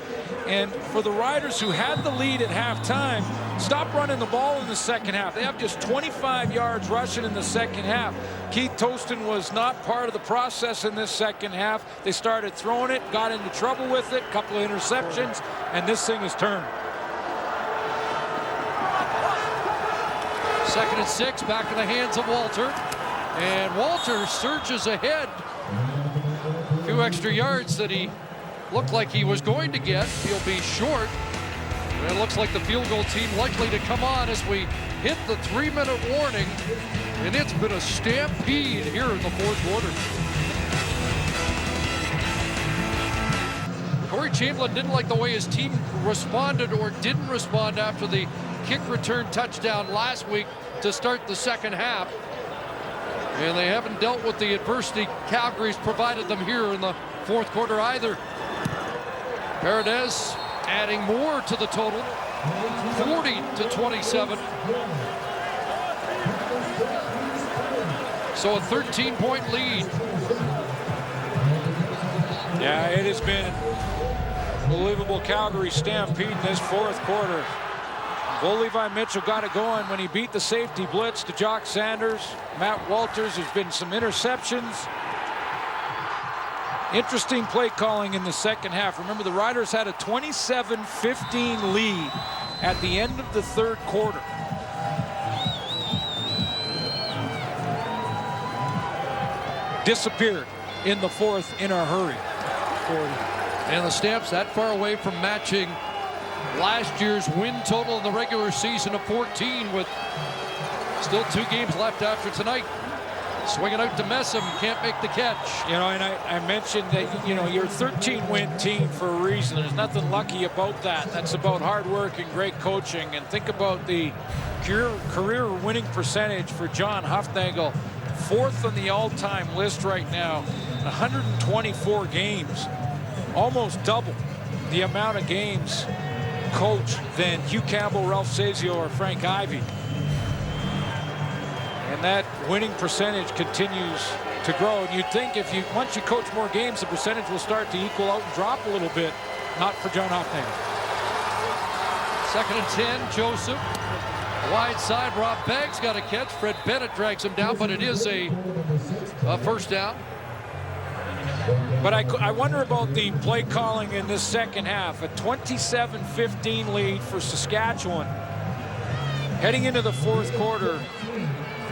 And for the Riders who had the lead at halftime, stop running the ball in the second half. They have just 25 yards rushing in the second half. Keith Toston was not part of the process in this second half. They started throwing it, got into trouble with it, a couple of interceptions, and this thing has turned. 2nd and 6, back in the hands of Walter. And Walter surges ahead. A few extra yards that he looked like he was going to get. He'll be short. And it looks like the field goal team likely to come on as we hit the 3-minute warning. And it's been a stampede here in the fourth quarter. Corey Chamberlain didn't like the way his team responded or didn't respond after the kick return touchdown last week to start the second half. And they haven't dealt with the adversity Calgary's provided them here in the fourth quarter either. Paredes adding more to the total, 40-27. So a 13-point lead. Yeah, it has been unbelievable Calgary stampede in this fourth quarter. Bo Levi Mitchell got it going when he beat the safety blitz to Jock Sanders. Matt Walters, there's been some interceptions. Interesting play calling in the second half. Remember, the Riders had a 27-15 lead at the end of the third quarter. Disappeared in the fourth in a hurry. And the Stamps that far away from matching last year's win total in the regular season of 14 with still 2 games left after tonight. Swinging out to Messam, can't make the catch. You know, and I mentioned that, you know, you're a 13-win team for a reason. There's nothing lucky about that. That's about hard work and great coaching. And think about the career winning percentage for John Hufnagel. 4th on the all-time list right now, 124 games. Almost double the amount of games coached than Hugh Campbell, Ralph Sazio, or Frank Ivey. And that winning percentage continues to grow. And you'd think once you coach more games, the percentage will start to equal out and drop a little bit. Not for John Hufnagel. 2nd and 10, Joseph. Wide side, Rob Baggs got a catch. Fred Bennett drags him down, but it is a first down. But I wonder about the play calling in this second half. A 27-15 lead for Saskatchewan. Heading into the fourth quarter,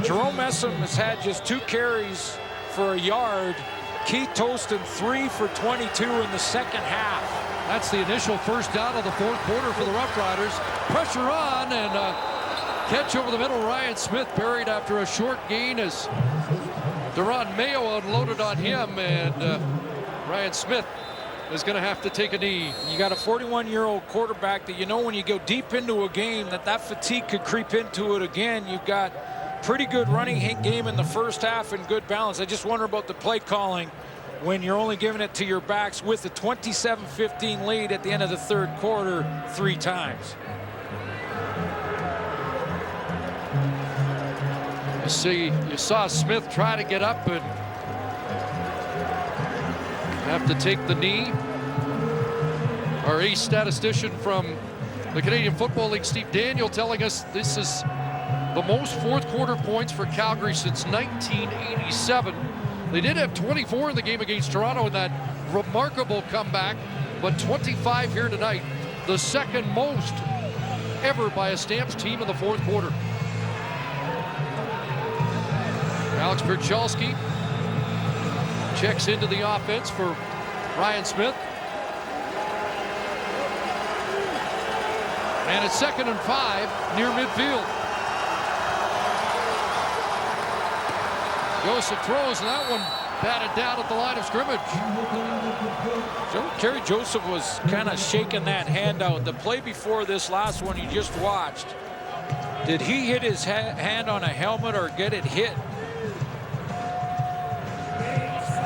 Jerome Messam has had just 2 carries for a yard. Keith Toston 3 for 22 in the second half. That's the initial first down of the fourth quarter for the Roughriders. Pressure on, and catch over the middle. Ryan Smith buried after a short gain as Duron Mayo unloaded on him, and Ryan Smith is going to have to take a knee. You got a 41-year-old quarterback that, you know, when you go deep into a game, that fatigue could creep into it again. You've got pretty good running game in the first half and good balance. I just wonder about the play calling when you're only giving it to your backs with a 27-15 lead at the end of the third quarter 3 times. You saw Smith try to get up and have to take the knee. Our ace statistician from the Canadian Football League, Steve Daniel, telling us this is the most fourth quarter points for Calgary since 1987. They did have 24 in the game against Toronto in that remarkable comeback, but 25 here tonight, the second most ever by a Stamps team in the fourth quarter. Alex Perchalski checks into the offense for Ryan Smith. And it's 2nd and 5 near midfield. Joseph throws, and that one batted down at the line of scrimmage. Kerry Joseph was kind of shaking that hand out. The play before this last one you just watched, did he hit his hand on a helmet or get it hit?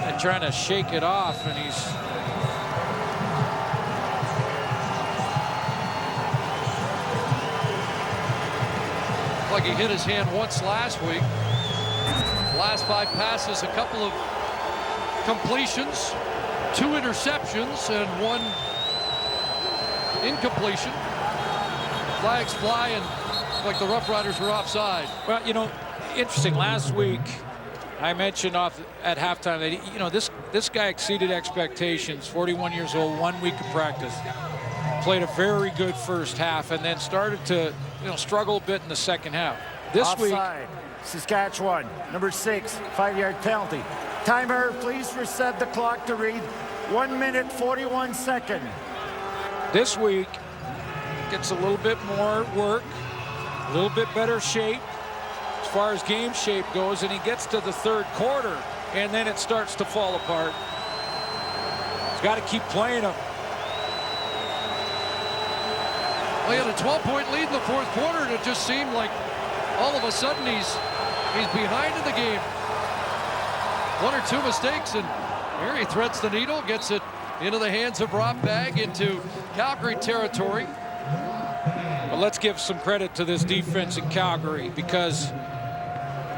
And trying to shake it off, and he's like he hit his hand once last week. Last 5 passes, a couple of completions, 2 interceptions, and 1 incompletion. Flags fly, and like the Roughriders were offside. Well, you know, interesting. Last week, I mentioned at halftime that, you know, this guy exceeded expectations. 41 years old, 1 week of practice. Played a very good first half, and then started to, you know, struggle a bit in the second half. This Offside. week, Saskatchewan, number 6, 5-yard penalty. Timer, please reset the clock to read 1 minute 41 seconds. This week, gets a little bit more work, a little bit better shape as far as game shape goes, and he gets to the third quarter, and then it starts to fall apart. He's got to keep playing him. Well, he had a 12-point lead in the fourth quarter, and it just seemed like all of a sudden he's behind in the game. 1 or 2 mistakes, and here he threads the needle, gets it into the hands of Rob Bagg into Calgary territory. But let's give some credit to this defense in Calgary, because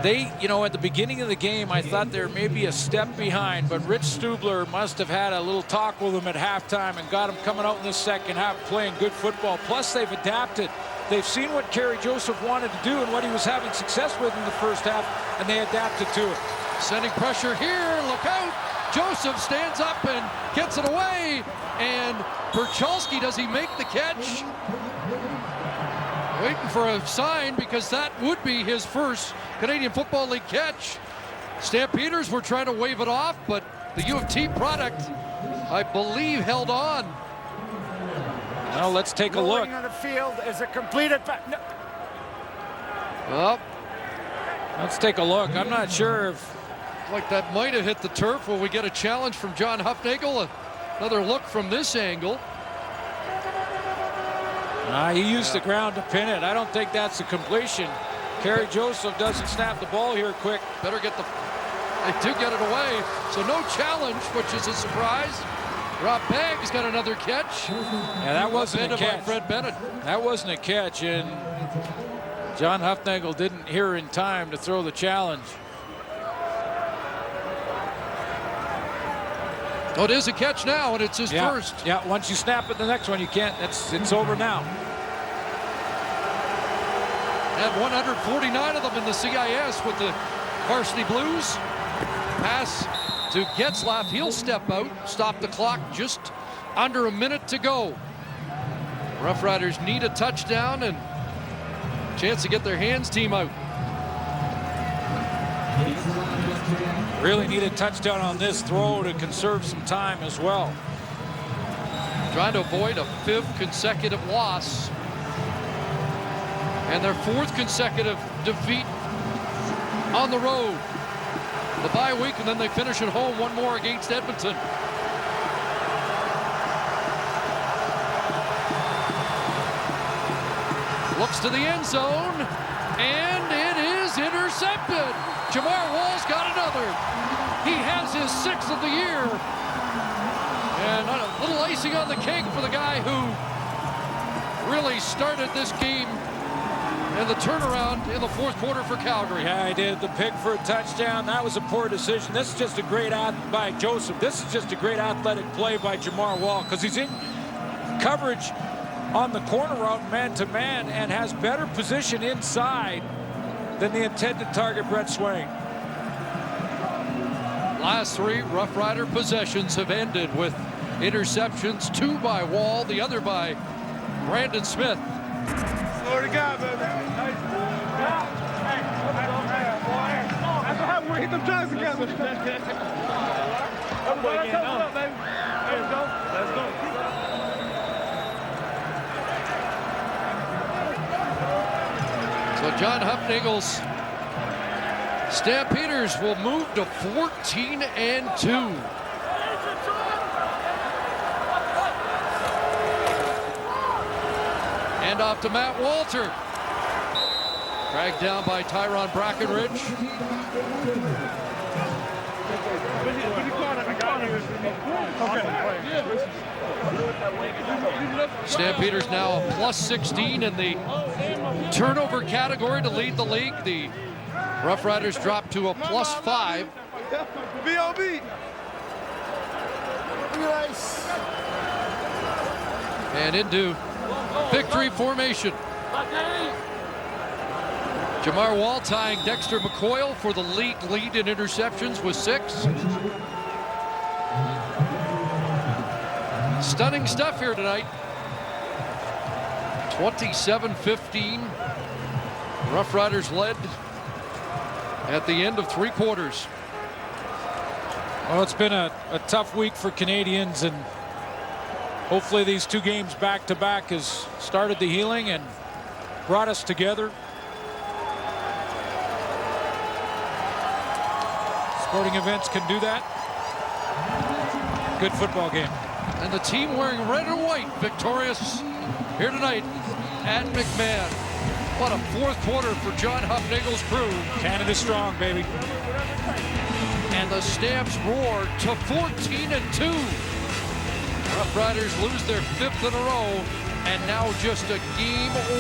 they, you know, at the beginning of the game, I thought there may be a step behind, but Rich Stubler must have had a little talk with them at halftime and got them coming out in the second half playing good football. Plus, they've adapted. They've seen what Kerry Joseph wanted to do and what he was having success with in the first half, and they adapted to it. Sending pressure here, look out. Joseph stands up and gets it away, and Perchalski, does he make the catch? Waiting for a sign, because that would be his first Canadian Football League catch. Stampeders were trying to wave it off, but the U of T product, I believe, held on. Well, let's take a look. Rolling on the field is a completed no. Well, let's take a look. I'm not sure if, like, that might have hit the turf. Will we get a challenge from John Huffnagel? Another look from this angle. He used the ground to pin it. I don't think that's a completion. Kerry Joseph doesn't snap the ball here quick. Better get the... They do get it away. So no challenge, which is a surprise. Rob Bagg's got another catch. Yeah, that wasn't a catch. By Fred Bennett. That wasn't a catch, and John Huffnagel didn't hear in time to throw the challenge. Oh, it is a catch now, and it's his first. Yeah, once you snap it, the next one you can't. It's over now. Had 149 of them in the CIS with the Varsity Blues. Pass to Getzlaff. He'll step out, stop the clock, just under a minute to go. Roughriders need a touchdown and a chance to get their hands team out. Really needed touchdown on this throw to conserve some time as well. Trying to avoid a 5th consecutive loss. And their 4th consecutive defeat on the road. The bye week, and then they finish at home one more against Edmonton. Looks to the end zone, and it is intercepted. Jamar Wall's got another. He has his 6th of the year. And a little icing on the cake for the guy who really started this game and the turnaround in the 4th quarter for Calgary. Yeah, he did. The pick for a touchdown. That was a poor decision. This is just a great by Joseph. This is just a great athletic play by Jamar Wall because he's in coverage on the corner route man-to-man and has better position inside than the intended target, Brett Swain. Last 3 Rough Rider possessions have ended with interceptions, 2 by Wall, the other by Brandon Smith. Slow to God, baby. Nice. That's what happened when we hit them drives together. Everybody come up, baby. There you go. Let's go. So John Hufnagel's Stampeders will move to 14-2. And off to Matt Walter. Dragged down by Tyron Brackenridge. Stampeders now a +16 in the turnover category to lead the league. The Rough Riders drop to a +5. B.O.B. And into victory formation. Jamar Wall tying Dexter McCoyle for the league lead in interceptions with 6. Stunning stuff here tonight. 27-15. Rough Riders led at the end of 3 quarters. Well, it's been a tough week for Canadians, and hopefully these 2 games back-to-back has started the healing and brought us together. Sporting events can do that. Good football game. And the team wearing red and white victorious here tonight at McMahon. What a 4th quarter for John Hufnagel's crew. Canada strong, baby. And the Stamps roar to 14-2. Rough Riders lose their 5th in a row, and now just a game over.